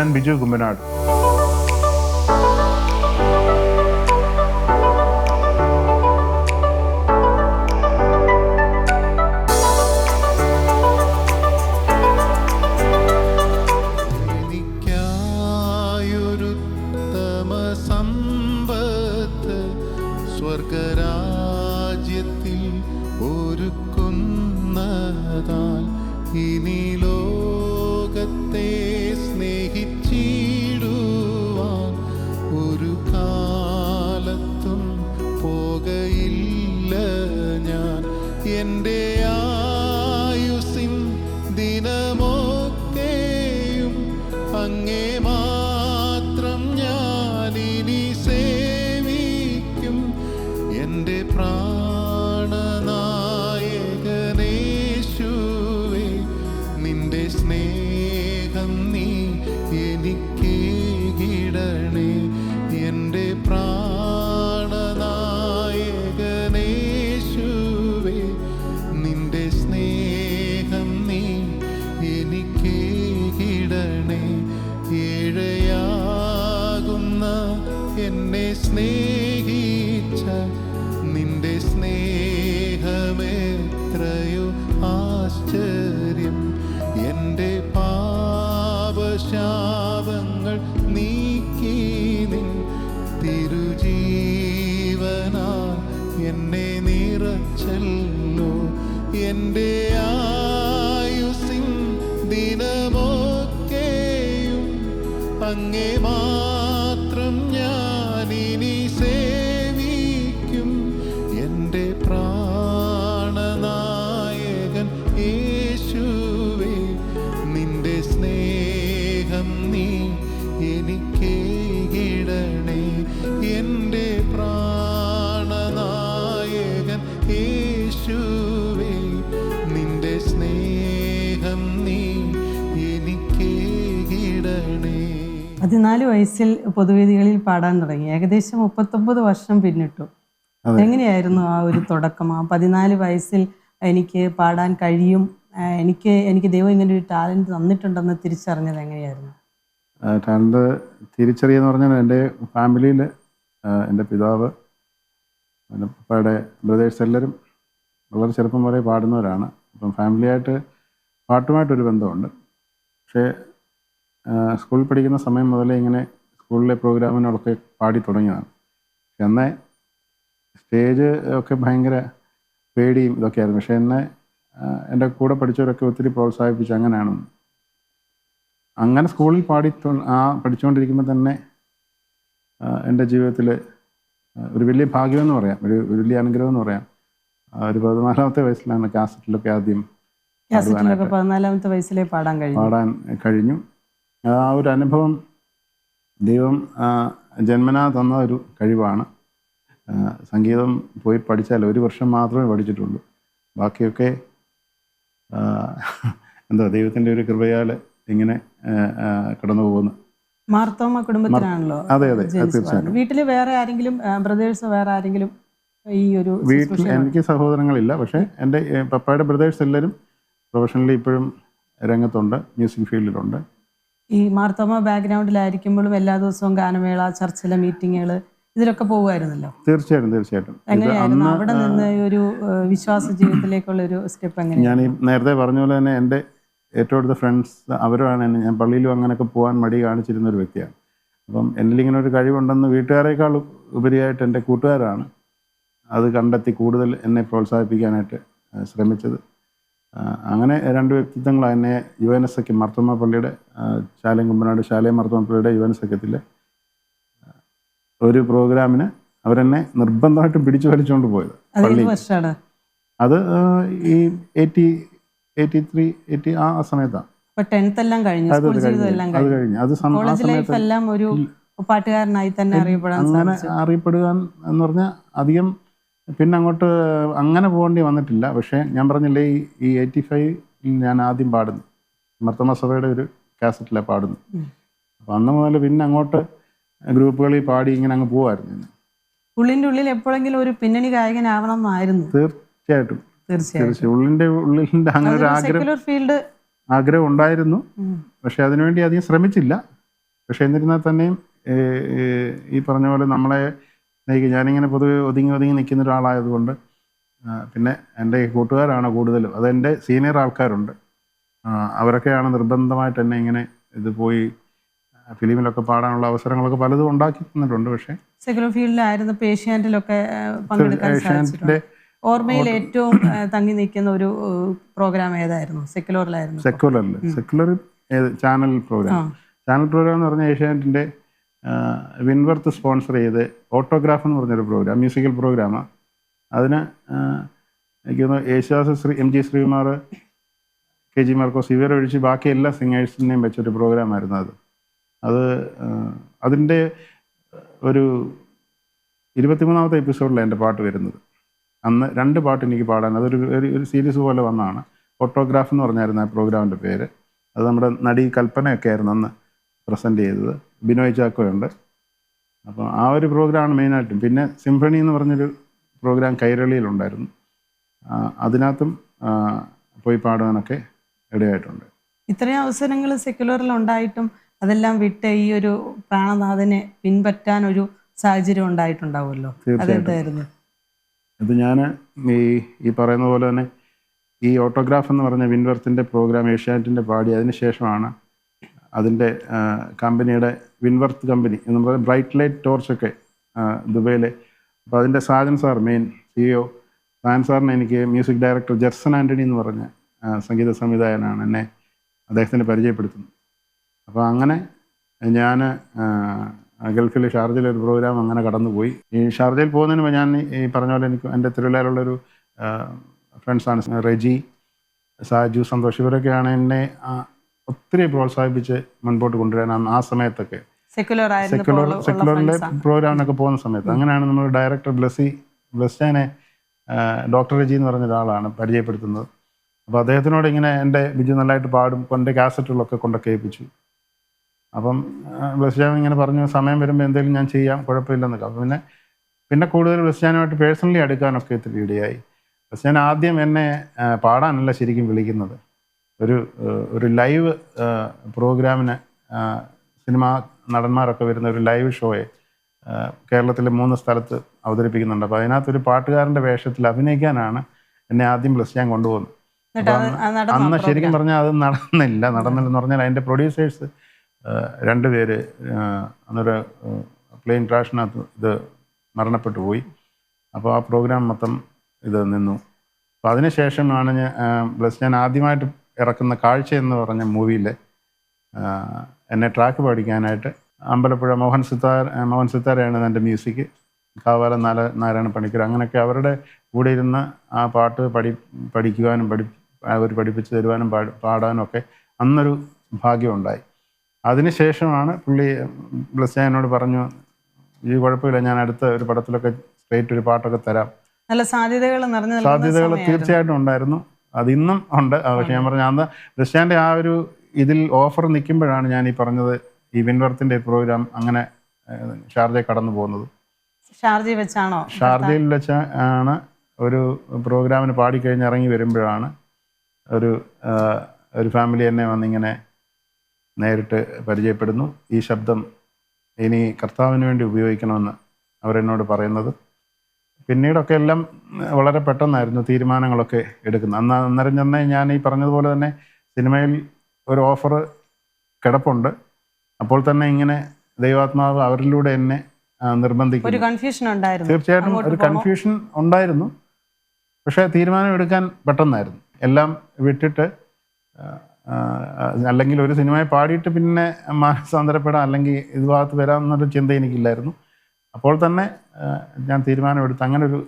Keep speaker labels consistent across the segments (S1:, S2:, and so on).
S1: ഞാൻ ബിജു കുമ്പനാട്.
S2: സ്വർഗരാജ്യത്തിൽ ഒരുക്കുന്നതാൽ ഇനി ലോകത്തെ സ്നേഹിച്ചിടുവാൻ ഒരു കാലത്തും പോകയില്ല ഞാൻ. എൻ്റെ ആയുസ്സിൻ ദിനമൊക്കെയും അങ്ങേ മാത്രം ഞാനിനി എൻ്റെ പ്രാണനായകനേശുവേ, നിന്റെ സ്നേഹം നീ എനിക്കേകിടണേ. എൻ്റെ പ്രാണനായകനേശുവേ, നിന്റെ സ്നേഹം നീ എനിക്കേകിടണേ. ഏഴയാകുന്ന എന്നെ സ്നേഹിച്ച നിന്റെ സ്നേഹമെത്രയോ ആശ്ചര്യം. എൻ്റെ പാപശാപങ്ങൾ നീക്കി നിൻ തിരുജീവനാൽ എന്നെ നിറച്ചല്ലോ. എൻ്റെ ആയുസ്സിൻ ദിനമൊക്കെയും അങ്ങേ മാത്രം ഞാനിനി സേവിക്കും. എൻ്റെ പ്രാണനായകൻ യേശുവേ, നിന്റെ സ്നേഹം നീ എനിക്കേകിടണേ. എൻ്റെ പ്രാണനായകൻ യേശുവേ, നിന്റെ സ്നേഹം നീ എനിക്കേകിടണേ.
S3: 14 വയസ്സിൽ പൊതുവേദികളിൽ പാടാൻ തുടങ്ങി. ഏകദേശം 39 വർഷം പിന്നിട്ടു. എങ്ങനെയായിരുന്നു ആ ഒരു തുടക്കം? ആ 14 വയസ്സിൽ എനിക്ക് പാടാൻ കഴിയും, എനിക്ക് ദൈവം ഇങ്ങനെ ഒരു ടാലൻറ്റ് തന്നിട്ടുണ്ടെന്ന് തിരിച്ചറിഞ്ഞത് എങ്ങനെയായിരുന്നു?
S4: ടാലൻറ്റ് തിരിച്ചറിയെന്ന് പറഞ്ഞാൽ എൻ്റെ ഫാമിലിയിൽ എൻ്റെ പിതാവ്, എൻ്റെ പപ്പയുടെ ബ്രദേഴ്സ് എല്ലാവരും വളരെ ചെറുപ്പം വരെ പാടുന്നവരാണ്. അപ്പം ഫാമിലിയായിട്ട് പാട്ടുമായിട്ടൊരു ബന്ധമുണ്ട്. പക്ഷേ സ്കൂളിൽ പഠിക്കുന്ന സമയം മുതലേ ഇങ്ങനെ സ്കൂളിലെ പ്രോഗ്രാമിനോടൊക്കെ പാടി തുടങ്ങിയതാണ്. പക്ഷെ എന്നെ സ്റ്റേജ് ഒക്കെ ഭയങ്കര പേടിയും ഇതൊക്കെയായിരുന്നു. പക്ഷെ എന്നെ എൻ്റെ കൂടെ പഠിച്ചവരൊക്കെ ഒത്തിരി പ്രോത്സാഹിപ്പിച്ച് അങ്ങനെ സ്കൂളിൽ പഠിച്ചുകൊണ്ടിരിക്കുമ്പോൾ തന്നെ എൻ്റെ ജീവിതത്തിൽ ഒരു വലിയ ഭാഗ്യമെന്ന് പറയാം, ഒരു വലിയ അനുഗ്രഹം എന്ന് പറയാം. ഒരു 14-ാമത്തെ വയസ്സിലാണ് കാസറ്റിലൊക്കെ ആദ്യം
S3: 14-ാമത്തെ വയസ്സിലേ പാടാൻ
S4: കഴിഞ്ഞു. ആ ഒരു അനുഭവം ദൈവം ജന്മനാ തന്ന ഒരു കഴിവാണ്. സംഗീതം പോയി പഠിച്ചാൽ 1 വർഷം മാത്രമേ പഠിച്ചിട്ടുള്ളൂ. ബാക്കിയൊക്കെ ദൈവത്തിൻ്റെ ഒരു കൃപയാൽ ഇങ്ങനെ കടന്നു പോകുന്നു.
S3: മാർത്തോമ കുടുംബത്തിലാണല്ലോ?
S4: അതെ തീർച്ചയായിട്ടും.
S3: വീട്ടിൽ വേറെ ആരെങ്കിലും ബ്രദേഴ്സ്, വേറെ ആരെങ്കിലും ഈ ഒരു
S4: വീട്ടിൽ എനിക്ക് സഹോദരങ്ങളില്ല. പക്ഷേ എൻ്റെ പപ്പയുടെ ബ്രദേഴ്സ് എല്ലാവരും പ്രൊഫഷണലി ഇപ്പോഴും രംഗത്തുണ്ട്, മ്യൂസിക് ഫീൽഡിലുണ്ട്.
S3: ഈ മാർത്തോമ ബാക്ക്ഗ്രൗണ്ടിലായിരിക്കുമ്പോഴും എല്ലാ ദിവസവും ഗാനമേള, ചർച്ചിലെ മീറ്റിങ്ങുകൾ, ഇതിലൊക്കെ പോകുമായിരുന്നല്ലോ?
S4: തീർച്ചയായിട്ടും.
S3: എങ്ങനെയായിരുന്നു അവിടെ നിന്ന് ഒരു വിശ്വാസ ജീവിതത്തിലേക്കുള്ള ഒരു സ്റ്റെപ്പ്? എങ്ങനെ?
S4: ഞാൻ ഈ നേരത്തെ പറഞ്ഞ പോലെ തന്നെ എൻ്റെ ഏറ്റവും അടുത്ത ഫ്രണ്ട്സ് അവരാണ് എന്നെ. ഞാൻ പള്ളിയിലും അങ്ങനെയൊക്കെ പോകാൻ മടി കാണിച്ചിരുന്ന ഒരു വ്യക്തിയാണ്. അപ്പം എന്നിലിങ്ങനെ ഒരു കഴിവുണ്ടെന്ന് വീട്ടുകാരേക്കാൾ ഉപരിയായിട്ട് എൻ്റെ കൂട്ടുകാരാണ് അത് കണ്ടെത്തി കൂടുതൽ എന്നെ പ്രോത്സാഹിപ്പിക്കാനായിട്ട് ശ്രമിച്ചത്. അങ്ങനെ 2 വ്യക്തിത്വങ്ങളാണ് എന്നെ UNSK മാർത്തോമ പള്ളിയുടെ കുമ്പനാട് മാർത്തോമ പള്ളിയുടെ UNSKത്തിൽ ഒരു പ്രോഗ്രാമിന് അവരെന്നെ നിർബന്ധമായിട്ടും പിടിച്ചു വലിച്ചുകൊണ്ട് പോയത്. അത് ഈ 83-80 ആ സമയത്താണ്.
S3: അത് കഴിഞ്ഞ്
S4: അത് അങ്ങനെ അറിയപ്പെടുക എന്ന് പറഞ്ഞാൽ അധികം പിന്നെ അങ്ങോട്ട് അങ്ങനെ പോകേണ്ടി വന്നിട്ടില്ല. പക്ഷേ ഞാൻ പറഞ്ഞില്ലേ, ഈ 85 ഞാൻ ആദ്യം പാടുന്നു മാർത്തോമ സഭയുടെ ഒരു കാസറ്റിലാണ് പാടുന്നത്. അപ്പം അന്ന് മുതൽ പിന്നെ അങ്ങോട്ട് ഗ്രൂപ്പുകളിൽ പാടി ഇങ്ങനെ അങ്ങ് പോവായിരുന്നു.
S3: ഉള്ളിൻ്റെ ഉള്ളിൽ എപ്പോഴെങ്കിലും ഒരു പിന്നണി ഗായകനാവണം എന്നായിരുന്നു?
S4: തീർച്ചയായിട്ടും. ഉള്ളിൻ്റെ അങ്ങനെ ഒരു ആഗ്രഹം ഉണ്ടായിരുന്നു. പക്ഷെ അതിനുവേണ്ടി അധികം ശ്രമിച്ചില്ല. പക്ഷേ എന്നിരുന്നാൽ തന്നെയും ഈ പറഞ്ഞ പോലെ നമ്മളെ ഞാനിങ്ങനെ പൊതുവെ ഒതുങ്ങി നിൽക്കുന്ന ഒരാളായതുകൊണ്ട് പിന്നെ എൻ്റെ കൂട്ടുകാരാണ് കൂടുതലും, അതെൻ്റെ സീനിയർ ആൾക്കാരുണ്ട്, അവരൊക്കെയാണ് നിർബന്ധമായിട്ട് എന്നെ ഇങ്ങനെ ഇത് പോയി ഫിലിമിലൊക്കെ പാടാനുള്ള അവസരങ്ങളൊക്കെ പലതും ഉണ്ടാക്കി തന്നിട്ടുണ്ട്. പക്ഷേ
S3: സെക്യുലർ ഫീൽഡിലായിരുന്നു, ഏഷ്യാനെറ്റിലൊക്കെ പങ്കെടുക്കാൻ സാധിച്ചിട്ടുണ്ട്. ഓർമ്മയിൽ ഏറ്റവും തങ്ങി നിൽക്കുന്ന ഒരു പ്രോഗ്രാം ഏതായിരുന്നു? സെക്യുലറിലായിരുന്നു?
S4: സെക്യുലർ ചാനൽ പ്രോഗ്രാം എന്ന് പറഞ്ഞാൽ ഏഷ്യാനെറ്റിൻ്റെ വിൻവർത്ത് സ്പോൺസർ ചെയ്ത് ഓട്ടോഗ്രാഫ് എന്ന് പറഞ്ഞൊരു പ്രോഗ്രാം, മ്യൂസിക്കൽ പ്രോഗ്രാമാണ്. അതിന് എനിക്ക് തോന്നുന്നു Yesudas, M G Sreekumar, K G Markose ഇവരൊഴിച്ച് ബാക്കി എല്ലാ സിംഗേഴ്സിനെയും വെച്ചൊരു പ്രോഗ്രാമായിരുന്നു അത്. അതിൻ്റെ ഒരു 23ാമത്തെ എപ്പിസോഡിലാണ് എൻ്റെ പാട്ട് വരുന്നത്. അന്ന് 2 പാട്ട് എനിക്ക് പാടാൻ, അതൊരു ഒരു സീരീസ് പോലെ വന്നതാണ്. ഓട്ടോഗ്രാഫ് എന്ന് പറഞ്ഞായിരുന്നു ആ പ്രോഗ്രാമിൻ്റെ പേര്. അത് നമ്മുടെ നടി കൽപ്പനയൊക്കെ ആയിരുന്നു അന്ന് പ്രസൻറ്റ് ചെയ്തത്. ബിനോയ് ചാക്കോയുണ്ട്. അപ്പോൾ ആ ഒരു പ്രോഗ്രാമാണ് മെയിനായിട്ടും. പിന്നെ സിംഫണി എന്ന് പറഞ്ഞൊരു പ്രോഗ്രാം കൈരളിയിലുണ്ടായിരുന്നു. അതിനകത്തും പോയി പാടാനൊക്കെ ഇടയായിട്ടുണ്ട്.
S3: ഇത്രയും അവസരങ്ങൾ സെക്യുലറിൽ ഉണ്ടായിട്ടും അതെല്ലാം വിട്ട് ഈ ഒരു പ്രാണനാഥനെ പിൻപറ്റാൻ ഒരു സാഹചര്യം ഉണ്ടായിട്ടുണ്ടാവുമല്ലോ. അതെന്തായിരുന്നു?
S4: ഇത് ഞാൻ ഈ പറയുന്ന പോലെ തന്നെ ഈ ഓട്ടോഗ്രാഫ് എന്ന് പറഞ്ഞ വിൻവർത്തിൻ്റെ പ്രോഗ്രാം ഏഷ്യാനെറ്റിൻ്റെ പാടി, അതിന് ശേഷമാണ് അതിൻ്റെ കമ്പനിയുടെ വിൻവർത്ത് കമ്പനി എന്ന് പറയുന്നത് ബ്രൈറ്റ് ലൈറ്റ് ടോർച്ചൊക്കെ ദുബൈയിലെ. അപ്പോൾ അതിൻ്റെ Sajan sir, main CEO Sajan സാറിന് എനിക്ക് മ്യൂസിക് ഡയറക്ടർ ജെർസൺ ആൻ്റണി എന്ന് പറഞ്ഞ സംഗീത സംവിധായകനാണ് എന്നെ അദ്ദേഹത്തിന് പരിചയപ്പെടുത്തുന്നത്. അപ്പോൾ അങ്ങനെ ഞാൻ ഗൾഫിൽ ഷാർജയിലൊരു പ്രോഗ്രാം അങ്ങനെ കടന്നുപോയി. ഈ ഷാർജയിൽ പോകുന്നതിന് മുമ്പ് ഞാൻ ഈ പറഞ്ഞ പോലെ എനിക്ക് എൻ്റെ തിരുവല്ലയിലുള്ളൊരു ഫ്രണ്ട്സാണ് റെജി, സാജു, സന്തോഷ്, ഇവരൊക്കെയാണ് എന്നെ ഒത്തിരി പ്രോത്സാഹിപ്പിച്ച് മുൻപോട്ട് കൊണ്ടുവരാൻ ആ സമയത്തൊക്കെ. സെക്യുലറിലെ പ്രോഗ്രാമിനൊക്കെ പോകുന്ന സമയത്ത് അങ്ങനെയാണ് നമ്മൾ ഡയറക്ടർ ബ്ലസ്സിനെ ഡോക്ടർ റെജി എന്ന് പറഞ്ഞ ഒരാളാണ് പരിചയപ്പെടുത്തുന്നത്. അപ്പോൾ അദ്ദേഹത്തിനോട് ഇങ്ങനെ എൻ്റെ ബിജു നല്ലതായിട്ട് പാടും, എൻ്റെ കാസറ്റുകളൊക്കെ കൊണ്ടൊക്കെ ഏൽപ്പിച്ചു. അപ്പം ബ്ലസ്ജാൻ ഇങ്ങനെ പറഞ്ഞു, സമയം വരുമ്പോൾ എന്തെങ്കിലും ഞാൻ ചെയ്യാം, കുഴപ്പമില്ലെന്നൊക്കെ. അപ്പം പിന്നെ കൂടുതൽ ബ്ലസ്ജാനുമായിട്ട് പേഴ്സണലി അടുക്കാനൊക്കെ ഇത്തിരി ഇടയായി. ബ്ലസ്ജാൻ ആദ്യം എന്നെ പാടാനല്ല ശരിക്കും വിളിക്കുന്നത്, ഒരു ലൈവ് പ്രോഗ്രാമിന്, സിനിമാ നടന്മാരൊക്കെ വരുന്ന ഒരു ലൈവ് ഷോയെ കേരളത്തിലെ 3 സ്ഥലത്ത് അവതരിപ്പിക്കുന്നുണ്ട്. അപ്പോൾ അതിനകത്തൊരു പാട്ടുകാരൻ്റെ വേഷത്തിൽ അഭിനയിക്കാനാണ് എന്നെ ആദ്യം ബ്ലസ്ജാൻ കൊണ്ടുപോകുന്നത്. അപ്പം അന്ന് ശരിക്കും പറഞ്ഞാൽ അത് നടന്നില്ലെന്ന് പറഞ്ഞാൽ അതിൻ്റെ പ്രൊഡ്യൂസേഴ്സ് 2 പേര് അന്നൊരു പ്ലെയിൻ ക്രാഷിനകത്ത് ഇത് മരണപ്പെട്ടു പോയി. അപ്പോൾ ആ പ്രോഗ്രാം മൊത്തം ഇത് നിന്നു. അപ്പോൾ അതിനുശേഷമാണ് ഞാൻ ആദ്യമായിട്ട് ഇറക്കുന്ന കാഴ്ച എന്ന് പറഞ്ഞ മൂവിയിൽ എന്നെ ട്രാക്ക് പഠിക്കാനായിട്ട് അമ്പലപ്പുഴ മോഹൻ സിത്താരയാണ് എൻ്റെ മ്യൂസിക്, കാവാലം നാരായണ പണിക്കർ, അങ്ങനെയൊക്കെ അവരുടെ കൂടെ ഇരുന്ന് ആ പാട്ട് പഠിക്കുവാനും അവർ പഠിപ്പിച്ചു തരുവാനും പാടാനും ഒക്കെ അന്നൊരു ഭാഗ്യമുണ്ടായി. അതിനുശേഷമാണ് ബ്ലസ്ജാനോട് പറഞ്ഞു, ഈ കുഴപ്പമില്ല, ഞാൻ അടുത്ത ഒരു പടത്തിലൊക്കെ സ്ട്രേറ്റ് ഒരു പാട്ടൊക്കെ തരാം.
S3: നല്ല സാധ്യതകൾ
S4: തീർച്ചയായിട്ടും ഉണ്ടായിരുന്നു, അതിന്നും ഉണ്ട്. പക്ഷെ ഞാൻ പറഞ്ഞ അന്ന് ബ്ലസ്ജാൻ്റെ ആ ഒരു ഇതിൽ ഓഫർ നിൽക്കുമ്പോഴാണ് ഞാൻ ഈ പറഞ്ഞത് ഈ വിൻവർത്തിൻ്റെ പ്രോഗ്രാം അങ്ങനെ ഷാർജയിൽ കടന്നു പോകുന്നത്. ഷാർജയിൽ വെച്ചാണ് ഒരു പ്രോഗ്രാമിന് പാടിക്കഴിഞ്ഞ് ഇറങ്ങി വരുമ്പോഴാണ് ഒരു ഫാമിലി എന്നെ വന്നിങ്ങനെ നേരിട്ട് പരിചയപ്പെടുന്നു. ഈ ശബ്ദം ഇനി കർത്താവിന് വേണ്ടി ഉപയോഗിക്കണമെന്ന് അവരെന്നോട് പറയുന്നത്. പിന്നീടൊക്കെ എല്ലാം വളരെ പെട്ടെന്നായിരുന്നു തീരുമാനങ്ങളൊക്കെ എടുക്കുന്നത്. അന്നേരം തന്നെ ഞാൻ ഈ പറഞ്ഞതുപോലെ തന്നെ സിനിമയിൽ ഒരു ഓഫർ കിടപ്പുണ്ട്. അപ്പോൾ തന്നെ ഇങ്ങനെ ദൈവാത്മാവ് അവരിലൂടെ എന്നെ നിർബന്ധിക്കും. തീർച്ചയായിട്ടും ഒരു കൺഫ്യൂഷൻ ഉണ്ടായിരുന്നു. പക്ഷേ തീരുമാനം എടുക്കാൻ പെട്ടെന്നായിരുന്നു. എല്ലാം വിട്ടിട്ട്, അല്ലെങ്കിൽ ഒരു സിനിമയെ പാടിയിട്ട് പിന്നെ മാനസാന്തരപ്പെടാം, അല്ലെങ്കിൽ ഇത് ഭാഗത്ത് വരാമെന്നൊരു ചിന്ത എനിക്കില്ലായിരുന്നു. അപ്പോൾ തന്നെ ഞാൻ തീരുമാനമെടുത്ത് അങ്ങനെ ഒരു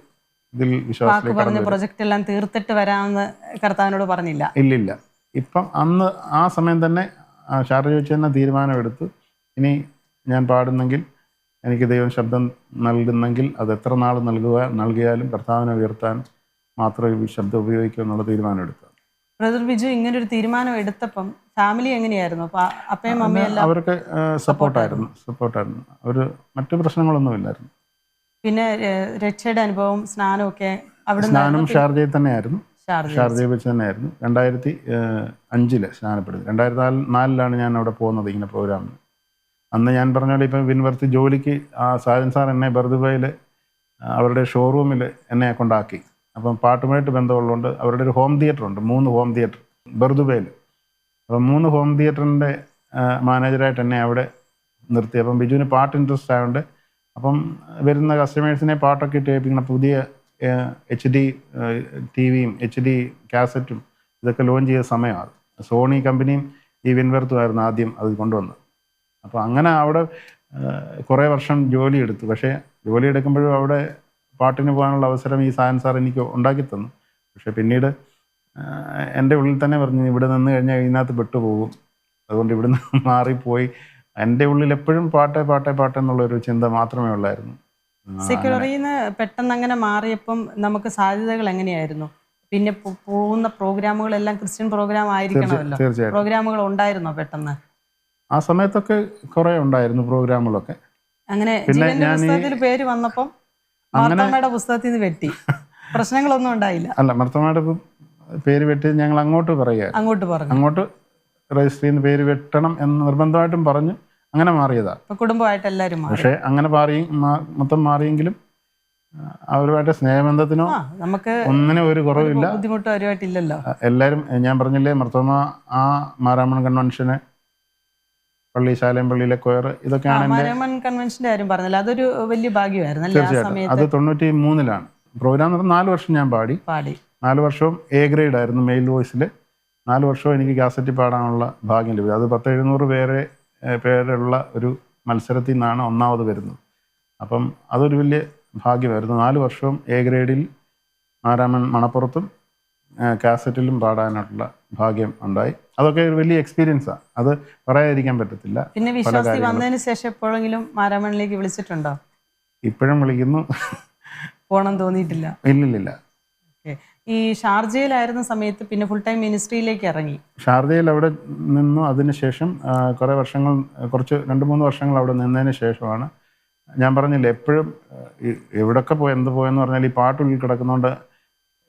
S4: ഇതിൽ
S3: വിശ്വാസം തീർത്തിട്ട് വരാമെന്ന് കർത്താവിനോട് പറഞ്ഞില്ല.
S4: ഇല്ലില്ല. ഇപ്പം അന്ന് ആ സമയം തന്നെ ഷാർജ വെച്ച് തന്നെ തീരുമാനമെടുത്ത്, ഇനി ഞാൻ പാടുന്നെങ്കിൽ, എനിക്ക് ദൈവം ശബ്ദം നൽകുന്നെങ്കിൽ അത് എത്ര നാൾ നൽകിയാലും കർത്താവിനെ ഉയർത്താൻ മാത്രമേ ഈ ശബ്ദം ഉപയോഗിക്കൂ എന്നുള്ള തീരുമാനമെടുത്തത്.
S3: ബ്രദർ ബിജു ഇങ്ങനെ ഒരു തീരുമാനം എടുത്തപ്പം ഫാമിലി എങ്ങനെയായിരുന്നു? അപ്പയും അമ്മയും
S4: അവർക്ക് സപ്പോർട്ടായിരുന്നു. അവർ മറ്റു പ്രശ്നങ്ങളൊന്നുമില്ലായിരുന്നു.
S3: പിന്നെ രക്ഷയുടെ അനുഭവം, സ്നാനമൊക്കെ
S4: സ്നാനം ഷാർജയിൽ തന്നെയായിരുന്നു. ഷാർജയിൽ വെച്ച് തന്നെയായിരുന്നു. 2005 സ്നാനപ്പെടുന്നത്. 2004 ഞാൻ അവിടെ പോകുന്നത് ഇങ്ങനെ പ്രോഗ്രാമിന്. അന്ന് ഞാൻ പറഞ്ഞ പോലെ ഇപ്പം വിൻവർത്തി ജോലിക്ക് സാജൻ സാർ എന്നെ ബർദുബയിൽ അവരുടെ ഷോറൂമിൽ എന്നെ കൊണ്ടാക്കി. അപ്പം പാട്ടുമായിട്ട് ബന്ധമുള്ളതുകൊണ്ട് അവരുടെ ഒരു ഹോം തിയേറ്റർ ഉണ്ട്, 3 ഹോം തിയേറ്റർ ബർദുബയിൽ. അപ്പം 3 ഹോം തിയേറ്ററിൻ്റെ മാനേജറായിട്ട് എന്നെ അവിടെ നിർത്തി. അപ്പം ബിജുവിന് പാട്ട് ഇൻട്രസ്റ്റ് ആയതുകൊണ്ട് അപ്പം വരുന്ന കസ്റ്റമേഴ്സിനെ പാട്ടൊക്കെ ഇട്ട് കേൾപ്പിക്കണം. പുതിയ HD TV യും HD കാസറ്റും ഇതൊക്കെ ലോഞ്ച് ചെയ്ത സമയമാണ്. സോണി കമ്പനിയും ഈ വിൻവർത്തുമായിരുന്നു ആദ്യം അത് കൊണ്ടുവന്നത്. അപ്പോൾ അങ്ങനെ അവിടെ കുറേ വർഷം ജോലി എടുത്തു. പക്ഷേ ജോലി എടുക്കുമ്പോഴും അവിടെ പാട്ടിന് പോകാനുള്ള അവസരം ഈ സായൻ സാർ എനിക്ക് ഉണ്ടാക്കി തന്നു. പക്ഷേ പിന്നീട് എൻ്റെ ഉള്ളിൽ തന്നെ പറഞ്ഞു, ഇവിടെ നിന്ന് കഴിഞ്ഞാൽ ഇതിനകത്ത് പെട്ടുപോകും, അതുകൊണ്ട് ഇവിടെ നിന്ന് മാറിപ്പോയി. എൻ്റെ ഉള്ളിൽ എപ്പോഴും പാട്ട് എന്നുള്ളൊരു ചിന്ത മാത്രമേ ഉള്ളായിരുന്നു.
S3: സെക്യുലറിയിൽ നിന്ന് പെട്ടെന്ന് അങ്ങനെ മാറിയപ്പം നമുക്ക് സാധ്യതകൾ എങ്ങനെയായിരുന്നു? പിന്നെ പോകുന്ന പ്രോഗ്രാമുകളെല്ലാം ക്രിസ്ത്യൻ പ്രോഗ്രാം ആയിരിക്കണമല്ലോ.
S4: തീർച്ചയായിട്ടും
S3: പ്രോഗ്രാമുകൾ ഉണ്ടായിരുന്നോ പെട്ടെന്ന്?
S4: ആ സമയത്തൊക്കെ കുറേ ഉണ്ടായിരുന്നു പ്രോഗ്രാമുകളൊക്കെ.
S3: അങ്ങനെ ജീവന്റെ പുസ്തകത്തിൽ പേര് വന്നപ്പം മാർത്തോമയുടെ പുസ്തകത്തിൽ നിന്ന് വെട്ടി, പ്രശ്നങ്ങളൊന്നും ഉണ്ടായില്ല?
S4: അല്ല, മാർത്തോമയുടെ പേര് വെട്ടി ഞങ്ങൾ അങ്ങോട്ട് പറയുക, അങ്ങോട്ട് രജിസ്റ്റർ ചെയ്യുന്ന പേര് വെട്ടണം എന്ന് നിർബന്ധമായിട്ടും പറഞ്ഞു. അങ്ങനെ മാറിയതാ.
S3: കുടുംബമായിട്ട് എല്ലാവരും.
S4: പക്ഷേ അങ്ങനെ മൊത്തം മാറിയെങ്കിലും അവരുമായിട്ട് സ്നേഹബന്ധത്തിനോ
S3: നമുക്ക്
S4: ഒന്നിനും ഒരു കുറവില്ല,
S3: ബുദ്ധിമുട്ടോ അവരുമായിട്ടില്ലല്ലോ.
S4: എല്ലാവരും ഞാൻ പറഞ്ഞില്ലേ, മാർത്തോമ ആ മാരാമൺ കൺവെൻഷന്, ശാലയം പള്ളിയിലെ കൊയർ, ഇതൊക്കെയാണ്
S3: മാരാമൺ കൺവെൻഷന്റെ കാര്യം പറഞ്ഞല്ലോ, അതൊരു വലിയ ഭാഗ്യമായിരുന്നു.
S4: തീർച്ചയായിട്ടും. അത് 93-ലാണ് പ്രോഗ്രാം നടന്ന് 4 വർഷം ഞാൻ പാടി. 4 വർഷവും A ഗ്രേഡ് ആയിരുന്നു മെയിൽ വോയിസിൽ. 4 വർഷവും എനിക്ക് കാസറ്റ് പാടാനുള്ള ഭാഗ്യം ലഭിച്ചു. അത് 10-700 പേരുള്ള ഒരു മത്സരത്തിൽ നിന്നാണ് ഒന്നാമത് വരുന്നത്. അപ്പം അതൊരു വലിയ ഭാഗ്യമായിരുന്നു. 4 വർഷവും A ഗ്രേഡിൽ മാരാമൺ മണപ്പുറത്തും കാസറ്റിലും പാടാനുള്ള ഭാഗ്യം ഉണ്ടായി. അതൊക്കെ ഒരു വലിയ എക്സ്പീരിയൻസാണ്, അത് പറയാതിരിക്കാൻ പറ്റത്തില്ല.
S3: പിന്നെ വിശ്വാസി വന്നതിന് ശേഷം എപ്പോഴെങ്കിലും മാരാമണിലേക്ക് വിളിച്ചിട്ടുണ്ടോ?
S4: ഇപ്പോഴും വിളിക്കുന്നു.
S3: പോണം തോന്നിയിട്ടില്ല?
S4: ഇല്ലില്ല.
S3: ഈ ഷാർജയിലായിരുന്ന സമയത്ത് പിന്നെ ഫുൾ ടൈം മിനിസ്ട്രിയിലേക്ക് ഇറങ്ങി.
S4: ഷാർജയിൽ അവിടെ നിന്നു. അതിനുശേഷം കുറേ വർഷങ്ങൾ, 2-3 വർഷങ്ങൾ അവിടെ നിന്നതിന് ശേഷമാണ് ഞാൻ പറഞ്ഞില്ല, എപ്പോഴും എവിടെയൊക്കെ എന്ത് പോയെന്ന് പറഞ്ഞാൽ ഈ പാട്ടുള്ളിൽ കിടക്കുന്നതുകൊണ്ട്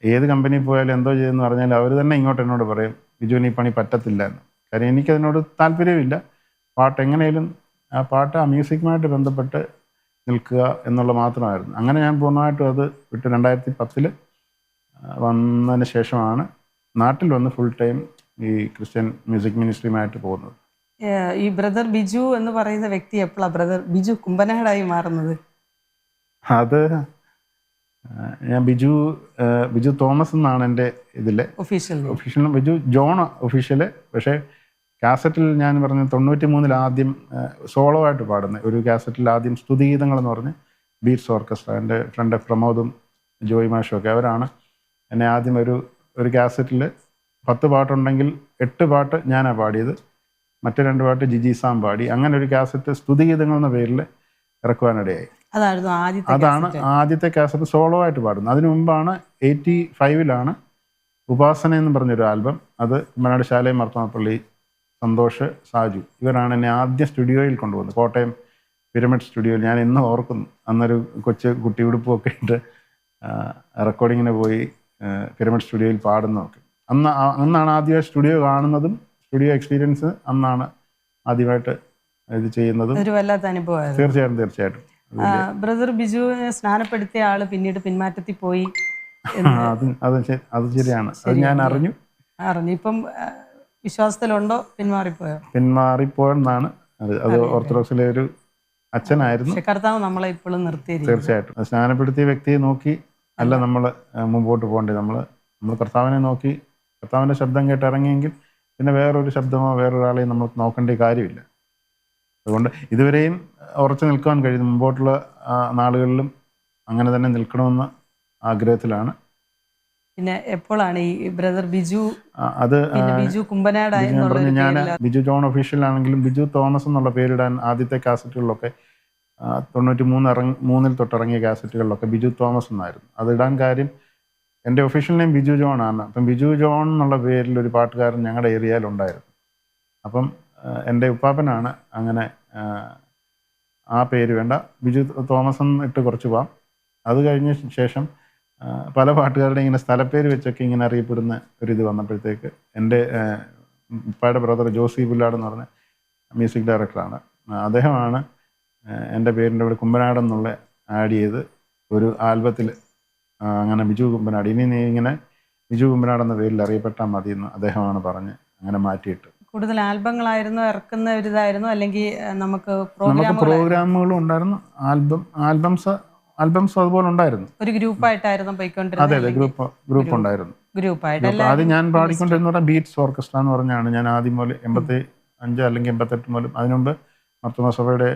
S4: ഏത് കമ്പനിയിൽ പോയാലും എന്തോ ചെയ്തെന്ന് പറഞ്ഞാൽ അവർ തന്നെ ഇങ്ങോട്ട് എന്നോട് പറയും, ബിജുവിന് ഈ പണി പറ്റത്തില്ല എന്ന്. കാര്യം എനിക്കതിനോട് താല്പര്യമില്ല. പാട്ട് എങ്ങനെയും ആ മ്യൂസിക്കുമായിട്ട് ബന്ധപ്പെട്ട് നിൽക്കുക എന്നുള്ള മാത്രമായിരുന്നു. അങ്ങനെ ഞാൻ പൂർണ്ണമായിട്ടും അത് വിട്ട് 2010 വന്നതിന് ശേഷമാണ് നാട്ടിൽ വന്ന് ഫുൾ ടൈം ഈ ക്രിസ്ത്യൻ മ്യൂസിക് മിനിസ്ട്രിയുമായിട്ട് പോകുന്നത്.
S3: ഈ ബ്രദർ ബിജു എന്ന് പറയുന്ന വ്യക്തി എപ്പോഴാണ് ബ്രദർ ബിജു കുമ്പനാടായി മാറുന്നത്?
S4: അത് ഞാൻ ബിജു തോമസ് എന്നാണ് എൻ്റെ ഇതിലെ ഒഫീഷ്യൽ, ബിജു ജോൺ ഒഫീഷ്യല്. പക്ഷേ കാസറ്റിൽ ഞാൻ പറഞ്ഞ 93-ൽ ആദ്യം സോളോ ആയിട്ട് പാടുന്ന ഒരു കാസറ്റിൽ ആദ്യം സ്തുതിഗീതങ്ങൾ എന്ന് പറഞ്ഞ് ബീറ്റ്സ് ഓർക്കസ്ട്ര, എൻ്റെ ഫ്രണ്ട് പ്രമോദും ജോയ് മാഷും ഒക്കെ അവരാണ് എന്നെ ആദ്യം ഒരു കാസറ്റിൽ 10 പാട്ടുണ്ടെങ്കിൽ 8 പാട്ട് ഞാനാണ് പാടിയത്, മറ്റു 2 പാട്ട് ജിജി സാം പാടി. അങ്ങനെ ഒരു കാസറ്റ് സ്തുതിഗീതങ്ങൾ എന്ന പേരിൽ ഇറക്കുവാനിടയായി. അതാണ് ആദ്യത്തെ കാസറ്റ് സോളോ ആയിട്ട് പാടുന്നത്. അതിനു മുമ്പാണ് 85-ലാണ് ഉപാസന എന്ന് പറഞ്ഞൊരു ആൽബം. അത് മലയാള ശാലയം മർത്തോമപ്പള്ളി സന്തോഷ്, സാജു ഇവരാണ് എന്നെ ആദ്യം സ്റ്റുഡിയോയിൽ കൊണ്ടുപോകുന്നത്. കോട്ടയം പിരമിഡ് സ്റ്റുഡിയോയിൽ. ഞാൻ ഇന്ന് ഓർക്കുന്നു, അന്നൊരു കുട്ടി ഉടുപ്പൊക്കെ ഇട്ട് റെക്കോർഡിങ്ങിന് പോയി പിരമിഡ് സ്റ്റുഡിയോയിൽ പാടുന്നതൊക്കെ. അന്നാണ് ആദ്യമായി സ്റ്റുഡിയോ കാണുന്നതും സ്റ്റുഡിയോ എക്സ്പീരിയൻസ് അന്നാണ് ആദ്യമായിട്ട് ഇത് ചെയ്യുന്നതും.
S3: ഒരു വല്ലാത്ത അനുഭവമായിരുന്നു.
S4: തീർച്ചയായിട്ടും.
S3: ബ്രദർ ബിജുവിനെ സ്നാനപ്പെടുത്തിയ ആള് പിന്നീട് പിന്മാറ്റത്തിൽ പോയി.
S4: അത് ശരിയാണ്, അത് ഞാൻ അറിഞ്ഞു.
S3: ഇപ്പം വിശ്വാസത്തിലുണ്ടോ?
S4: പിന്മാറിപ്പോയെന്നാണ്. അത് ഓർത്തഡോക്സിലെ ഒരു അച്ഛനായിരുന്നു.
S3: കർത്താവ് നമ്മളെ ഇപ്പോഴും നിർത്തിയിരിക്കും.
S4: തീർച്ചയായിട്ടും. സ്നാനപ്പെടുത്തിയ വ്യക്തിയെ നോക്കി അല്ല നമ്മൾ മുമ്പോട്ട് പോകേണ്ടത്. നമ്മൾ കർത്താവിനെ നോക്കി കർത്താവിൻ്റെ ശബ്ദം കേട്ട് ഇറങ്ങിയെങ്കിൽ പിന്നെ വേറൊരു ശബ്ദമോ വേറൊരാളെയും നമ്മൾ നോക്കേണ്ട കാര്യമില്ല. അതുകൊണ്ട് ഇതുവരെയും ഉറച്ചു നിൽക്കാൻ കഴിയുന്നു. മുമ്പോട്ടുള്ള നാളുകളിലും അങ്ങനെ തന്നെ നിൽക്കണമെന്ന ആഗ്രഹത്തിലാണ്.
S3: പിന്നെ എപ്പോഴാണ് ഈ ബ്രദർ ബിജു ബിജു കുമ്പനാടായി?
S4: ഞാൻ ബിജു ജോൺ ഒഫീഷ്യൽ ആണെങ്കിലും ബിജു തോമസ് എന്നുള്ള പേരിടാൻ ആദ്യത്തെ കാസറ്റുകളിലൊക്കെ 93 തൊട്ടിറങ്ങിയ കാസറ്റുകളിലൊക്കെ ബിജു തോമസ് എന്നായിരുന്നു. അതിടാൻ കാര്യം എൻ്റെ ഒഫീഷ്യൽ നെയിം ബിജു ജോൺ ആണ്. അപ്പം ബിജു ജോൺ എന്നുള്ള പേരിൽ ഒരു പാട്ടുകാരൻ ഞങ്ങളുടെ ഏരിയയിലുണ്ടായിരുന്നു. അപ്പം എൻ്റെ ഉപ്പാപ്പനാണ് അങ്ങനെ ആ പേര് വേണ്ട, ബിജു തോമസ് എന്ന് ഇട്ട് കുറച്ച് പോവാം. അത് കഴിഞ്ഞ ശേഷം പല പാട്ടുകാരുടെ ഇങ്ങനെ സ്ഥലപ്പേര് വെച്ചൊക്കെ ഇങ്ങനെ അറിയപ്പെടുന്ന ഒരിത് വന്നപ്പോഴത്തേക്ക് എൻ്റെ ഉപ്പായുടെ ബ്രദർ ജോസി പുല്ലാട് എന്ന് പറഞ്ഞ മ്യൂസിക് ഡയറക്ടറാണ്. അദ്ദേഹമാണ് എൻ്റെ പേരിൻ്റെ ഇവിടെ കുമ്പനാടൻ എന്നുള്ള ആഡ് ചെയ്ത് ഒരു ആൽബത്തിൽ അങ്ങനെ ബിജു കുമ്പനാട്, ഇനി നീ ഇങ്ങനെ ബിജു കുമ്പനാട് എന്ന പേരിൽ അറിയപ്പെട്ടാൽ മതി എന്ന് അദ്ദേഹമാണ് പറഞ്ഞ് അങ്ങനെ മാറ്റിയിട്ട്.
S3: കൂടുതൽ ആൽബങ്ങളായിരുന്നു ഇറക്കുന്ന ഒരു ഇതായിരുന്നു, അല്ലെങ്കിൽ നമുക്ക്
S4: പ്രോഗ്രാമുകളും ഉണ്ടായിരുന്നു, ആൽബംസ് അതുപോലെ ഉണ്ടായിരുന്നു.
S3: ഒരു ഗ്രൂപ്പായിട്ടായിരുന്നു
S4: അതെ അതെ, ഗ്രൂപ്പ് ഉണ്ടായിരുന്നു. അത് ഞാൻ പാടിക്കൊണ്ടിരുന്ന പറഞ്ഞാൽ ബീറ്റ്സ് ഓർക്കസ്ട്ര എന്ന് പറഞ്ഞാണ് ഞാൻ ആദ്യം മുതൽ 85 അല്ലെങ്കിൽ 88 മുതൽ. അതിനു മുമ്പ് മർത്തോമാസഭയുടെ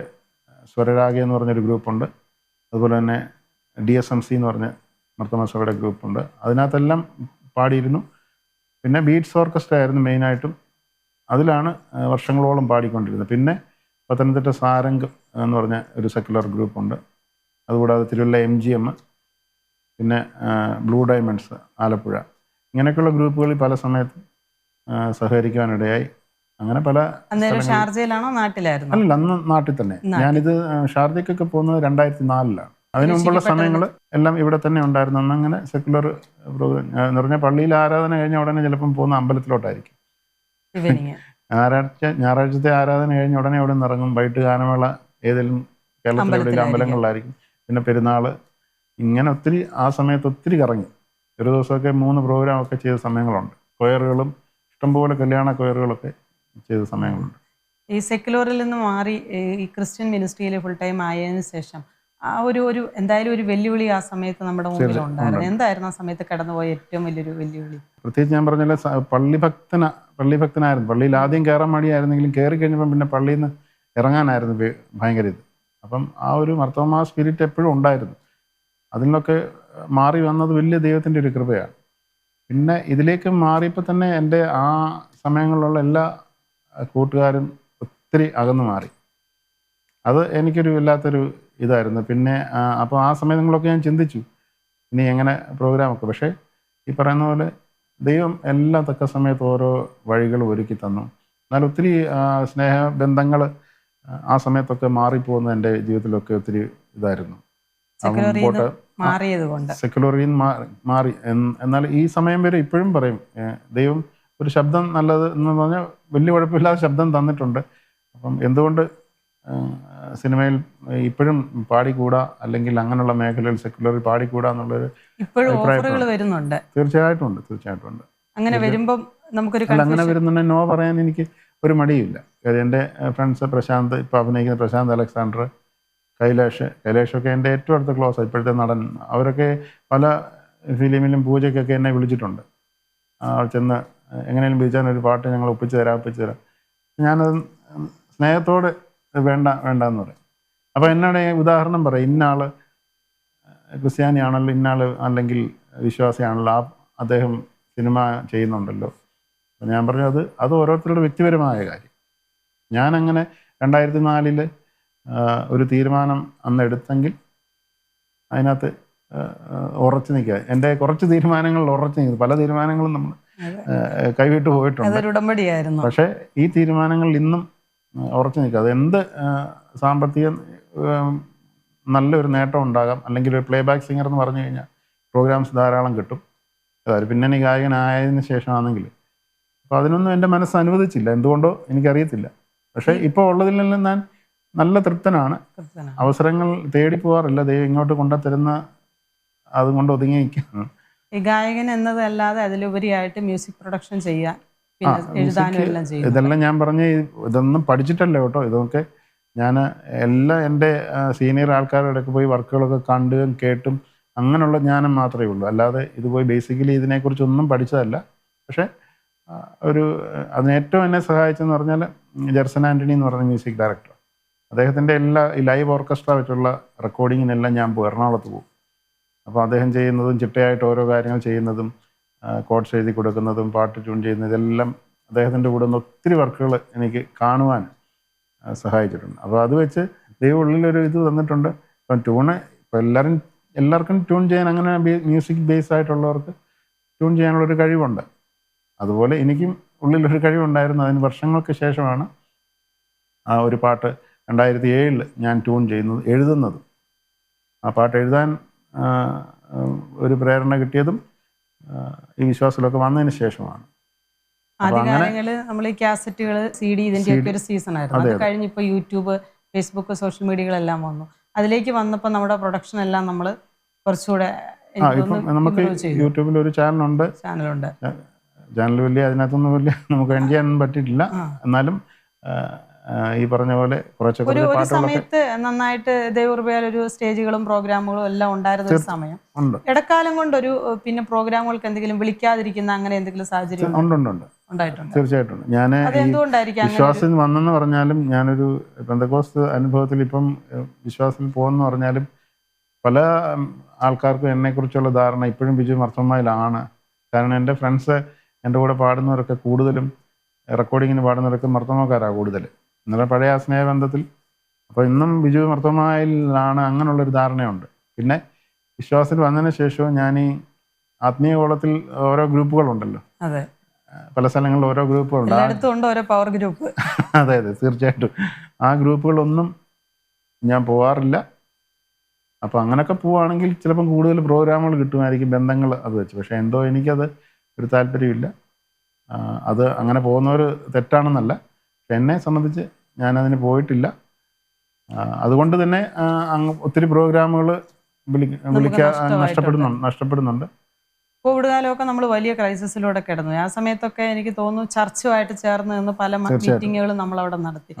S4: സ്വരരാഗ എന്ന് പറഞ്ഞൊരു ഗ്രൂപ്പുണ്ട്. അതുപോലെ തന്നെ DSMC എന്ന് പറഞ്ഞ മർത്തോമാസഭയുടെ ഗ്രൂപ്പുണ്ട്. അതിനകത്തെല്ലാം പാടിയിരുന്നു. പിന്നെ ബീറ്റ്സ് ഓർക്കസ്ട്ര ആയിരുന്നു മെയിനായിട്ടും. അതിലാണ് വർഷങ്ങളോളം പാടിക്കൊണ്ടിരുന്നത്. പിന്നെ പത്തനംതിട്ട സാരംഗ് എന്ന് പറഞ്ഞ ഒരു സെക്കുലർ ഗ്രൂപ്പുണ്ട്. അതുകൂടാതെ തിരുവല്ല MGM, പിന്നെ ബ്ലൂ ഡയമണ്ട്സ് ആലപ്പുഴ, ഇങ്ങനെയൊക്കെയുള്ള ഗ്രൂപ്പുകളിൽ പല സമയത്തും സഹകരിക്കാനിടയായി. അങ്ങനെ പല
S3: ഷാർജയിലാണോ നാട്ടിലായിരുന്നു?
S4: അല്ല, അന്ന് നാട്ടിൽ തന്നെ. ഞാനിത് ഷാർജയ്ക്കൊക്കെ പോകുന്നത് 2004-ലാണ്. അതിനു മുമ്പുള്ള സമയങ്ങൾ എല്ലാം ഇവിടെ തന്നെ ഉണ്ടായിരുന്നു. അന്ന് അങ്ങനെ സെക്കുലർ പ്രോഗ്രാം എന്ന് പറഞ്ഞാൽ പള്ളിയിൽ ആരാധന കഴിഞ്ഞ ഉടനെ ചിലപ്പം പോകുന്ന അമ്പലത്തിലോട്ടായിരിക്കും. ഞായറാഴ്ചത്തെ ആരാധന കഴിഞ്ഞ ഉടനെ അവിടെ നിന്ന് ഇറങ്ങും. വൈകിട്ട് ഗാനമേള ഏതെങ്കിലും കേരളത്തിലെ എവിടെയെങ്കിലും അമ്പലങ്ങളിലായിരിക്കും. പിന്നെ പെരുന്നാൾ, ഇങ്ങനെ ഒത്തിരി ആ സമയത്ത് ഒത്തിരി കറങ്ങി. ഒരു ദിവസമൊക്കെ 3 പ്രോഗ്രാമൊക്കെ ചെയ്ത സമയങ്ങളുണ്ട്. കൊയറുകളും ഇഷ്ടംപോലെ കല്യാണ കൊയറുകളൊക്കെ ചെയ്ത സമയങ്ങളുണ്ട്.
S3: ഈ സെക്കുലറിൽ നിന്ന് മാറി ഈ ക്രിസ്ത്യൻ മിനിസ്ട്രിയിൽ ഫുൾ ടൈം ആയതിനു ശേഷം ആ ഒരു എന്തായാലും ഒരു വെല്ലുവിളി ആ സമയത്ത് നമ്മുടെ മുമ്പിൽ ഉണ്ടായിരുന്നു. എന്തായിരുന്നു ആ സമയത്ത് കടന്നുപോയ ഏറ്റവും വലിയൊരു വെല്ലുവിളി? പ്രത്യേകിച്ച്
S4: ഞാൻ പറഞ്ഞാൽ പള്ളിഭക്തനായിരുന്നു. പള്ളിയിൽ ആദ്യം കയറാൻ മടിയായിരുന്നെങ്കിലും കയറി കഴിഞ്ഞപ്പം പിന്നെ പള്ളിയിൽ നിന്ന് ഇറങ്ങാനായിരുന്നു ഭയങ്കര ഇത്. അപ്പം ആ ഒരു മർത്തോമാ സ്പിരിറ്റ് എപ്പോഴും ഉണ്ടായിരുന്നു. അതിനൊക്കെ മാറി വന്നത് വലിയ ദൈവത്തിൻ്റെ ഒരു കൃപയാണ്. പിന്നെ ഇതിലേക്ക് മാറിയപ്പോൾ തന്നെ എൻ്റെ ആ സമയങ്ങളിലുള്ള എല്ലാ കൂട്ടുകാരും ഒത്തിരി അകന്നു മാറി. അത് എനിക്കൊരു വല്ലാത്തൊരു ഇതായിരുന്നു. പിന്നെ അപ്പോൾ ആ സമയങ്ങളൊക്കെ ഞാൻ ചിന്തിച്ചു ഇനി എങ്ങനെ പ്രോഗ്രാമൊക്കെ. പക്ഷേ ഈ പറയുന്ന പോലെ ദൈവം എല്ലാ തക്ക സമയത്ത് ഓരോ വഴികൾ ഒരുക്കി തന്നു. എന്നാൽ ഒത്തിരി സ്നേഹബന്ധങ്ങൾ ആ സമയത്തൊക്കെ മാറിപ്പോകുന്ന എൻ്റെ ജീവിതത്തിലൊക്കെ ഒത്തിരി ഇതായിരുന്നു. സെക്കുലറിൽ മാറി. എന്നാൽ ഈ സമയം വരെ ഇപ്പോഴും പറയും ദൈവം ഒരു ശബ്ദം നല്ലത് എന്ന് പറഞ്ഞാൽ വലിയ കുഴപ്പമില്ലാതെ ശബ്ദം തന്നിട്ടുണ്ട്. അപ്പം എന്തുകൊണ്ട് സിനിമയിൽ ഇപ്പോഴും പാടിക്കൂടാ, അല്ലെങ്കിൽ അങ്ങനെയുള്ള മേഖലയിൽ സെക്കുലറിൽ പാടിക്കൂടാ എന്നുള്ളൊരു
S3: വരുന്നുണ്ട്.
S4: തീർച്ചയായിട്ടും ഉണ്ട്.
S3: അങ്ങനെ
S4: വരുന്നുണ്ട്. നോ പറയാൻ എനിക്ക് ഒരു മടിയില്ല. എൻ്റെ ഫ്രണ്ട്സ് പ്രശാന്ത്, ഇപ്പോൾ അഭിനയിക്കുന്ന പ്രശാന്ത് അലക്സാണ്ടർ, കൈലാഷൊക്കെ എൻ്റെ ഏറ്റവും അടുത്ത ക്ലോസ് ഇപ്പോഴത്തെ നടൻ. അവരൊക്കെ പല ഫിലിമിലും പൂജയ്ക്കൊക്കെ എന്നെ വിളിച്ചിട്ടുണ്ട്. ചെന്ന് എങ്ങനെയും വിളിച്ചാൽ ഒരു പാട്ട് ഞങ്ങൾ ഒപ്പിച്ചു തരാം. ഞാനത് സ്നേഹത്തോടെ വേണ്ടെന്ന് പറയും. അപ്പോൾ എന്നോട് ഉദാഹരണം പറയും, ഇന്നാൾ ക്രിസ്ത്യാനിയാണല്ലോ, ഇന്നാൾ അല്ലെങ്കിൽ വിശ്വാസിയാണല്ലോ, അദ്ദേഹം സിനിമ ചെയ്യുന്നുണ്ടല്ലോ. അപ്പോൾ ഞാൻ പറഞ്ഞു അത് ഓരോരുത്തരുടെ വ്യക്തിപരമായ കാര്യം. ഞാനങ്ങനെ 2004 ഒരു തീരുമാനം അന്ന് എടുത്തെങ്കിൽ അതിനകത്ത് ഉറച്ചു നിൽക്കുക. എൻ്റെ കുറച്ച് തീരുമാനങ്ങളിൽ ഉറച്ചു നിൽക്കുന്നത്, പല തീരുമാനങ്ങളും നമ്മൾ കൈവിട്ട് പോയിട്ടുണ്ട്. പക്ഷേ ഈ തീരുമാനങ്ങളിൽ ഇന്നും ഉറച്ചു നിൽക്കുക. അത് എന്ത് സാമ്പത്തിക നല്ലൊരു നേട്ടം ഉണ്ടാകാം, അല്ലെങ്കിൽ ഒരു പ്ലേ ബാക്ക് സിംഗർ എന്ന് പറഞ്ഞു കഴിഞ്ഞാൽ പ്രോഗ്രാംസ് ധാരാളം കിട്ടും. അതായത് പിന്നണി ഗായകനായതിനു ശേഷമാണെങ്കിൽ. അപ്പോൾ അതിനൊന്നും എൻ്റെ മനസ്സ് അനുവദിച്ചില്ല, എന്തുകൊണ്ടോ എനിക്കറിയത്തില്ല. പക്ഷേ ഇപ്പോൾ ഉള്ളതിലെല്ലാം ഞാൻ നല്ല തൃപ്തനാണ്. അവസരങ്ങൾ തേടി പോകാറില്ല, ദൈവം ഇങ്ങോട്ട് കൊണ്ടുതരുന്ന അതുകൊണ്ട് ഒതുങ്ങി നിൽക്കുകയാണ്.
S3: ഈ ഗായകൻ എന്നതല്ലാതെ അതിലുപരിയായിട്ട് മ്യൂസിക് പ്രൊഡക്ഷൻ ചെയ്യാൻ,
S4: ഇതെല്ലാം ഞാൻ പറഞ്ഞ ഇതൊന്നും പഠിച്ചിട്ടല്ല കേട്ടോ. ഇതൊക്കെ ഞാൻ എല്ലാം എൻ്റെ സീനിയർ ആൾക്കാരുടെ പോയി വർക്കുകളൊക്കെ കണ്ടും കേട്ടും അങ്ങനെയുള്ള ജ്ഞാനം മാത്രമേ ഉള്ളൂ. അല്ലാതെ ഇത് പോയി ബേസിക്കലി ഇതിനെക്കുറിച്ചൊന്നും പഠിച്ചതല്ല. പക്ഷേ അതിന് ഏറ്റവും എന്നെ സഹായിച്ചെന്ന് പറഞ്ഞാൽ ജെർസൺ ആൻ്റണി എന്ന് പറഞ്ഞ മ്യൂസിക് ഡയറക്ടർ. അദ്ദേഹത്തിൻ്റെ എല്ലാ ഈ ലൈവ് ഓർക്കസ്ട്ര വെച്ചുള്ള റെക്കോർഡിങ്ങിനെല്ലാം ഞാൻ എറണാകുളത്ത് പോകും. അപ്പോൾ അദ്ദേഹം ചെയ്യുന്നതും ചിട്ടയായിട്ട് ഓരോ കാര്യങ്ങൾ ചെയ്യുന്നതും കോഡ്സ് എഴുതി കൊടുക്കുന്നതും പാട്ട് ട്യൂൺ ചെയ്യുന്നതും ഇതെല്ലാം അദ്ദേഹത്തിൻ്റെ കൂടെ നിന്ന് ഒത്തിരി വർക്കുകൾ എനിക്ക് കാണുവാൻ സഹായിച്ചിട്ടുണ്ട്. അപ്പോൾ അത് വെച്ച് ദൈവം ഉള്ളിലൊരു ഇത് തന്നിട്ടുണ്ട്. ഇപ്പം ഇപ്പോൾ എല്ലാവർക്കും ട്യൂൺ ചെയ്യാൻ, അങ്ങനെ മ്യൂസിക് ബേസ് ആയിട്ടുള്ളവർക്ക് ട്യൂൺ ചെയ്യാനുള്ളൊരു കഴിവുണ്ട്. അതുപോലെ എനിക്കും ഉള്ളിലൊരു കഴിവുണ്ടായിരുന്നു. അതിന് വർഷങ്ങൾക്ക് ശേഷമാണ് ആ ഒരു പാട്ട് 2007 ഞാൻ ട്യൂൺ എഴുതുന്നതും. ആ പാട്ട് എഴുതാൻ ഒരു പ്രേരണ കിട്ടിയതും ഈ വിശ്വാസത്തിലൊക്കെ വന്നതിന് ശേഷമാണ്.
S3: ആദ്യകാലങ്ങളിൽ നമ്മൾ ഈ കാസറ്റുകൾ CD ഇതിന്റെ ഒക്കെ ഒരു സീസൺ ആയിരുന്നു. അത് കഴിഞ്ഞ് ഇപ്പോൾ യൂട്യൂബ്, ഫേസ്ബുക്ക്, സോഷ്യൽ മീഡിയകളെല്ലാം വന്നു. അതിലേക്ക് വന്നപ്പോൾ നമ്മുടെ പ്രൊഡക്ഷൻ എല്ലാം നമ്മൾ കുറച്ചുകൂടെ
S4: നമുക്ക് യൂട്യൂബിൽ ഒരു ചാനലുണ്ട്. ചാനൽ വലിയ അതിനകത്തൊന്നും വലിയ നമുക്ക് എൻ ചെയ്യാനൊന്നും പറ്റിയിട്ടില്ല. എന്നാലും ഈ പറഞ്ഞ പോലെ
S3: ഒരു സമയത്ത് നന്നായിട്ട് ദൈവകൃപയാൽ ഒരു സ്റ്റേജുകളും പ്രോഗ്രാമുകളും എല്ലാം ഉണ്ടായിരുന്ന ഒരു സമയം. ഇടക്കാലം കൊണ്ടൊരു പിന്നെ പ്രോഗ്രാമുകൾക്ക് എന്തെങ്കിലും വിളിക്കാതിരിക്കുന്ന അങ്ങനെ എന്തെങ്കിലും സാഹചര്യം ഉണ്ടായിട്ടുണ്ട്?
S4: തീർച്ചയായിട്ടും. ഞാൻ വിശ്വാസത്തിൽ വന്നെന്ന് പറഞ്ഞാലും ഞാനൊരു പെന്തക്കോസ്ത് അനുഭവത്തിൽ ഇപ്പം വിശ്വാസത്തിൽ പോകുമെന്ന് പറഞ്ഞാലും പല ആൾക്കാർക്കും എന്നെക്കുറിച്ചുള്ള ധാരണ ഇപ്പോഴും ബിജു മർത്തോമായിലാണ്. കാരണം എൻ്റെ ഫ്രണ്ട്സ് എൻ്റെ കൂടെ പാടുന്നവരൊക്കെ കൂടുതലും റെക്കോർഡിങ്ങിന് പാടുന്നവരൊക്കെ മർത്തോമാക്കാരാണ് കൂടുതൽ. ഇന്നലെ പഴയ ആ സ്നേഹബന്ധത്തിൽ. അപ്പോൾ ഇന്നും ബിജു മർത്തോമായിലാണ് അങ്ങനെയുള്ളൊരു ധാരണയുണ്ട്. പിന്നെ വിശ്വാസത്തിൽ വന്നതിന് ശേഷവും ഞാൻ ഈ ആത്മീയ കോളത്തിൽ ഓരോ ഗ്രൂപ്പുകളുണ്ടല്ലോ, പല സ്ഥലങ്ങളിൽ ഓരോ ഗ്രൂപ്പുകളുണ്ട്. അതെ തീർച്ചയായിട്ടും. ആ ഗ്രൂപ്പുകളൊന്നും ഞാൻ പോകാറില്ല. അപ്പോൾ അങ്ങനെയൊക്കെ പോവുകയാണെങ്കിൽ ചിലപ്പം കൂടുതൽ പ്രോഗ്രാമുകൾ കിട്ടുമായിരിക്കും, ബന്ധങ്ങൾ അത് വെച്ച്. പക്ഷേ എന്തോ എനിക്കത് ഒരു താല്പര്യമില്ല. അത് അങ്ങനെ പോകുന്നവർ തെറ്റാണെന്നല്ല, പക്ഷെ എന്നെ സംബന്ധിച്ച് ഞാനതിന് പോയിട്ടില്ല. അതുകൊണ്ട് തന്നെ ഒത്തിരി പ്രോഗ്രാമുകൾ നഷ്ടപ്പെടുന്നുണ്ട്.
S3: കോവിഡ് കാലമൊക്കെ നമ്മൾ വലിയ ക്രൈസിസിലൂടെ കിടന്നു. ആ സമയത്തൊക്കെ എനിക്ക് തോന്നുന്നു ചർച്ചുമായിട്ട് ചേർന്ന് നിന്ന് പല മീറ്റിങ്ങുകളും നമ്മളവിടെ നടത്തി.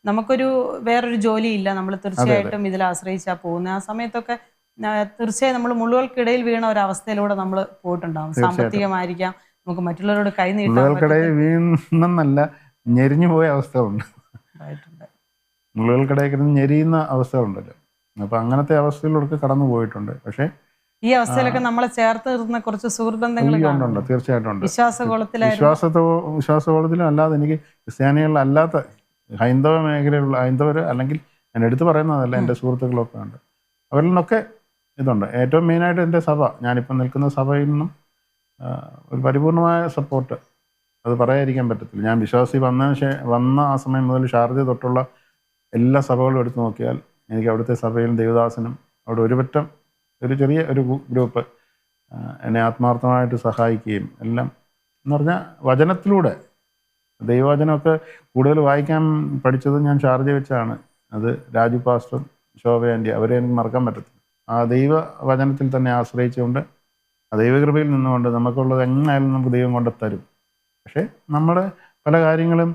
S3: നമുക്കൊരു വേറൊരു ജോലിയില്ല, നമ്മൾ തീർച്ചയായിട്ടും ഇതിൽ ആശ്രയിച്ചാൽ പോകുന്നത്. ആ സമയത്തൊക്കെ തീർച്ചയായും നമ്മൾ മുള്ളുകൾക്കിടയിൽ വീണ ഒരവസ്ഥയിലൂടെ നമ്മൾ പോയിട്ടുണ്ടാകും. സാമ്പത്തികമായിരിക്കാം, നമുക്ക് മറ്റുള്ളവരോട് കൈ
S4: നീട്ടാൻ വീണെന്നല്ല, ഞെരിഞ്ഞു പോയ അവസ്ഥകളുണ്ട്. മുള്ളുകൾക്കിടയിൽ ഞെരിയുന്ന അവസ്ഥകളുണ്ടല്ലോ. അപ്പൊ അങ്ങനത്തെ അവസ്ഥയിലൂടെ കടന്നു പോയിട്ടുണ്ട്. പക്ഷേ
S3: ഈ അവസ്ഥയിലൊക്കെ നമ്മളെ ചേർത്ത് നിർത്തുന്ന കുറച്ച് സുഹൃബന്ധങ്ങളുണ്ട്.
S4: തീർച്ചയായിട്ടും
S3: വിശ്വാസകോളത്തിലും
S4: അല്ലാതെ എനിക്ക് ക്രിസ്ത്യാനികളിലല്ലാത്ത ഹൈന്ദവ മേഖലയിലുള്ള ഹൈന്ദവർ, അല്ലെങ്കിൽ ഞാൻ എടുത്തു പറയുന്നതല്ല, എൻ്റെ സുഹൃത്തുക്കളൊക്കെ ഉണ്ട്. അവരിൽ നിന്നൊക്കെ ഇതുണ്ട്. ഏറ്റവും മെയിനായിട്ട് എൻ്റെ സഭ, ഞാനിപ്പം നിൽക്കുന്ന സഭയിൽ നിന്നും ഒരു പരിപൂർണമായ സപ്പോർട്ട് അത് പറയാതിരിക്കാൻ പറ്റത്തില്ല. ഞാൻ വിശ്വാസി വന്ന ആ സമയം മുതൽ ഷാർജ തൊട്ടുള്ള എല്ലാ സഭകളും എടുത്തു നോക്കിയാൽ എനിക്ക് അവിടുത്തെ സഭയിലും ദേവദാസനും അവിടെ ഒരു ചെറിയ ഒരു ഗ്രൂപ്പ് എന്നെ ആത്മാർത്ഥമായിട്ട് സഹായിക്കുകയും എല്ലാം എന്ന് പറഞ്ഞാൽ വചനത്തിലൂടെ, ദൈവവചനമൊക്കെ കൂടുതൽ വായിക്കാൻ പഠിച്ചത് ഞാൻ ഷാർജ വെച്ചാണ്. അത് രാജു പാസ്റ്ററും ശോഭ ആൻറ്റി, അവരെ എനിക്ക് മറക്കാൻ പറ്റത്തില്ല. ആ ദൈവവചനത്തിൽ തന്നെ ആശ്രയിച്ചുകൊണ്ട് ആ ദൈവകൃപയിൽ നിന്നുകൊണ്ട് നമുക്കുള്ളത് എങ്ങനെയായാലും നമുക്ക് ദൈവം കൊണ്ട് തരും. പക്ഷേ നമ്മൾ പല കാര്യങ്ങളും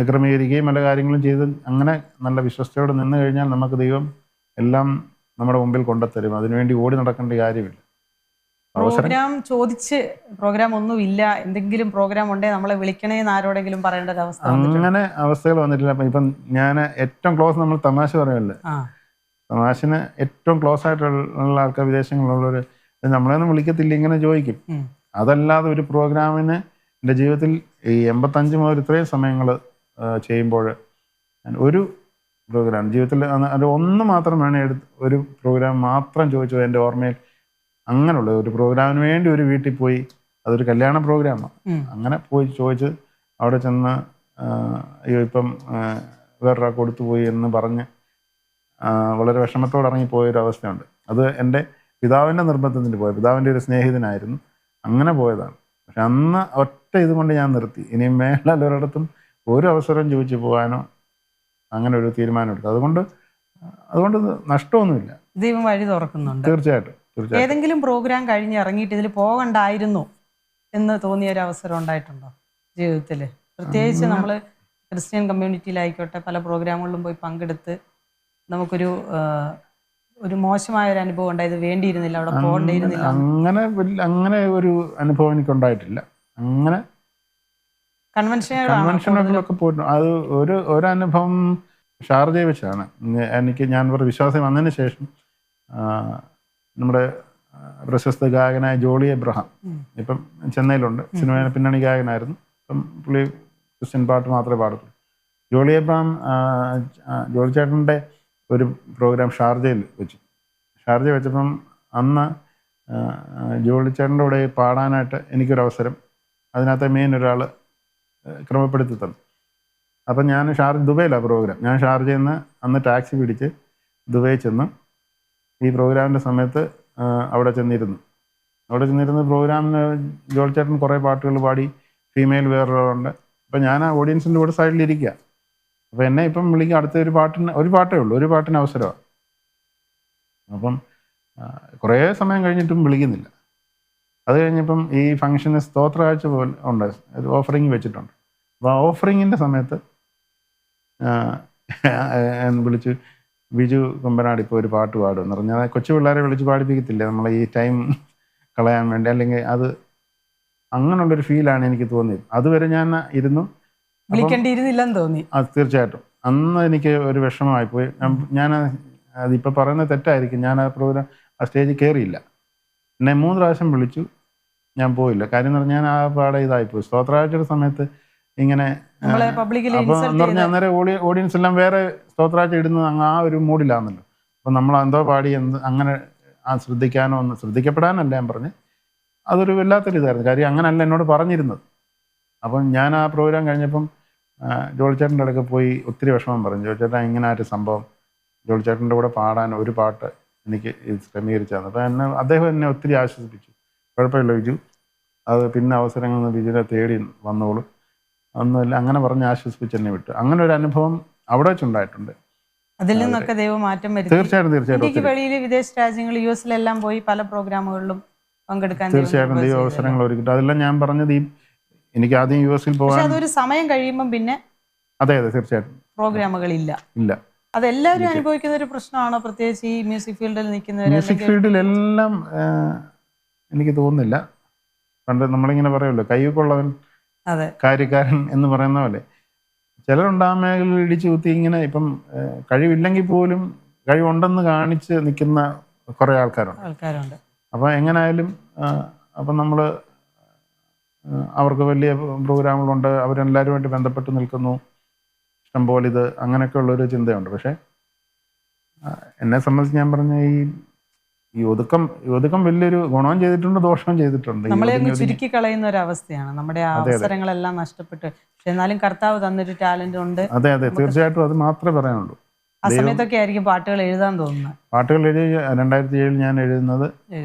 S4: ക്രമീകരിക്കുകയും പല കാര്യങ്ങളും ചെയ്ത് അങ്ങനെ നല്ല വിശ്വസ്തയോടെ നിന്ന് കഴിഞ്ഞാൽ നമുക്ക് ദൈവം എല്ലാം നമ്മുടെ മുമ്പിൽ കൊണ്ടുത്തരും. അതിനുവേണ്ടി ഓടി നടക്കേണ്ട കാര്യമില്ല.
S3: പ്രോഗ്രാം ഒന്നുമില്ല, എന്തെങ്കിലും പ്രോഗ്രാം ഉണ്ടെങ്കിൽ നമ്മളെ വിളിക്കണേന്ന് ആരോടെങ്കിലും പറയേണ്ട ഒരു അവസ്ഥ,
S4: അങ്ങനെ അവസ്ഥകൾ വന്നിട്ടില്ല. ഇപ്പം ഞാൻ ഏറ്റവും ക്ലോസ്, നമ്മൾ തമാശ പറയല്ലേ, തമാശന് ഏറ്റവും ക്ലോസ് ആയിട്ടുള്ള ആൾക്കാർ വിദേശങ്ങളിലുള്ളവർ നമ്മളെയൊന്നും വിളിക്കത്തില്ല, ഇങ്ങനെ ചോദിക്കും. അതല്ലാതെ ഒരു പ്രോഗ്രാമിന് എൻ്റെ ജീവിതത്തിൽ ഈ 85 മുതൽ ഇത്രയും സമയങ്ങൾ ചെയ്യുമ്പോൾ ഒരു പ്രോഗ്രാം ജീവിതത്തിൽ അത് ഒന്ന് മാത്രം ഒരു പ്രോഗ്രാം മാത്രം ചോദിച്ചത് എൻ്റെ ഓർമ്മയിൽ. അങ്ങനെയുള്ള ഒരു പ്രോഗ്രാമിന് വേണ്ടി ഒരു വീട്ടിൽ പോയി, അതൊരു കല്യാണ പ്രോഗ്രാമാണ്, അങ്ങനെ പോയി ചോദിച്ച് അവിടെ ചെന്ന് ഇപ്പം വേറൊരാൾക്ക് കൊടുത്തുപോയി എന്ന് പറഞ്ഞ് വളരെ വിഷമത്തോടെ ഇറങ്ങിപ്പോയൊരു അവസ്ഥയുണ്ട്. അത് എൻ്റെ പിതാവിൻ്റെ നിർബന്ധത്തിന് പോയ, പിതാവിൻ്റെ ഒരു സ്നേഹിതനായിരുന്നു, അങ്ങനെ പോയതാണ്. പക്ഷെ അന്ന് ഒറ്റ ഇതുകൊണ്ട് ഞാൻ നിർത്തി. ഇനിയും മേലാൽ ഒരിടത്തും ഒരു അവസരം ചോദിച്ചു പോകാനോ അങ്ങനെ ഒരു തീരുമാനം എടുത്തു. അതുകൊണ്ട് നഷ്ടമൊന്നുമില്ല.
S3: ദൈവം വഴി തുറക്കുന്നുണ്ട്.
S4: തീർച്ചയായിട്ടും.
S3: ഏതെങ്കിലും പ്രോഗ്രാം കഴിഞ്ഞ് ഇറങ്ങിയിട്ട് ഇതിൽ പോകണ്ടായിരുന്നു എന്ന് തോന്നിയ ഒരു അവസരം ഉണ്ടായിട്ടുണ്ടോ ജീവിതത്തിൽ? പ്രത്യേകിച്ച് നമ്മൾ ക്രിസ്ത്യൻ കമ്മ്യൂണിറ്റിയിലായിക്കോട്ടെ പല പ്രോഗ്രാമുകളിലും പോയി പങ്കെടുത്ത് നമുക്കൊരു മോശമായ ഒരു അനുഭവം ഉണ്ടായത്, വേണ്ടിയിരുന്നില്ല, അവിടെ പോകേണ്ടിയിരുന്നില്ല.
S4: അങ്ങനെ ഒരു അനുഭവം എനിക്കുണ്ടായിട്ടില്ല. അങ്ങനെ കൺവെൻഷനുകളിലൊക്കെ പോയിട്ടുണ്ട്. അത് ഒരു അനുഭവം ഷാർജയിൽ വെച്ചാണ്. ഞാൻ വിശ്വാസം വന്നതിന് ശേഷം നമ്മുടെ പ്രശസ്ത ഗായകനായ ജോളി എബ്രഹാം ഇപ്പം ചെന്നൈയിലുണ്ട്, സിനിമ പിന്നണി ഗായകനായിരുന്നു. ഇപ്പം പുള്ളി ക്രിസ്ത്യൻ പാട്ട് മാത്രമേ പാടത്തുള്ളൂ. ജോളി എബ്രഹാം, ജോളി ചേട്ടൻ്റെ ഒരു പ്രോഗ്രാം ഷാർജയിൽ വെച്ചപ്പം അന്ന് ജോളി ചേട്ടൻ്റെ കൂടെ പാടാനായിട്ട് എനിക്കൊരവസരം അതിനകത്തെ മെയിൻ ഒരാൾ ക്രമപ്പെടുത്തി തന്നു. അപ്പം ഞാൻ ദുബൈയിലാണ് പ്രോഗ്രാം. ഞാൻ ഷാർജയിൽ നിന്ന് അന്ന് ടാക്സി പിടിച്ച് ദുബൈയിൽ ചെന്ന് ഈ പ്രോഗ്രാമിൻ്റെ സമയത്ത് അവിടെ ചെന്നിരുന്നു പ്രോഗ്രാമിന് ജോളി ചേട്ടൻ കുറേ പാട്ടുകൾ പാടി ഫീമെയിൽ വേറൊരാളുണ്ട്. അപ്പം ഞാൻ ആ ഓഡിയൻസിൻ്റെ കൂടെ സൈഡിലിരിക്കുക. അപ്പോൾ എന്നെ ഇപ്പം വിളിക്കുക അടുത്ത ഒരു പാട്ടേ ഉള്ളൂ, ഒരു പാട്ടിന് അവസരമാണ്. അപ്പം കുറേ സമയം കഴിഞ്ഞിട്ടും വിളിക്കുന്നില്ല. അത് കഴിഞ്ഞപ്പം ഈ ഫംഗ്ഷന് സ്തോത്ര കാഴ്ച പോലെ ഉണ്ട്, ഒരു ഓഫറിങ് വെച്ചിട്ടുണ്ട്. അപ്പോൾ ആ ഓഫറിങ്ങിൻ്റെ സമയത്ത് വിളിച്ച് ബിജു കുമ്പനാട് ഇപ്പോൾ ഒരു പാട്ട് പാടുമെന്ന് പറഞ്ഞാൽ കൊച്ചു പിള്ളേരെ വിളിച്ച് പാടിപ്പിക്കത്തില്ലേ നമ്മളെ ഈ ടൈം കളയാൻ വേണ്ടി, അല്ലെങ്കിൽ അത് അങ്ങനെയുള്ളൊരു ഫീലാണ് എനിക്ക് തോന്നിയത്. അതുവരെ ഞാൻ ഇരുന്നു
S3: വിളിക്കേണ്ടിയിരുന്നില്ലെന്ന് തോന്നി.
S4: അത് തീർച്ചയായിട്ടും അന്ന് എനിക്ക് ഒരു വിഷമമായിപ്പോയി. ഞാൻ അതിപ്പോൾ പറയുന്നത് തെറ്റായിരിക്കും, ഞാൻ ആ പ്രോഗ്രാം ആ സ്റ്റേജിൽ കയറിയില്ല. എന്നെ 3 പ്രാവശ്യം വിളിച്ചു, ഞാൻ പോയില്ല. കാര്യം എന്ന് പറഞ്ഞാൽ ഞാൻ ആ പാടെ ഇതായിപ്പോയി. സ്തോത്രാഴ്ചയുടെ സമയത്ത് ഇങ്ങനെ അപ്പോൾ എന്ന് പറഞ്ഞാൽ അന്നേരം ഓഡിയൻസ് എല്ലാം വേറെ സ്തോത്രാഴ്ച ഇടുന്നത് അങ്ങ് ആ ഒരു മൂഡിലാണല്ലോ. അപ്പം നമ്മൾ എന്തോ പാടി അങ്ങനെ ശ്രദ്ധിക്കാനോ ഒന്ന് ശ്രദ്ധിക്കപ്പെടാനല്ല ഞാൻ പറഞ്ഞ്, അതൊരു വല്ലാത്തൊരു ഇതായിരുന്നു. കാര്യം അങ്ങനല്ല എന്നോട് പറഞ്ഞിരുന്നത്. അപ്പം ഞാൻ ആ പ്രോഗ്രാം കഴിഞ്ഞപ്പം ജോളിച്ചേട്ടൻ്റെ അടുക്ക പോയി ഒത്തിരി വിഷമം പറഞ്ഞു. ജോളിച്ചേട്ടൻ ഇങ്ങനെ ഒരു സംഭവം, ജോളിച്ചേട്ടൻ്റെ കൂടെ പാടാൻ ഒരു പാട്ട് എനിക്ക് ക്രമീകരിച്ചാണ്. അപ്പം അദ്ദേഹം എന്നെ ഒത്തിരി ആശ്വസിപ്പിച്ചു. കുഴപ്പമില്ല ബിജു, അത് പിന്നെ അവസരങ്ങൾ ബിജുവിനെ തേടി വന്നോളൂ, ഒന്നുമില്ല, അങ്ങനെ പറഞ്ഞ് ആശ്വസിപ്പിച്ച് എന്നെ വിട്ടു. അങ്ങനെ ഒരു അനുഭവം അവിടെ വെച്ചുണ്ടായിട്ടുണ്ട്.
S3: അതിൽ നിന്നൊക്കെ ദൈവം മാറ്റം വരുത്തി.
S4: തീർച്ചയായിട്ടും
S3: വെളിയിൽ വിദേശ രാജ്യങ്ങൾ US-ലെല്ലാം പോയി പല പ്രോഗ്രാമുകളിലും പങ്കെടുക്കാൻ
S4: തീർച്ചയായിട്ടും ദൈവം അവസരങ്ങൾ ഒരുക്കിട്ട്. അതെല്ലാം ഞാൻ പറഞ്ഞത് എനിക്ക് ആദ്യം US-ൽ പോകാൻ
S3: അതൊരു സമയം കഴിയുമ്പം പിന്നെ
S4: അതെ തീർച്ചയായിട്ടും
S3: പ്രോഗ്രാമുകളില്ല. അതെല്ലാവരും അനുഭവിക്കുന്ന ഒരു പ്രശ്നമാണോ, പ്രത്യേകിച്ച് ഈ മ്യൂസിക് ഫീൽഡിൽ നിൽക്കുന്നവർ?
S4: മ്യൂസിക് ഫീൽഡിലെല്ലാം എനിക്ക് തോന്നുന്നില്ല. പണ്ട് നമ്മളിങ്ങനെ പറയുമല്ലോ, കയ്യൊക്കെയുള്ളവൻ കാര്യക്കാരൻ എന്ന് പറയുന്ന പോലെ ചിലരുണ്ട് ആ മേഖലയിൽ ഇടിച്ചു കുത്തി ഇങ്ങനെ. ഇപ്പം കഴിവില്ലെങ്കിൽ പോലും കഴിവുണ്ടെന്ന് കാണിച്ച് നിൽക്കുന്ന കുറേ ആൾക്കാരുണ്ട്. അപ്പം എങ്ങനെയായാലും അപ്പം നമ്മൾ അവർക്ക് വലിയ പ്രോഗ്രാമുകളുണ്ട്, അവരെല്ലാവരുമായിട്ട് ബന്ധപ്പെട്ട് നിൽക്കുന്നു, ഇഷ്ടംപോലെ ഇത് അങ്ങനെയൊക്കെ ഉള്ളൊരു ചിന്തയുണ്ട്. പക്ഷേ എന്നെ സംബന്ധിച്ച് ഞാൻ പറഞ്ഞ ഈ ഒതുക്കം വലിയൊരു ഗുണവും ചെയ്തിട്ടുണ്ട്, ദോഷവും ചെയ്തിട്ടുണ്ട്.
S3: നമ്മളെ ചുരുക്കി കളയുന്ന ഒരു അവസ്ഥയാണ്, നമ്മുടെ അവസരങ്ങളെല്ലാം നഷ്ടപ്പെട്ട്. പക്ഷെ എന്നാലും കർത്താവ് തന്നൊരു ടാലന്റ് ഉണ്ട്.
S4: അതെ തീർച്ചയായിട്ടും, അത് മാത്രമേ പറയാനുള്ളൂ.
S3: ആ സമയത്തൊക്കെ ആയിരിക്കും പാട്ടുകൾ എഴുതാൻ തോന്നുന്നത്.
S4: പാട്ടുകൾ എഴുതി 2007 ഞാൻ എഴുതുന്നത്.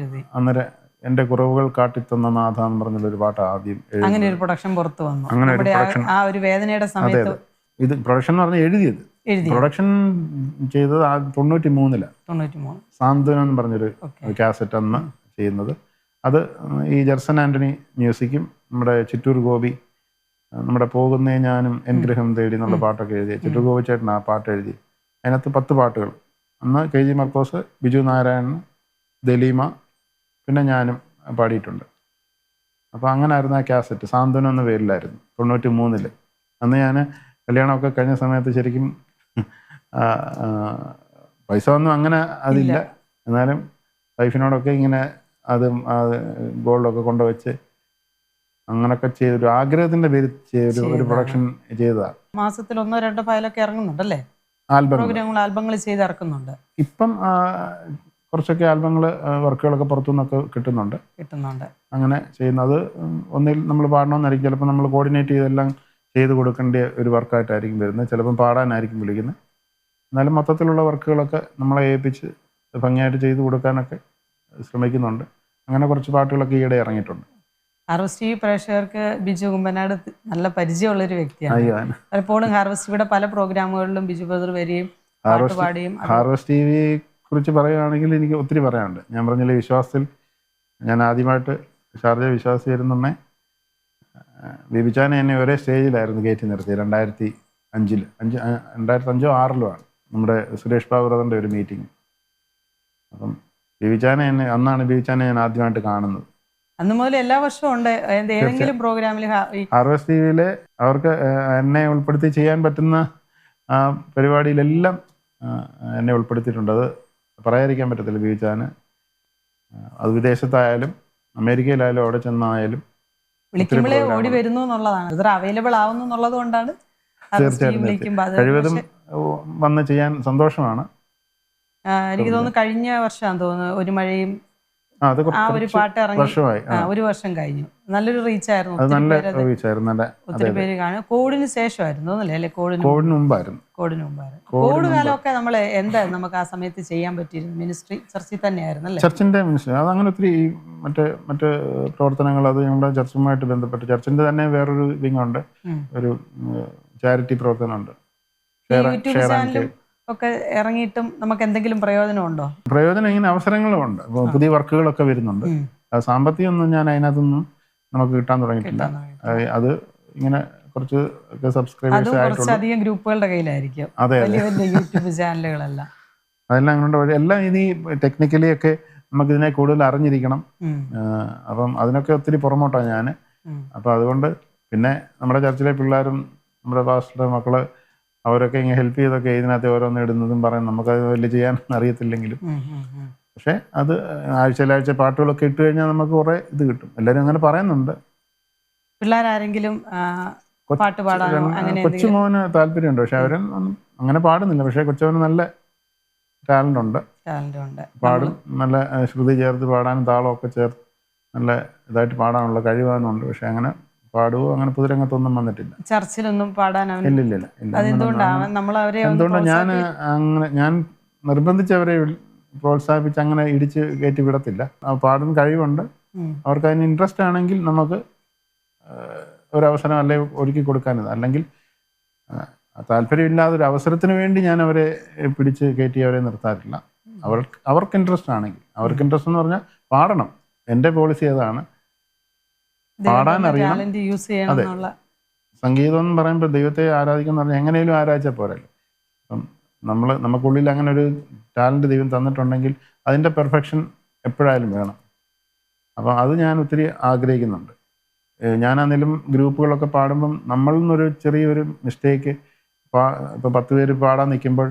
S4: അന്നേരം എൻ്റെ കുറവുകൾ കാട്ടിത്തന്ന നാഥ എന്ന് പറഞ്ഞൊരു പാട്ട് ആദ്യം എഴുതി.
S3: അങ്ങനെ ഒരു പ്രൊഡക്ഷൻ പുറത്തു വന്നു. അങ്ങനെ ആ ഒരു വേദനയുടെ സമയത്ത്
S4: ഇത് പ്രൊഡക്ഷൻ എന്ന് പറഞ്ഞാൽ എഴുതിയത്. പ്രൊഡക്ഷൻ ചെയ്തത് 93 സാന്ത്വനം എന്ന് പറഞ്ഞൊരു കാസറ്റ് അന്ന് ചെയ്യുന്നത്. അത് ഈ ജെർസൺ ആന്റണി മ്യൂസിക്കും നമ്മുടെ ചിറ്റൂർ ഗോപി, നമ്മുടെ പോകുന്നേ ഞാനും എൻഗ്രഹം തേടി എന്നുള്ള പാട്ടൊക്കെ എഴുതി. ചിറ്റൂർ ഗോപി ചേട്ടൻ ആ പാട്ട് എഴുതി. അതിനകത്ത് 10 പാട്ടുകൾ. അന്ന് KG മർക്കോസ്, ബിജു നാരായണൻ, ദലീമ, പിന്നെ ഞാനും പാടിയിട്ടുണ്ട്. അപ്പോൾ അങ്ങനെ ആയിരുന്നു ആ കാസറ്റ്. സാന്ത്വനം എന്ന പേരിലായിരുന്നു 93. അന്ന് ഞാൻ കല്യാണമൊക്കെ കഴിഞ്ഞ സമയത്ത് ശരിക്കും പൈസ ഒന്നും അങ്ങനെ അതില്ല, എന്നാലും വൈഫിനോടൊക്കെ ഇങ്ങനെ ഗോൾഡൊക്കെ കൊണ്ടുവച്ച് അങ്ങനൊക്കെ ചെയ്തൊരു ആഗ്രഹത്തിന്റെ പേര് ഒരു പ്രൊഡക്ഷൻ ചെയ്തതാണ്.
S3: മാസത്തിൽ 1-2 ഫയലൊക്കെ ഇറങ്ങുന്നുണ്ടല്ലേ, ആൽബങ്ങൾ ചെയ്ത് ഇറക്കുന്നുണ്ട്.
S4: ഇപ്പം കുറച്ചൊക്കെ ആൽബങ്ങൾ വർക്കുകളൊക്കെ പുറത്തുനിന്നൊക്കെ കിട്ടുന്നുണ്ട്. അങ്ങനെ ചെയ്യുന്നത് ഒന്നിൽ നമ്മൾ പാടണമെന്നായിരിക്കും, ചിലപ്പോൾ നമ്മൾ കോർഡിനേറ്റ് ചെയ്തെല്ലാം ചെയ്ത് കൊടുക്കേണ്ട ഒരു വർക്കായിട്ടായിരിക്കും വരുന്നത്, ചിലപ്പം പാടാനായിരിക്കും വിളിക്കുന്നത്. എന്നാലും മൊത്തത്തിലുള്ള വർക്കുകളൊക്കെ നമ്മളെ ഏൽപ്പിച്ച് ഭംഗിയായിട്ട് ചെയ്ത് കൊടുക്കാനൊക്കെ ശ്രമിക്കുന്നുണ്ട്. അങ്ങനെ കുറച്ച് പാട്ടുകളൊക്കെ ഈയിടെ ഇറങ്ങിയിട്ടുണ്ട്.
S3: ഹാർവസ്റ്റ് TV പ്രേക്ഷകർക്ക് ബിജു കുമ്പനാട് നല്ല പരിചയമുള്ളൊരു വ്യക്തിയാണ്. പലപ്പോഴും ഹാർവസ്റ്റ് TVയുടെ പല പ്രോഗ്രാമുകളിലും ബിജു ബ്രദർ വരികയും പാടിയും.
S4: ഹാർവസ്റ്റ് TV കുറിച്ച് പറയുകയാണെങ്കിൽ എനിക്ക് ഒത്തിരി പറയാനുണ്ട്. ഞാൻ പറഞ്ഞില്ലേ, വിശ്വാസത്തിൽ ഞാൻ ആദ്യമായിട്ട് ഷാർജ വിശ്വാസി വരുന്നുണ്ടേ ബിബിച്ചാനെ എന്നെ ഒരേ സ്റ്റേജിലായിരുന്നു കയറ്റി നിർത്തി. 2005-2006 ആണ് നമ്മുടെ സുരേഷ് ബാബുറതിൻ്റെ ഒരു മീറ്റിംഗ്. അപ്പം അന്നാണ് ബിബിച്ചാനെ ഞാൻ ആദ്യമായിട്ട് കാണുന്നത്.
S3: അന്ന് മുതൽ എല്ലാ വർഷവും ഉണ്ട് ഏതെങ്കിലും പ്രോഗ്രാമിൽ.
S4: ഹാർവസ്റ്റ് TVയിലെ അവർക്ക് എന്നെ ഉൾപ്പെടുത്തി ചെയ്യാൻ പറ്റുന്ന പരിപാടിയിലെല്ലാം എന്നെ ഉൾപ്പെടുത്തിയിട്ടുണ്ട്. അത് പറയാതിരിക്കാൻ പറ്റത്തില്ല. ബിബിച്ചാന് അത് വിദേശത്തായാലും അമേരിക്കയിലായാലും അവിടെ ചെന്നായാലും
S3: വിളിക്കുമ്പോഴേ ഓടി വരുന്നു എന്നുള്ളതാണ്. ഇത് അവൈലബിൾ ആവുന്നു എന്നുള്ളത് കൊണ്ടാണ്
S4: കഴിവതും വന്ന് ചെയ്യാൻ സന്തോഷമാണ്.
S3: എനിക്ക് തോന്നുന്നു കഴിഞ്ഞ വർഷമാണെന്ന് തോന്നുന്നു ഒരു മഴയും
S4: അത്
S3: ആ ഒരു പാട്ട് ഇറങ്ങി
S4: വർഷമായി.
S3: ഒരു വർഷം കഴിഞ്ഞു. നല്ലൊരു റീച്ച് ആയിരുന്നു.
S4: അത്
S3: ഒത്തിരി
S4: നല്ല
S3: പേര് അത്
S4: റീച്ചായിരുന്നു. നല്ല
S3: ഒത്തിരി പേര് കാണും. കോവിഡിന് ശേഷമായിരുന്നു അല്ലേ?
S4: കോവിഡിന് മുമ്പായിരുന്നു.
S3: കോവിഡിന് മുമ്പായിരുന്നു. കോവിഡ് കാലമൊക്കെ നമ്മൾ എന്താ നമുക്ക് ആ സമയത്ത് ചെയ്യാൻ പറ്റിയിരുന്നു? മിനിസ്ട്രി ചർച്ചിൽ തന്നെയായിരുന്നു അല്ലേ?
S4: ചർച്ചിന്റെ മിനിസ്ട്രി അത് അങ്ങനെ ഒത്തിരി മറ്റ് പ്രവർത്തനങ്ങൾ അത് നമ്മുടെ ചർച്ചുമായിട്ട് ബന്ധപ്പെട്ട് ചർച്ചിന്റെ തന്നെ വേറൊരു വിങ് ഉണ്ട്. ഒരു ചാരിറ്റി പ്രവർത്തനമുണ്ട്.
S3: യൂട്യൂബ് ചാനലും ഒക്കെ ഇറങ്ങിയിട്ടും നമുക്ക് എന്തെങ്കിലും പ്രയോജനമുണ്ടോ?
S4: പ്രയോജനം ഇങ്ങനെ അവസരങ്ങളും ഉണ്ട്. പുതിയ വർക്കുകളൊക്കെ വരുന്നുണ്ട്. സാമ്പത്തികമൊന്നും ഞാൻ അതിനകത്തൊന്നും നമുക്ക് കിട്ടാൻ തുടങ്ങിയിട്ടില്ല. അത് ഇങ്ങനെ കുറച്ച് സബ്സ്ക്രൈബേഴ്സ് ആയിട്ടുള്ള
S3: അധികം ഗ്രൂപ്പുകളുടെ കയ്യിലായിരിക്കും.
S4: അതെ,
S3: യൂട്യൂബ് ചാനലുകളെല്ലാം
S4: അതെല്ലാം അങ്ങനെ എല്ലാം ഇനി ടെക്നിക്കലി ഒക്കെ നമുക്ക് ഇതിനെ കൂടുതൽ അറിഞ്ഞിരിക്കണം. അപ്പം അതിനൊക്കെ ഒത്തിരി പുറമോട്ടാണ് ഞാൻ. അപ്പം അതുകൊണ്ട് പിന്നെ നമ്മുടെ ചർച്ചിലെ പിള്ളേരും നമ്മുടെ പാസ്റ്ററുടെ മക്കള് അവരൊക്കെ ഇങ്ങനെ ഹെൽപ്പ് ചെയ്തൊക്കെ ഇതിനകത്ത് ഓരോന്ന് ഇടുന്നതും പറയും. നമുക്കത് വലിയ ചെയ്യാൻ അറിയത്തില്ലെങ്കിലും പക്ഷെ അത് ആഴ്ചയിലാഴ്ച പാട്ടുകളൊക്കെ ഇട്ട് കഴിഞ്ഞാൽ നമുക്ക് കുറെ ഇത് കിട്ടും. എല്ലാവരും അങ്ങനെ പറയുന്നുണ്ട്.
S3: പിള്ളേരാരെങ്കിലും പാട്ട് പാടാനോ അങ്ങനെ?
S4: കൊച്ചുമോന് താല്പര്യമുണ്ട്, പക്ഷെ അവരും അങ്ങനെ പാടുന്നില്ല. പക്ഷെ കൊച്ചുമോന് നല്ല ടാലന്റ് ഉണ്ട്. പാടും, നല്ല ശ്രുതി ചേർത്ത് പാടാനും താളമൊക്കെ ചേർത്ത് നല്ല ഇതായിട്ട് പാടാനുള്ള കഴിവാനുണ്ട്. പക്ഷെ അങ്ങനെ പാടുവോ അങ്ങനെ പൊതുരംഗത്തൊന്നും വന്നിട്ടില്ല.
S3: ചർച്ചിലൊന്നും പാടാൻ
S4: ഇല്ല.
S3: എന്തുകൊണ്ടാണ്
S4: ഞാൻ നിർബന്ധിച്ച് അവരെ പ്രോത്സാഹിപ്പിച്ച് അങ്ങനെ ഇടിച്ച് കയറ്റി വിടത്തില്ല. പാടുന്ന കഴിവുണ്ട്, അവർക്ക് അതിന് ഇൻട്രസ്റ്റ് ആണെങ്കിൽ നമുക്ക് ഒരവസരം അല്ലെ ഒരുക്കി കൊടുക്കാനിത്. അല്ലെങ്കിൽ താല്പര്യമില്ലാതെ ഒരു അവസരത്തിന് വേണ്ടി ഞാൻ അവരെ പിടിച്ച് കയറ്റി അവരെ നിർത്താറില്ല. അവർക്ക് ഇൻട്രസ്റ്റ് ആണെങ്കിൽ, അവർക്ക് ഇൻട്രസ്റ്റ് എന്ന് പറഞ്ഞാൽ പാടണം. എൻ്റെ പോളിസി അതാണ്, പാടാൻ അറിയണം. അതെ, സംഗീതം എന്ന് പറയുമ്പോൾ ദൈവത്തെ ആരാധിക്കുന്ന പറഞ്ഞാൽ എങ്ങനെയും ആരാധിച്ചാൽ പോരല്ലോ. അപ്പം നമുക്കുള്ളിൽ അങ്ങനെ ഒരു ടാലന്റ് ദൈവം തന്നിട്ടുണ്ടെങ്കിൽ അതിൻ്റെ പെർഫെക്ഷൻ എപ്പോഴായാലും വേണം. അപ്പം അത് ഞാൻ ഒത്തിരി ആഗ്രഹിക്കുന്നുണ്ട്. ഞാനാണെങ്കിലും ഗ്രൂപ്പുകളൊക്കെ പാടുമ്പം നമ്മളിൽ നിന്നൊരു ചെറിയൊരു മിസ്റ്റേക്ക്, ഇപ്പം 10 പേര് പാടാൻ നിൽക്കുമ്പോൾ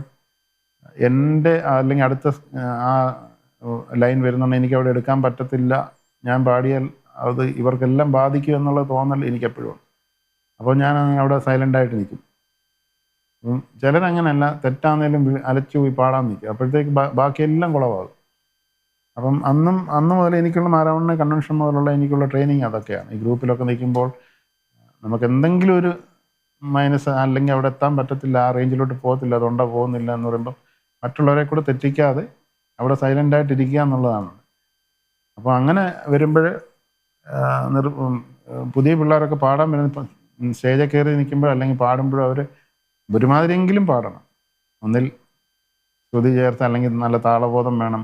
S4: എൻ്റെ അല്ലെങ്കിൽ അടുത്ത ആ ലൈൻ വരുന്നുണ്ടെങ്കിൽ എനിക്ക് അവിടെ എടുക്കാൻ പറ്റത്തില്ല, ഞാൻ പാടിയാൽ അത് ഇവർക്കെല്ലാം ബാധിക്കും എന്നുള്ള തോന്നൽ എനിക്കെപ്പോഴും ഉണ്ട്. അപ്പോൾ ഞാൻ അവിടെ സൈലൻ്റായിട്ട് നിൽക്കും. ചിലരങ്ങനെയല്ല, തെറ്റാന്നേലും അലച്ചു പോയി പാടാൻ നിൽക്കും. അപ്പോഴത്തേക്ക് ബാക്കിയെല്ലാം കുളമാകും. അപ്പം അന്ന് മുതൽ എനിക്കുള്ള മാരാവണ്ണ കൺവെൻഷൻ മുതലുള്ള എനിക്കുള്ള ട്രെയിനിങ് അതൊക്കെയാണ്. ഈ ഗ്രൂപ്പിലൊക്കെ നിൽക്കുമ്പോൾ നമുക്ക് എന്തെങ്കിലും ഒരു മൈനസ് അല്ലെങ്കിൽ അവിടെ എത്താൻ പറ്റത്തില്ല, ആ റേഞ്ചിലോട്ട് പോകത്തില്ല, അതുകൊണ്ടാ പോകുന്നില്ല എന്ന് പറയുമ്പോൾ മറ്റുള്ളവരെ കൂടെ തെറ്റിക്കാതെ അവിടെ സൈലൻ്റായിട്ട് ഇരിക്കുക എന്നുള്ളതാണ്. അപ്പോൾ അങ്ങനെ വരുമ്പോൾ പുതിയ പിള്ളേരൊക്കെ പാടാൻ വരുന്ന സ്റ്റേജിൽ കയറി നിൽക്കുമ്പോൾ അല്ലെങ്കിൽ പാടുമ്പോഴും അവർ ഒരുമാതിരിയെങ്കിലും പാടണം. ഒന്നിൽ ശ്രുതി ചേർത്ത് അല്ലെങ്കിൽ നല്ല താളബോധം വേണം.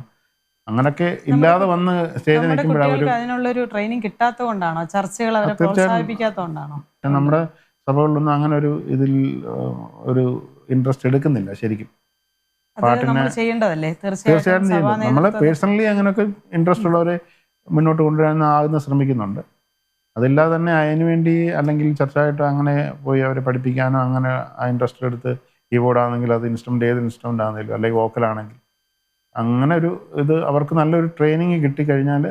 S4: അങ്ങനെയൊക്കെ ഇല്ലാതെ വന്ന് സ്റ്റേജിൽ നിൽക്കുമ്പോഴവർ
S3: അതിനുള്ളൊരു ട്രെയിനിങ് കിട്ടാത്തതുകൊണ്ടാണോ? ചർച്ചകൾ അവരെ പ്രോത്സാഹിപ്പിക്കാത്തതുകൊണ്ടാണോ?
S4: നമ്മുടെ സഭകളിലൊന്നും അങ്ങനെ ഒരു ഇതിൽ ഒരു ഇൻട്രസ്റ്റ് എടുക്കുന്നില്ല ശരിക്കും. പാട്ടിനെ തീർച്ചയായിട്ടും ചെയ്യുന്നു. നമ്മൾ പേഴ്സണലി അങ്ങനെയൊക്കെ ഇൻട്രസ്റ്റ് ഉള്ളവരെ മുന്നോട്ട് കൊണ്ടുവരാൻ ശ്രമിക്കുന്നുണ്ട്. അതില്ലാതെ തന്നെ അതിനു വേണ്ടി അല്ലെങ്കിൽ ചർച്ചയായിട്ട് അങ്ങനെ പോയി അവരെ പഠിപ്പിക്കാനോ അങ്ങനെ ആ ഇൻട്രസ്റ്റ് എടുത്ത് കീബോർഡ് ആണെങ്കിൽ അത് ഇൻസ്ട്രുമെൻ്റ് ഏത് ഇൻസ്ട്രുമെൻ്റ് ആണെങ്കിലും അല്ലെങ്കിൽ വോക്കലാണെങ്കിൽ അങ്ങനെ ഒരു ഇത് അവർക്ക് നല്ലൊരു ട്രെയിനിങ് കിട്ടിക്കഴിഞ്ഞാൽ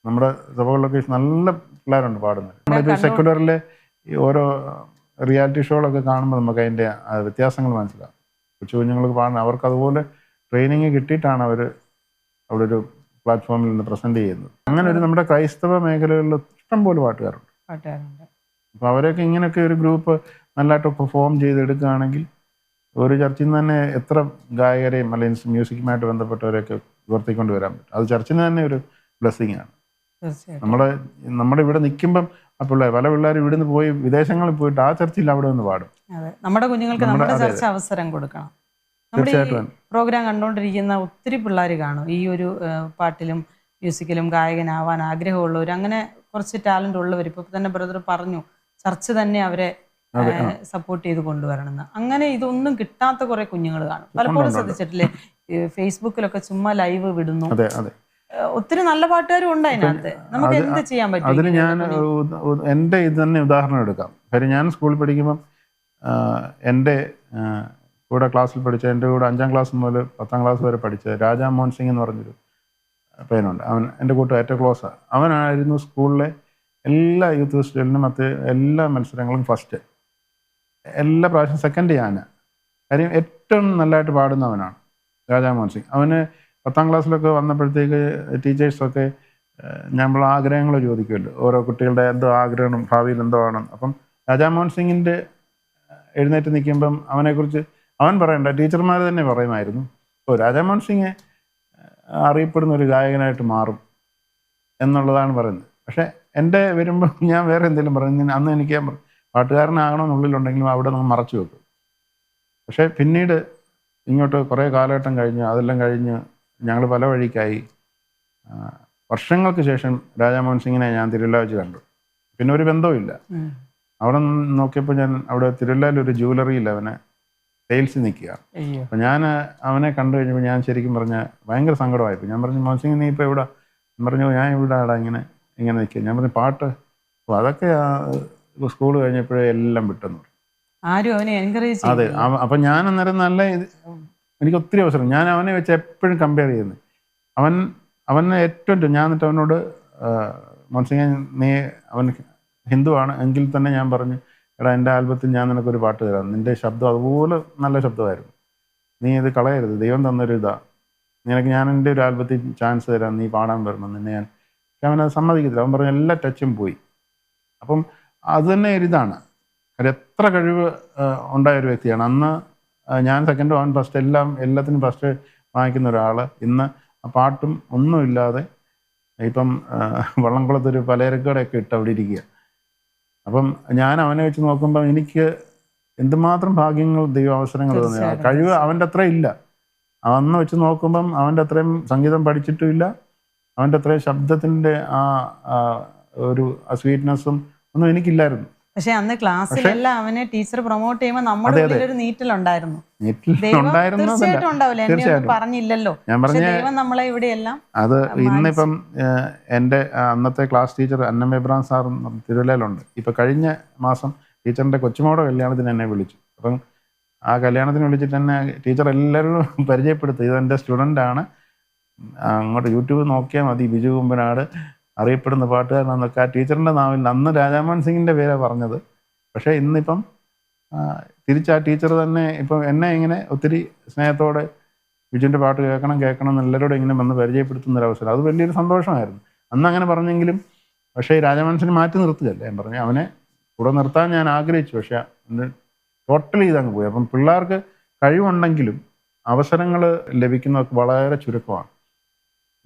S4: നമ്മുടെ സഭകളിലൊക്കെ നല്ല പിള്ളേരുണ്ട് പാടുന്നത്. നമ്മളിപ്പോൾ സെക്യുലറിലെ ഓരോ റിയാലിറ്റി ഷോകളൊക്കെ കാണുമ്പോൾ നമുക്ക് അതിൻ്റെ വ്യത്യാസങ്ങൾ മനസ്സിലാവും. കൊച്ചു കുഞ്ഞുങ്ങൾക്ക് പാടുന്ന അവർക്ക് അതുപോലെ ട്രെയിനിങ് കിട്ടിയിട്ടാണ് അവർ അവിടെ ഒരു പ്ലാറ്റ്ഫോമിൽ നിന്ന് പ്രസൻറ്റ് ചെയ്യുന്നത്. അങ്ങനെ ഒരു നമ്മുടെ ക്രൈസ്തവ മേഖലകളിൽ ഇഷ്ടംപോലെ പാട്ടുകാരുണ്ട്. അപ്പോൾ അവരൊക്കെ ഇങ്ങനെയൊക്കെ ഒരു ഗ്രൂപ്പ് നല്ലതായിട്ട് പെർഫോം ചെയ്തെടുക്കുകയാണെങ്കിൽ ഒരു ചർച്ചിൽ നിന്ന് തന്നെ എത്ര ഗായകരെയും അല്ലെങ്കിൽ മ്യൂസിക്കുമായിട്ട് ബന്ധപ്പെട്ടവരെയൊക്കെ ഉയർത്തിക്കൊണ്ട് വരാൻ പറ്റും. അത് ചർച്ചിന് തന്നെ ഒരു ബ്ലെസ്സിങ് ആണ്. നമ്മുടെ ഇവിടെ നിൽക്കുമ്പം ആ പിള്ളേർ പല പിള്ളേരും ഇവിടുന്ന് പോയി വിദേശങ്ങളിൽ പോയിട്ട് ആ ചർച്ചിൽ അവിടെ നിന്ന് പാടും.
S3: നമ്മുടെ കുഞ്ഞുങ്ങൾക്ക് നമ്മുടെ ചർച്ച അവസരം കൊടുക്കണം.
S4: തീർച്ചയായിട്ടും
S3: പ്രോഗ്രാം കണ്ടുകൊണ്ടിരിക്കുന്ന ഒത്തിരി പിള്ളേർ കാണും ഈ ഒരു പാട്ടിലും മ്യൂസിക്കിലും ഗായകനാവാൻ ആഗ്രഹമുള്ളവർ, അങ്ങനെ കുറച്ച് ടാലന്റ് ഉള്ളവർ. ഇപ്പൊ തന്നെ ബ്രദർ പറഞ്ഞു ചർച്ച് തന്നെ അവരെ സപ്പോർട്ട് ചെയ്ത് കൊണ്ടുവരണമെന്ന്. അങ്ങനെ ഇതൊന്നും കിട്ടാത്ത കുറെ കുഞ്ഞുങ്ങൾ കാണും. പലപ്പോഴും ശ്രദ്ധിച്ചിട്ടില്ലേ, ഫേസ്ബുക്കിലൊക്കെ ചുമ്മാ ലൈവ് വിടുന്നു. ഒത്തിരി നല്ല പാട്ടുകാരും ഉണ്ട് അതിനകത്ത്. നമുക്ക് എന്ത് ചെയ്യാൻ പറ്റും?
S4: അതിന് ഞാൻ എൻ്റെ ഇത് തന്നെ ഉദാഹരണം എടുക്കാം. കാര്യം ഞാൻ സ്കൂളിൽ പഠിക്കുമ്പം എൻ്റെ കൂടെ ക്ലാസ്സിൽ പഠിച്ച, എൻ്റെ കൂടെ 5ാം ക്ലാസ് മുതൽ 10ാം ക്ലാസ് വരെ പഠിച്ച രാജാ മോഹൻ സിംഗ് എന്ന് പറഞ്ഞൊരു പയ്യനുണ്ട്. അവൻ എൻ്റെ കൂട്ട് ഏറ്റവും ക്ലോസാണ്. അവനായിരുന്നു സ്കൂളിലെ എല്ലാ യൂത്ത് ഫെസ്റ്റിവലിനും എല്ലാ മത്സരങ്ങളും ഫസ്റ്റ്, എല്ലാ പ്രാവശ്യം സെക്കൻഡ് ഞാൻ. കാര്യം ഏറ്റവും നല്ലതായിട്ട് പാടുന്നവനാണ് രാജാ മോഹൻ സിംഗ്. അവന് 10ാം ക്ലാസ്സിലൊക്കെ വന്നപ്പോഴത്തേക്ക് ടീച്ചേഴ്സൊക്കെ നമ്മൾ ആഗ്രഹങ്ങൾ ചോദിക്കുമല്ലോ, ഓരോ കുട്ടികളുടെ എന്തോ ആഗ്രഹം ഭാവിയിൽ എന്തോ ആണ്. അപ്പം രാജാ മോഹൻ സിംഗിൻ്റെ എഴുന്നേറ്റ് നിൽക്കുമ്പം അവനെക്കുറിച്ച് അവൻ പറയണ്ട, ടീച്ചർമാർ തന്നെ പറയുമായിരുന്നു, ഓ രാജാ മോഹൻ സിംഗ് അറിയപ്പെടുന്ന ഒരു ഗായകനായിട്ട് മാറും എന്നുള്ളതാണ് പറയുന്നത്. പക്ഷേ എൻ്റെ വരുമ്പോൾ ഞാൻ വേറെ എന്തെങ്കിലും പറഞ്ഞു. അന്ന് എനിക്ക് പാട്ടുകാരനാകണമെന്നുള്ളിലുണ്ടെങ്കിലും അവിടെ നമ്മൾ മറച്ചു വെക്കും. പക്ഷേ പിന്നീട് ഇങ്ങോട്ട് കുറേ കാലഘട്ടം കഴിഞ്ഞ് അതെല്ലാം കഴിഞ്ഞ് ഞങ്ങൾ പല വഴിക്കായി. വർഷങ്ങൾക്ക് ശേഷം രാജാ മോഹൻ സിംഗിനെ ഞാൻ തിരുവല്ല വെച്ച് കണ്ടു. പിന്നെ ഒരു ബന്ധവുമില്ല. അവിടെ നോക്കിയപ്പോൾ ഞാൻ അവിടെ തിരുവല്ലയിൽ ഒരു ജ്വല്ലറിയിൽ അവനെ സെയിൽസ് നിൽക്കുകയാണ്. അപ്പം ഞാൻ അവനെ കണ്ടു കഴിഞ്ഞപ്പോൾ ഞാൻ ശരിക്കും പറഞ്ഞാൽ ഭയങ്കര സങ്കടമായിപ്പോയി. ഞാൻ പറഞ്ഞു, മോഹൻ സിംഗ് നീ ഇപ്പോൾ എവിടെ? പറഞ്ഞു, ഞാൻ ഇവിടെ ആടാ ഇങ്ങനെ നിൽക്കുക. ഞാൻ പറഞ്ഞു, പാട്ട് അതൊക്കെ സ്കൂൾ കഴിഞ്ഞപ്പോഴേ എല്ലാം വിട്ടെന്ന് പറഞ്ഞു. അതെ. അപ്പം ഞാൻ അന്നേരം എനിക്ക് ഒത്തിരി അവസരം, ഞാൻ അവനെ വെച്ച് എപ്പോഴും കമ്പയർ ചെയ്യുന്നത്. അവന് ഏറ്റവും ഞാൻ എന്നിട്ട് അവനോട്, മോഹൻ സിംഗ് നീ അവൻ ഹിന്ദുവാണ് എങ്കിൽ തന്നെ ഞാൻ പറഞ്ഞു, എടാ എൻ്റെ ആൽബത്തിൽ ഞാൻ നിനക്കൊരു പാട്ട് തരാം, നിൻ്റെ ശബ്ദം അതുപോലെ നല്ല ശബ്ദമായിരുന്നു, നീ ഇത് കളയരുത്, ദൈവം തന്നൊരു നിനക്ക് ഞാൻ എൻ്റെ ഒരു ആൽബത്തിൽ ചാൻസ് തരാം, നീ പാടാൻ വരണം നിന്നെ ഞാൻ. പക്ഷെ അവനത് സമ്മതിക്കത്തില്ല. അവൻ പറഞ്ഞ എല്ലാ ടച്ചും പോയി. അപ്പം അത് തന്നെ ഒരിതാണ്. കാര്യം എത്ര കഴിവ് ഉണ്ടായൊരു വ്യക്തിയാണ്. അന്ന് ഞാൻ സെക്കൻഡ്, അവൻ ഫസ്റ്റ്, എല്ലാത്തിനും ഫസ്റ്റ് വാങ്ങിക്കുന്ന ഒരാൾ ഇന്ന് ആ പാട്ടും ഒന്നുമില്ലാതെ ഇപ്പം വള്ളംകുളത്തൊരു പലചരക്കടയൊക്കെ ഇട്ട് അവിടെ ഇരിക്കുക. അപ്പം ഞാൻ അവനെ വെച്ച് നോക്കുമ്പോൾ എനിക്ക് എന്തുമാത്രം ഭാഗ്യങ്ങൾ ദൈവാവസരങ്ങൾ തോന്നിയ കഴിവ് അവൻ്റെ അത്ര ഇല്ല. അന്ന് വെച്ച് നോക്കുമ്പം അവൻ്റെ അത്രയും സംഗീതം പഠിച്ചിട്ടും ഇല്ല, അവൻ്റെ അത്രയും ശബ്ദത്തിൻ്റെ ഒരു സ്വീറ്റ്നെസ്സും ഒന്നും എനിക്കില്ലായിരുന്നു.
S3: പക്ഷെ അന്ന് ക്ലാസ്സിലെല്ലാം അവനെ ടീച്ചർ പ്രൊമോട്ട് ചെയ്യുമ്പോൾ നമ്മുടെ ഉള്ളിലൊരു നീറ്റിലുണ്ടായിരുന്നു. തീർച്ചയായിട്ടും ഉണ്ടാവില്ല, എന്നെ പറഞ്ഞില്ലല്ലോ.
S4: ഞാൻ പറഞ്ഞ
S3: നമ്മളെ ഇവിടെയെല്ലാം
S4: അത് ഇന്നിപ്പം എൻ്റെ അന്നത്തെ class teacher Annamma Abraham sir തിരുവല്ലയിലുണ്ട്. ഇപ്പം കഴിഞ്ഞ മാസം ടീച്ചറിൻ്റെ കൊച്ചുമോടെ കല്യാണത്തിന് എന്നെ വിളിച്ചു. അപ്പം ആ കല്യാണത്തിന് വിളിച്ചിട്ട് തന്നെ ടീച്ചർ എല്ലാവരും പരിചയപ്പെടുത്തി, ഇതെൻ്റെ സ്റ്റുഡൻ്റാണ്, അങ്ങോട്ട് യൂട്യൂബ് നോക്കിയാൽ മതി, ബിജു കുമ്പനാട് അറിയപ്പെടുന്ന പാട്ടുകാരനെന്നൊക്കെ ആ ടീച്ചറിൻ്റെ നാവിൽ അന്ന് രാജാ മോഹൻ സിംഗിൻ്റെ പേരാണ് പറഞ്ഞത്. പക്ഷേ ഇന്നിപ്പം തിരിച്ച് ആ ടീച്ചർ തന്നെ ഇപ്പം എന്നെ ഇങ്ങനെ ഒത്തിരി സ്നേഹത്തോടെ ബിജുവിൻ്റെ പാട്ട് കേൾക്കണം എന്നെല്ലാവരോടും ഇങ്ങനെ വന്ന് പരിചയപ്പെടുത്തുന്നൊരവസരം, അത് വലിയൊരു സന്തോഷമായിരുന്നു. അന്ന് അങ്ങനെ പറഞ്ഞെങ്കിലും പക്ഷേ രാജാ മോഹൻ സിംഗ് മാറ്റി നിർത്തുകയല്ലേ. ഞാൻ പറഞ്ഞു, അവനെ കൂടെ നിർത്താൻ ഞാൻ ആഗ്രഹിച്ചു, പക്ഷേ ടോട്ടലി ഇതങ്ങ് പോയി. അപ്പം പിള്ളേർക്ക് കഴിവുണ്ടെങ്കിലും അവസരങ്ങൾ ലഭിക്കുന്നതൊക്കെ വളരെ ചുരുക്കമാണ്.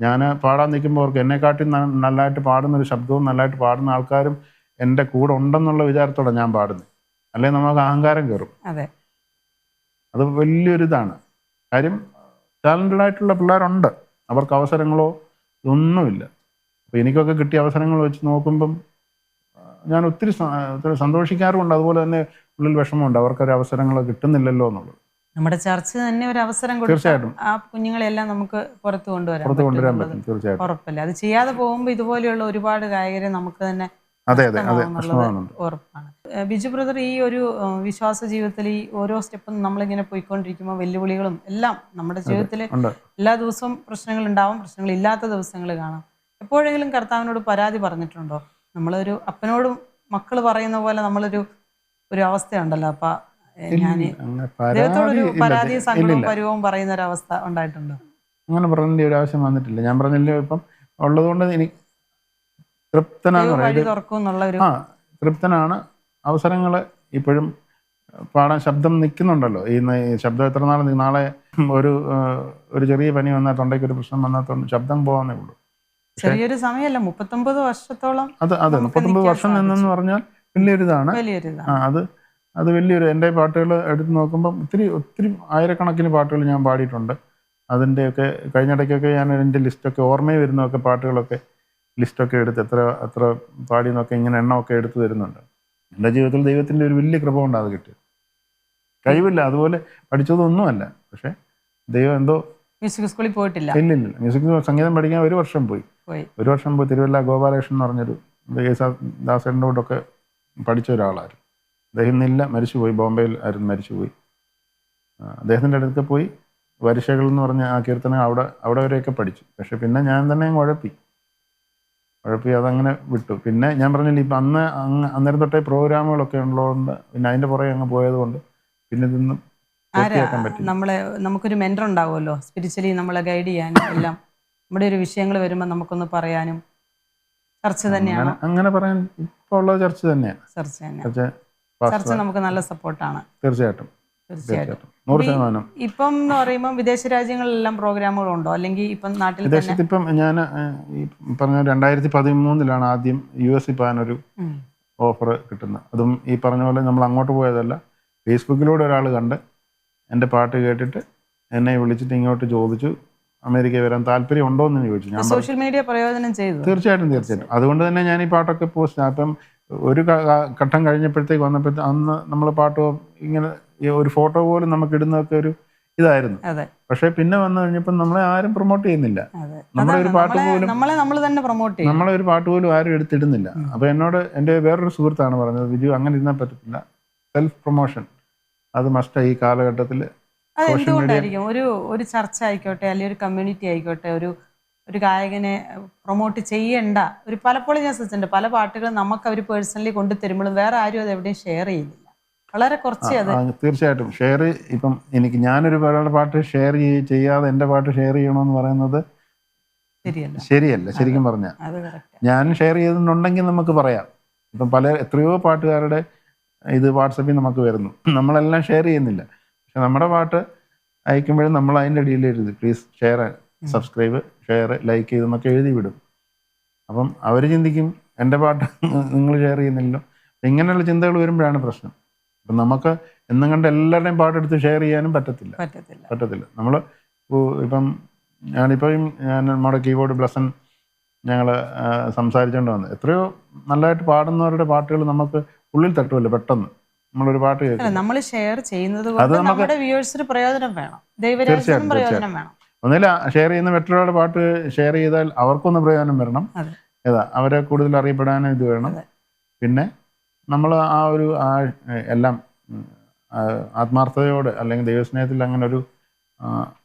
S4: ഞാൻ പാടാൻ നിൽക്കുമ്പോൾ അവർക്ക് എന്നെക്കാട്ടി നല്ലതായിട്ട് പാടുന്നൊരു ശബ്ദവും നല്ലതായിട്ട് പാടുന്ന ആൾക്കാരും എൻ്റെ കൂടെ ഉണ്ടെന്നുള്ള വിചാരത്തോടെ ഞാൻ പാടുന്നത്. അല്ലെങ്കിൽ നമുക്ക് അഹങ്കാരം കയറും. അത് വലിയൊരിതാണ്. കാര്യം ടാലൻറ്റഡ് ആയിട്ടുള്ള പിള്ളേരുണ്ട്, അവർക്ക് അവസരങ്ങളോ ഇതൊന്നുമില്ല. അപ്പോൾ എനിക്കൊക്കെ കിട്ടിയ അവസരങ്ങൾ വെച്ച് നോക്കുമ്പം ഞാൻ ഒത്തിരി സന്തോഷിക്കാറുമുണ്ട്. അതുപോലെ തന്നെ ഉള്ളിൽ വിഷമമുണ്ട്, അവർക്കൊരു അവസരങ്ങൾ കിട്ടുന്നില്ലല്ലോ എന്നുള്ളത്.
S3: നമ്മുടെ ചർച്ച തന്നെ ഒരു അവസരം കൊടുക്കും, ആ കുഞ്ഞുങ്ങളെല്ലാം നമുക്ക് പുറത്തു കൊണ്ടുവരാൻ പറ്റും. തീർച്ചയായിട്ടും ഉറപ്പല്ല. അത് ചെയ്യാതെ പോകുമ്പോൾ ഇതുപോലെയുള്ള ഒരുപാട് ഗായകരെ നമുക്ക് തന്നെ ഉറപ്പാണ്. ബിജു ബ്രദർ, ഈ ഒരു വിശ്വാസ ജീവിതത്തിൽ ഈ ഓരോ സ്റ്റെപ്പും നമ്മളിങ്ങനെ പോയിക്കൊണ്ടിരിക്കുമ്പോൾ വെല്ലുവിളികളും എല്ലാം നമ്മുടെ ജീവിതത്തിൽ എല്ലാ ദിവസവും പ്രശ്നങ്ങളുണ്ടാവും, പ്രശ്നങ്ങളില്ലാത്ത ദിവസങ്ങൾ കാണാം. എപ്പോഴെങ്കിലും കർത്താവിനോട് പരാതി പറഞ്ഞിട്ടുണ്ടോ? നമ്മളൊരു അപ്പനോടും മക്കൾ പറയുന്ന പോലെ നമ്മളൊരു അവസ്ഥയുണ്ടല്ലോ, അപ്പൊ ഞാൻ ദൈവത്തോടൊരു പരാതിയും സങ്കടവും പരിവവും പറയുന്ന ഒരു അവസ്ഥ ഉണ്ടായിട്ടുണ്ടോ?
S4: അങ്ങനെ പറഞ്ഞ ഒരു ആവശ്യം വന്നിട്ടില്ല. ഞാൻ പറഞ്ഞില്ല, ഇപ്പം ഉള്ളതുകൊണ്ട് എനിക്ക് തൃപ്തനാണ്. അവസരങ്ങൾ ഇപ്പോഴും പാടാൻ ശബ്ദം നിൽക്കുന്നുണ്ടല്ലോ. ഈ ശബ്ദം എത്ര നാളെ ഒരു ചെറിയ പനി വന്നാൽ, തൊണ്ടയ്ക്ക് ഒരു പ്രശ്നം വന്നാൽ ശബ്ദം പോകാന്നേ ഉള്ളൂ.
S3: ചെറിയൊരു സമയമല്ല, 39 വർഷത്തോളം.
S4: അതെ 39 വർഷം നിന്നെന്ന് പറഞ്ഞാൽ വലിയൊരിതാണ്. അത് വലിയൊരു, എൻ്റെ പാട്ടുകൾ എടുത്ത് നോക്കുമ്പം ഒത്തിരി ആയിരക്കണക്കിന് പാട്ടുകൾ ഞാൻ പാടിയിട്ടുണ്ട്. അതിൻ്റെയൊക്കെ കഴിഞ്ഞിടയ്ക്കൊക്കെ ഞാൻ എൻ്റെ ലിസ്റ്റൊക്കെ ഓർമ്മയിൽ വരുന്നതൊക്കെ പാട്ടുകളൊക്കെ ലിസ്റ്റൊക്കെ എടുത്ത് എത്ര പാടിയെന്നൊക്കെ ഇങ്ങനെ എണ്ണമൊക്കെ എടുത്ത് തരുന്നുണ്ട്. എൻ്റെ ജീവിതത്തിൽ ദൈവത്തിൻ്റെ ഒരു വലിയ കൃപ കൊണ്ട് അത് കിട്ടി. കഴിവില്ല, അതുപോലെ പഠിച്ചതൊന്നുമല്ല, പക്ഷേ ദൈവം എന്തോ.
S3: മ്യൂസിക് സ്കൂളിൽ പോയിട്ടില്ല?
S4: ഇല്ല, മ്യൂസിക് സംഗീതം പഠിക്കാൻ ഒരു വർഷം പോയി തിരുവല്ല ഗോപാലകൃഷ്ണൻ എന്ന് പറഞ്ഞൊരു ദാസേട്ടൻ്റെ കൂട്ടൊക്കെ പഠിച്ച ഒരാളായിരുന്നു. അദ്ദേഹം ഇന്നില്ല, മരിച്ചുപോയി, ബോംബെയിൽ ആയിരുന്നു, മരിച്ചുപോയി. അദ്ദേഹത്തിൻ്റെ അടുത്ത് പോയി വരിശകൾ എന്ന് പറഞ്ഞ ആ കീർത്തനം അവിടെ വരെയൊക്കെ പഠിച്ചു. പക്ഷെ പിന്നെ ഞാൻ തന്നെ ഉഴപ്പി അതങ്ങനെ വിട്ടു. പിന്നെ ഞാൻ പറഞ്ഞില്ല, ഇപ്പം അന്നേരം തൊട്ടേ പ്രോഗ്രാമുകളൊക്കെ ഉള്ളതുകൊണ്ട് പിന്നെ അതിൻ്റെ പുറകെ അങ്ങ് പോയതുകൊണ്ട് പിന്നെ ഇതൊന്നും പൂർത്തിയാക്കാൻ പറ്റി.
S3: നമുക്കൊരു മെന്റർ ഉണ്ടാവുമല്ലോ, സ്പിരിച്വലി നമ്മളെ ഗൈഡ് ചെയ്യാനും എല്ലാം. നമ്മുടെ ഒരു വിഷയങ്ങൾ വരുമ്പോൾ നമുക്കൊന്ന് പറയാനും ചർച്ച തന്നെയാണ്.
S4: അങ്ങനെ പറയാൻ ഇപ്പോൾ ഉള്ള ചർച്ച തന്നെയാണ്.
S3: ചർച്ച നമുക്ക് നല്ല സപ്പോർട്ടാണ്.
S4: തീർച്ചയായിട്ടും 100%.
S3: ഇപ്പം എന്ന് പറയുമ്പോൾ വിദേശ രാജ്യങ്ങളിലെല്ലാം പ്രോഗ്രാമുകളുണ്ടോ, അല്ലെങ്കിൽ ഇപ്പം നാട്ടിൽ
S4: വിദേശത്ത് ഇപ്പം ഞാൻ ഈ പറഞ്ഞ 2013 ആദ്യം US പോകാനൊരു ഓഫർ കിട്ടുന്നത്. അതും ഈ പറഞ്ഞ പോലെ നമ്മൾ അങ്ങോട്ട് പോയതല്ല, ഫേസ്ബുക്കിലൂടെ ഒരാൾ കണ്ട് എൻ്റെ പാട്ട് കേട്ടിട്ട് എന്നെ വിളിച്ചിട്ട് ഇങ്ങോട്ട് ചോദിച്ചു അമേരിക്ക വരാൻ താല്പര്യം ഉണ്ടോ എന്ന് ചോദിച്ചു. ഞാൻ
S3: സോഷ്യൽ മീഡിയ പ്രയോജനം ചെയ്തു.
S4: തീർച്ചയായിട്ടും. അതുകൊണ്ട് തന്നെ ഞാൻ ഈ പാട്ടൊക്കെ പോസ്റ്റ്, അപ്പം ഒരു ഘട്ടം കഴിഞ്ഞപ്പോഴത്തേക്ക് വന്നപ്പോഴത്തേക്ക് അന്ന് നമ്മൾ പാട്ട് ഇങ്ങനെ ഒരു ഫോട്ടോ പോലും നമുക്ക് ഇടുന്നതൊക്കെ ഒരു ഇതായിരുന്നു. പക്ഷെ പിന്നെ വന്നു കഴിഞ്ഞപ്പോൾ നമ്മളെ ആരും പ്രൊമോട്ട് ചെയ്യുന്നില്ല. നമ്മളെ ഒരു പാട്ട് പോലും നമ്മളെ ഒരു പാട്ട് പോലും ആരും എടുത്തിടുന്നില്ല. അപ്പൊ എന്നോട് എൻ്റെ വേറൊരു സുഹൃത്താണ് പറഞ്ഞത്, വിജു അങ്ങനെ ഇരുന്നാൽ പറ്റത്തില്ല, സെൽഫ് പ്രൊമോഷൻ അത് മസ്റ്റ് ഈ കാലഘട്ടത്തിൽ.
S3: അതെന്തുകൊണ്ടായിരിക്കും? ഒരു ചർച്ച ആയിക്കോട്ടെ, അല്ലെങ്കിൽ ഒരു കമ്മ്യൂണിറ്റി ആയിക്കോട്ടെ, ഒരു ഗായകനെ പ്രൊമോട്ട് ചെയ്യണ്ട. പലപ്പോഴും ഞാൻ ശ്രദ്ധിച്ചിട്ടുണ്ട്, പല പാട്ടുകളും നമുക്ക് അവർ പേഴ്സണലി കൊണ്ടുതരുമ്പോഴും വേറെ ആരും അത് എവിടെയും ഷെയർ ചെയ്യുന്നില്ല. വളരെ കുറച്ച് അത്
S4: തീർച്ചയായിട്ടും ഷെയർ. ഇപ്പം ഞാനൊരു ഒരാളുടെ പാട്ട് ഷെയർ ചെയ്യാതെ എൻ്റെ പാട്ട് ഷെയർ ചെയ്യണമെന്ന് പറയുന്നത് ശരിയല്ല. ശരിക്കും പറഞ്ഞാൽ ഞാൻ ഷെയർ ചെയ്തിട്ടുണ്ടെങ്കിൽ നമുക്ക് പറയാം. ഇപ്പം എത്രയോ പാട്ടുകാരുടെ ഇത് വാട്സപ്പിൽ നമുക്ക് വരുന്നു, നമ്മളെല്ലാം ഷെയർ ചെയ്യുന്നില്ല. പക്ഷെ നമ്മുടെ പാട്ട് അയക്കുമ്പോഴും നമ്മൾ അതിൻ്റെ ഇടയിൽ എഴുതി please share, subscribe, share, like ചെയ്തെന്നൊക്കെ എഴുതി വിടും. അപ്പം അവർ ചിന്തിക്കും എൻ്റെ പാട്ട് നിങ്ങൾ ഷെയർ ചെയ്യുന്നില്ലല്ലോ. ഇങ്ങനെയുള്ള ചിന്തകൾ വരുമ്പോഴാണ് പ്രശ്നം. അപ്പം നമുക്ക് എന്നും കണ്ട് എല്ലാവരുടെയും പാട്ടെടുത്ത് ഷെയർ ചെയ്യാനും പറ്റത്തില്ല. നമ്മൾ ഇപ്പം ഞാൻ നമ്മുടെ കീബോർഡ് ബ്ലസൻ ഞങ്ങൾ സംസാരിച്ചുകൊണ്ട് വന്നത്, എത്രയോ നല്ലതായിട്ട് പാടുന്നവരുടെ പാട്ടുകൾ നമുക്ക് ഉള്ളിൽ തട്ടുമല്ലോ പെട്ടെന്ന്. നമ്മളൊരു പാട്ട് കേൾക്കും,
S3: നമ്മൾ ഷെയർ ചെയ്യുന്നത് കൊണ്ട് നമ്മുടെ വ്യൂവേഴ്സിന് പ്രയോജനം വേണം, ദൈവരാജ്യത്തിനും പ്രയോജനം വേണം.
S4: ഒന്നുമില്ല, ഷെയർ ചെയ്യുന്ന മറ്റൊരാളുടെ പാട്ട് ഷെയർ ചെയ്താൽ അവർക്കൊന്ന് പ്രയോജനം വരണം, അവരെ കൂടുതൽ അറിയപ്പെടാനും ഇത് വേണം. പിന്നെ നമ്മൾ എല്ലാം ആത്മാർത്ഥതയോടെ അല്ലെങ്കിൽ ദൈവസ്നേഹത്തിൽ അങ്ങനെ ഒരു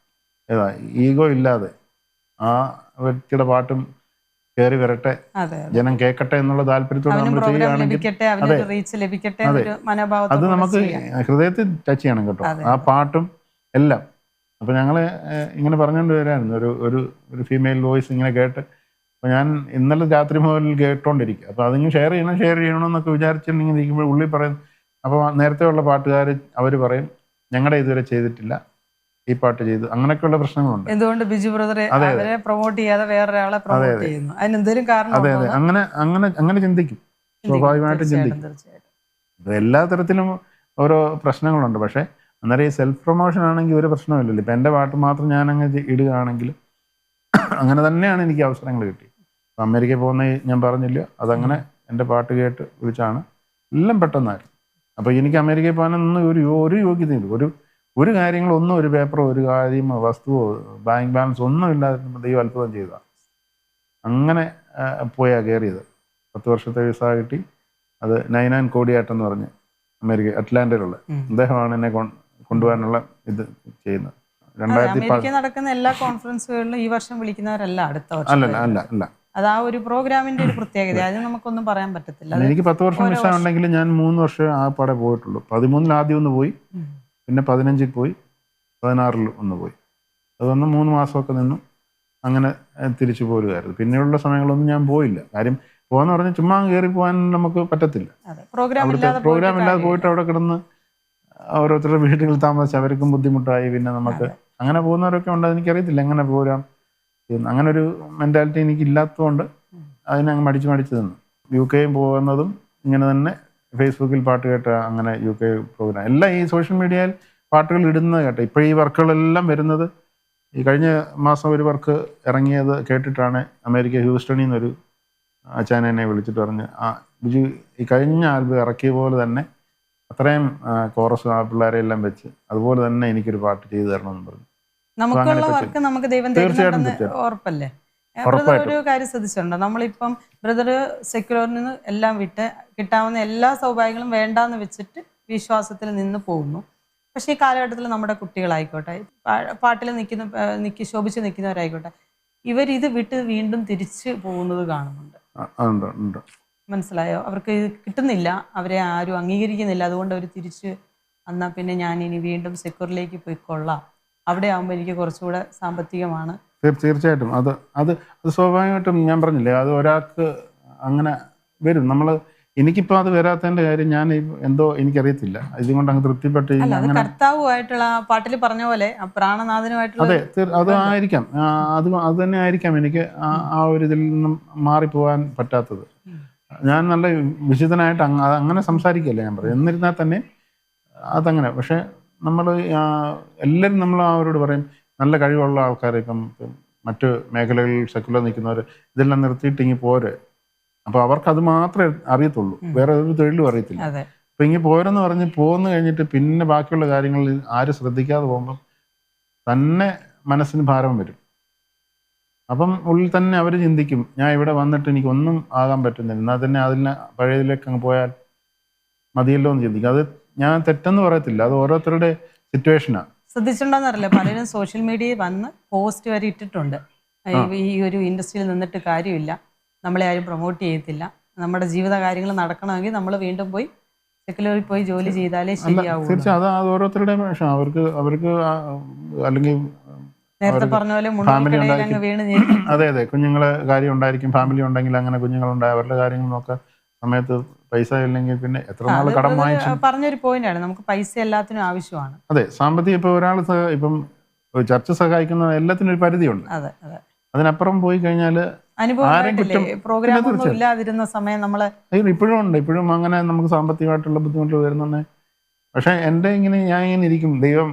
S4: ഈഗോ ഇല്ലാതെ ആ വ്യക്തിയുടെ പാട്ടും കയറി വരട്ടെ, ജനം കേൾക്കട്ടെ എന്നുള്ള താല്പര്യത്തോടെ നമ്മൾ ചെയ്യുകയാണെങ്കിൽ അത് നമുക്ക് ഹൃദയത്തിൽ ടച്ച് ചെയ്യണം കേട്ടോ, ആ പാട്ടും എല്ലാം. അപ്പൊ ഞങ്ങള് ഇങ്ങനെ പറഞ്ഞുകൊണ്ട് വരായിരുന്നു, ഒരു ഫീമെയിൽ വോയിസ് ഇങ്ങനെ കേട്ട്. അപ്പൊ ഞാൻ ഇന്നലെ രാത്രി മുതൽ കേട്ടോണ്ടിരിക്കുക. അപ്പൊ അതിങ്ങനെ ഷെയർ ചെയ്യണമെന്നൊക്കെ വിചാരിച്ചിട്ടുണ്ടെങ്കിൽ ഇരിക്കുമ്പോൾ ഉള്ളിൽ പറയും. അപ്പോൾ നേരത്തെ ഉള്ള പാട്ടുകാർ അവർ പറയും ഞങ്ങളുടെ ഇതുവരെ ചെയ്തിട്ടില്ല, ഈ പാട്ട് ചെയ്തു. അങ്ങനെയൊക്കെയുള്ള പ്രശ്നങ്ങളുണ്ട്.
S3: എന്തുകൊണ്ട് ബിജു ബ്രദറെ അവരെ പ്രൊമോട്ട് ചെയ്യാതെ വേറൊരാളെ പ്രൊമോട്ട് ചെയ്യുന്നു? അതിനെന്തെങ്കിലും കാരണം?
S4: അതെ അങ്ങനെ ചിന്തിക്കും, സ്വാഭാവികമായിട്ടും ചിന്തിക്കും. എല്ലാ തരത്തിലും ഓരോ പ്രശ്നങ്ങളുണ്ട്. പക്ഷെ അന്നേരം ഈ സെൽഫ് പ്രൊമോഷൻ ആണെങ്കിൽ ഒരു പ്രശ്നമില്ലല്ലോ. ഇപ്പം എൻ്റെ പാട്ട് മാത്രം ഞാൻ അങ്ങ് ഇടുകയാണെങ്കിൽ അങ്ങനെ തന്നെയാണ് എനിക്ക് അവസരങ്ങൾ കിട്ടി. ഇപ്പം അമേരിക്കയിൽ പോകുന്ന ഞാൻ പറഞ്ഞില്ല, അതങ്ങനെ എൻ്റെ പാട്ട് കേട്ട് വിളിച്ചാണ് എല്ലാം പെട്ടെന്നായിരുന്നു. അപ്പോൾ എനിക്ക് അമേരിക്കയിൽ പോകാനൊന്നും ഒരു യോഗ്യതയില്ല, ഒരു കാര്യങ്ങളൊന്നും, ഒരു പേപ്പറോ ഒരു കാര്യമോ വസ്തുവോ ബാങ്ക് ബാലൻസ് ഒന്നും ഇല്ലാതെ ദൈവം അത്ഭുതം ചെയ്തതാണ്. അങ്ങനെ പോയാ കയറിയത്. 10 വർഷത്തെ വിസ കിട്ടി. അത് നൈനാൻ കോടിയാട്ടെന്ന് പറഞ്ഞ് അമേരിക്ക അറ്റ്ലാന്റയിലുള്ള അദ്ദേഹമാണ് എന്നെ കൊണ്ടുപോകാനുള്ള ഇത് ചെയ്യുന്നത്.
S3: നടക്കുന്ന എല്ലാ കോൺഫറൻസുകളിലും ഈ വർഷം വിളിക്കുന്നവരല്ല, അടുത്ത വർഷം
S4: അല്ല.
S3: അത് ആ ഒരു പ്രോഗ്രാമിന്റെ ഒരു പ്രത്യേകത, അത് നമുക്കൊന്നും പറയാൻ പറ്റത്തില്ല.
S4: എനിക്ക് 10 വർഷം വിസ ഉണ്ടെങ്കിൽ ഞാൻ 3 വർഷം ആ പാടെ പോയിട്ടുള്ളൂ. 13 ആദ്യം ഒന്ന് പോയി, പിന്നെ 15 പോയി, 16 ഒന്ന് പോയി. അത് വന്ന് 3 മാസമൊക്കെ നിന്നു. അങ്ങനെ തിരിച്ചു പോരുമായിരുന്നു. പിന്നെയുള്ള സമയങ്ങളൊന്നും ഞാൻ പോയില്ല. കാര്യം പോകാന്ന് പറഞ്ഞാൽ ചുമ്മാ കയറി പോകാൻ നമുക്ക് പറ്റത്തില്ല.
S3: പ്രോഗ്രാം
S4: ഇല്ലാതെ പോയിട്ട് അവിടെ കിടന്ന് ഓരോരുത്തരുടെ വീടുകളിൽ താമസിച്ച് അവർക്കും ബുദ്ധിമുട്ടായി. പിന്നെ നമുക്ക് അങ്ങനെ പോകുന്നവരൊക്കെ ഉണ്ട്, എനിക്കറിയത്തില്ല എങ്ങനെ പോരാം. അങ്ങനെ ഒരു മെന്റാലിറ്റി എനിക്ക് ഇല്ലാത്തതുകൊണ്ട് അതിനങ്ങ് മടിച്ച് നിന്നു. UK പോകുന്നതും ഇങ്ങനെ തന്നെ ഫേസ്ബുക്കിൽ പാട്ട് കേട്ട, അങ്ങനെ UK പ്രോഗ്രാം എല്ലാം ഈ സോഷ്യൽ മീഡിയയിൽ പാട്ടുകൾ ഇടുന്നത് കേട്ടോ. ഇപ്പോൾ ഈ വർക്കുകളെല്ലാം വരുന്നത്, ഈ കഴിഞ്ഞ മാസം ഒരു വർക്ക് ഇറങ്ങിയത് കേട്ടിട്ടാണ് അമേരിക്ക ഹ്യൂസ്റ്റണിൽ നിന്നൊരു അച്ചാൻ എന്നെ വിളിച്ചിട്ട് പറഞ്ഞ്, ബിജു ഈ കഴിഞ്ഞ ആൽബം ഇറക്കിയ പോലെ തന്നെ അത്രയും കോറസ് ആ പിള്ളേരെ എല്ലാം വെച്ച് അതുപോലെ തന്നെ എനിക്കൊരു പാട്ട് ചെയ്തു തരണമെന്ന് പറഞ്ഞു.
S3: നമുക്കുള്ള വർക്ക് നമുക്ക് ദൈവം ഉറപ്പല്ലേ? ഒരു കാര്യം ശ്രദ്ധിച്ചിട്ടുണ്ടോ? നമ്മളിപ്പം ബ്രദർ സെക്യുലറിൽ നിന്ന് എല്ലാം വിട്ട് കിട്ടാവുന്ന എല്ലാ സൗഭാഗ്യങ്ങളും വേണ്ടാന്ന് വെച്ചിട്ട് നിന്ന് പോകുന്നു. പക്ഷെ ഈ കാലഘട്ടത്തിൽ നമ്മുടെ കുട്ടികളായിക്കോട്ടെ, പാട്ടിൽ ശോഭിച്ച് നിൽക്കുന്നവരായിക്കോട്ടെ, ഇവരിത് വിട്ട് വീണ്ടും തിരിച്ചു പോകുന്നത് കാണുന്നുണ്ട്. മനസ്സിലായോ? അവർക്ക് കിട്ടുന്നില്ല, അവരെ ആരും അംഗീകരിക്കുന്നില്ല, അതുകൊണ്ട് അവർ തിരിച്ച് എന്നാൽ പിന്നെ ഞാൻ ഇനി വീണ്ടും സെക്യൂറിലേക്ക് പോയിക്കൊള്ളാം, അവിടെ ആകുമ്പോൾ എനിക്ക് കുറച്ചുകൂടെ സാമ്പത്തികമാണ്.
S4: തീർച്ചയായിട്ടും അത് അത് അത് സ്വാഭാവികമായിട്ടും ഞാൻ പറഞ്ഞില്ലേ, അത് ഒരാൾക്ക് അങ്ങനെ വരും. എനിക്കിപ്പോൾ അത് വരാത്തതിൻ്റെ കാര്യം ഞാൻ എന്തോ എനിക്കറിയത്തില്ല, ഇതുകൊണ്ട് അങ്ങ് തൃപ്തിപ്പെട്ട്
S3: അല്ല, അത്
S4: അങ്ങനെ.
S3: കർത്താവുമായിട്ടുള്ള ആ പാട്ടിൽ പറഞ്ഞ പോലെ ആ പ്രാണനാഥനുമായിട്ടുള്ള
S4: അതെ, അത് ആയിരിക്കാം, അത് തന്നെ ആയിരിക്കാം എനിക്ക് ആ ഒരു ഇതിൽ നിന്നും മാറിപ്പോകാൻ പറ്റാത്തത്. ഞാൻ നല്ല വിശുദ്ധനായിട്ട് അങ്ങനെ സംസാരിക്കുകയല്ല ഞാൻ പറയും, എന്നിരുന്നാൽ തന്നെ അതങ്ങനെ. പക്ഷെ നമ്മൾ എല്ലാവരും നമ്മൾ അവരോട് പറയും, നല്ല കഴിവുള്ള ആൾക്കാർ ഇപ്പം മറ്റ് മേഖലകളിൽ സെക്കുലർ നിൽക്കുന്നവർ ഇതെല്ലാം നിർത്തിയിട്ട് ഇങ്ങനെ പോരെ. അപ്പോൾ അവർക്ക് അത് മാത്രമേ അറിയത്തുള്ളൂ, വേറെ ഒരു തൊഴിലും അറിയത്തില്ല. അപ്പം ഇങ്ങനെ പോരെന്ന് പറഞ്ഞ് പോന്നു കഴിഞ്ഞിട്ട് പിന്നെ ബാക്കിയുള്ള കാര്യങ്ങളിൽ ആരും ശ്രദ്ധിക്കാതെ പോകുമ്പം തന്നെ മനസ്സിന് ഭാരം വരും. അപ്പം ഉള്ളിൽ തന്നെ അവർ ചിന്തിക്കും, ഞാൻ ഇവിടെ വന്നിട്ട് എനിക്കൊന്നും ആകാൻ പറ്റുന്നില്ല, എന്നാൽ തന്നെ അതിന് പഴയതിലേക്ക് അങ്ങ് പോയാൽ മതിയല്ലോ എന്ന് ചിന്തിക്കും. അത് ഞാൻ തെറ്റെന്ന് പറയത്തില്ല, അത് ഓരോരുത്തരുടെ സിറ്റുവേഷനാണ്.
S3: ശ്രദ്ധിച്ചിട്ടുണ്ടോന്നറിയില്ല, പലരും സോഷ്യൽ മീഡിയയിൽ വന്ന് പോസ്റ്റ് വരെ ഇട്ടിട്ടുണ്ട്, ഈ ഒരു ഇൻഡസ്ട്രിയിൽ നിന്നിട്ട് കാര്യമില്ല, നമ്മളെ ആരും പ്രൊമോട്ട് ചെയ്യത്തില്ല, നമ്മുടെ ജീവിത കാര്യങ്ങൾ നടക്കണമെങ്കിൽ നമ്മൾ വീണ്ടും പോയി സെക്യുലറിൽ പോയി ജോലി ചെയ്താലേ ശരിയാവും.
S4: തീർച്ചയായും അത് ഓരോരുത്തരുടെ വിഷയം. അവർക്ക് അല്ലെങ്കിൽ
S3: നേരത്തെ പറഞ്ഞ പോലെ മുഴുവൻ വീണ്.
S4: അതെ, കുഞ്ഞുങ്ങളെ കാര്യം ഉണ്ടായിരിക്കും, ഫാമിലി ഉണ്ടെങ്കിൽ അങ്ങനെ കുഞ്ഞുങ്ങളുണ്ടായി അവരുടെ കാര്യങ്ങൾ നോക്കാൻ സമയത്ത് പൈസ ഇല്ലെങ്കിൽ പിന്നെ എത്ര നാൾ കടം വാങ്ങിച്ചു.
S3: പറഞ്ഞൊരു പോയിന്റാണ്, നമുക്ക് പൈസ എല്ലാത്തിനും ആവശ്യമാണ്.
S4: അതെ, സാമ്പത്തികം ഇപ്പോൾ ഒരാൾ ഇപ്പം ചർച്ച സഹായിക്കുന്ന എല്ലാത്തിനും ഒരു പരിധിയുണ്ട്. അതിനപ്പുറം പോയി കഴിഞ്ഞാൽ
S3: പ്രോഗ്രാം ഇല്ലാതിരുന്ന സമയം നമ്മള്
S4: ഇപ്പോഴും ഉണ്ട്, ഇപ്പോഴും അങ്ങനെ നമുക്ക് സാമ്പത്തികമായിട്ടുള്ള ബുദ്ധിമുട്ട് വരുന്നുണ്ട്. പക്ഷെ എൻ്റെ ഞാൻ ഇങ്ങനെ ഇരിക്കും, ദൈവം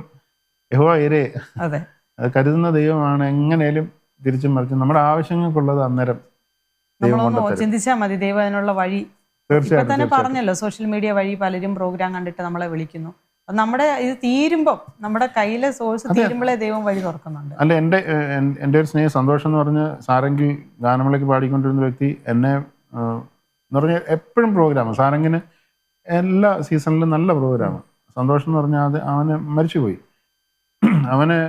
S4: യഹോവ ഇരേ, അത് കരുതുന്ന ദൈവമാണ്, എങ്ങനെയും തിരിച്ചും മറിച്ചും നമ്മുടെ ആവശ്യങ്ങൾക്കുള്ളത് അന്നേരം
S3: ചിന്തിച്ചാൽ മതി. ദൈവം അതിനുള്ള വഴി ഇപ്പൊ തന്നെ പറഞ്ഞല്ലോ, സോഷ്യൽ മീഡിയ വഴി പലരും പ്രോഗ്രാം കണ്ടിട്ട് നമ്മളെ വിളിക്കുന്നു. നമ്മുടെ ഇത് തീരുമ്പം, നമ്മുടെ കയ്യിലെ സോഴ്സ് തീരുമ്പോഴേ ദൈവം വഴി തുറക്കുന്നുണ്ട്.
S4: അല്ല, എൻ്റെ ഒരു സ്നേഹം സന്തോഷം എന്ന് പറഞ്ഞ് സാരംഗി ഗാനമേളയ്ക്ക് പാടിക്കൊണ്ടിരുന്ന വ്യക്തി എന്നെ എന്ന് പറഞ്ഞാൽ എപ്പോഴും പ്രോഗ്രാമാണ്. സാരംഗിന് എല്ലാ സീസണിലും നല്ല പ്രോഗ്രാമാണ്. സന്തോഷം എന്ന് പറഞ്ഞാൽ അവന് മരിച്ചുപോയി. അവന്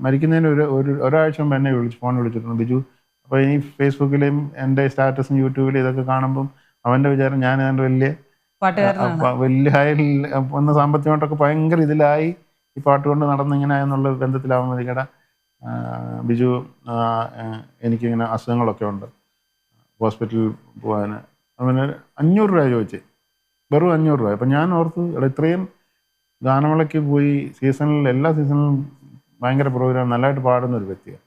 S4: മരിക്കുന്നതിന് ഒരാഴ്ച മുമ്പ് എന്നെ ഫോൺ വിളിച്ചിട്ടുണ്ട്, ബിജു. അപ്പോൾ ഈ ഫേസ്ബുക്കിലെയും എൻ്റെ സ്റ്റാറ്റസും യൂട്യൂബിലും ഇതൊക്കെ കാണുമ്പം അവൻ്റെ വിചാരം ഞാൻ എൻ്റെ വലിയ ഹൈൽ ഒന്ന് സാമ്പത്തികമായിട്ടൊക്കെ ഭയങ്കര ഇതിലായി ഈ പാട്ട് കൊണ്ട് നടന്നിങ്ങനെ എന്നുള്ള ബന്ധത്തിലാവാൻ മതി. കേടാ ബിജു, എനിക്കിങ്ങനെ അസുഖങ്ങളൊക്കെ ഉണ്ട്, ഹോസ്പിറ്റലിൽ പോകാൻ. അവന് 500 രൂപ ചോദിച്ചേ, വെറും 500 രൂപ. അപ്പം ഞാൻ ഓർത്ത്, ഇത്രയും ഗാനമേളയ്ക്ക് പോയി സീസണിൽ എല്ലാ സീസണിലും ഭയങ്കര പ്രോഗ്രാം നല്ലതായിട്ട് പാടുന്ന ഒരു വ്യക്തിയാണ്.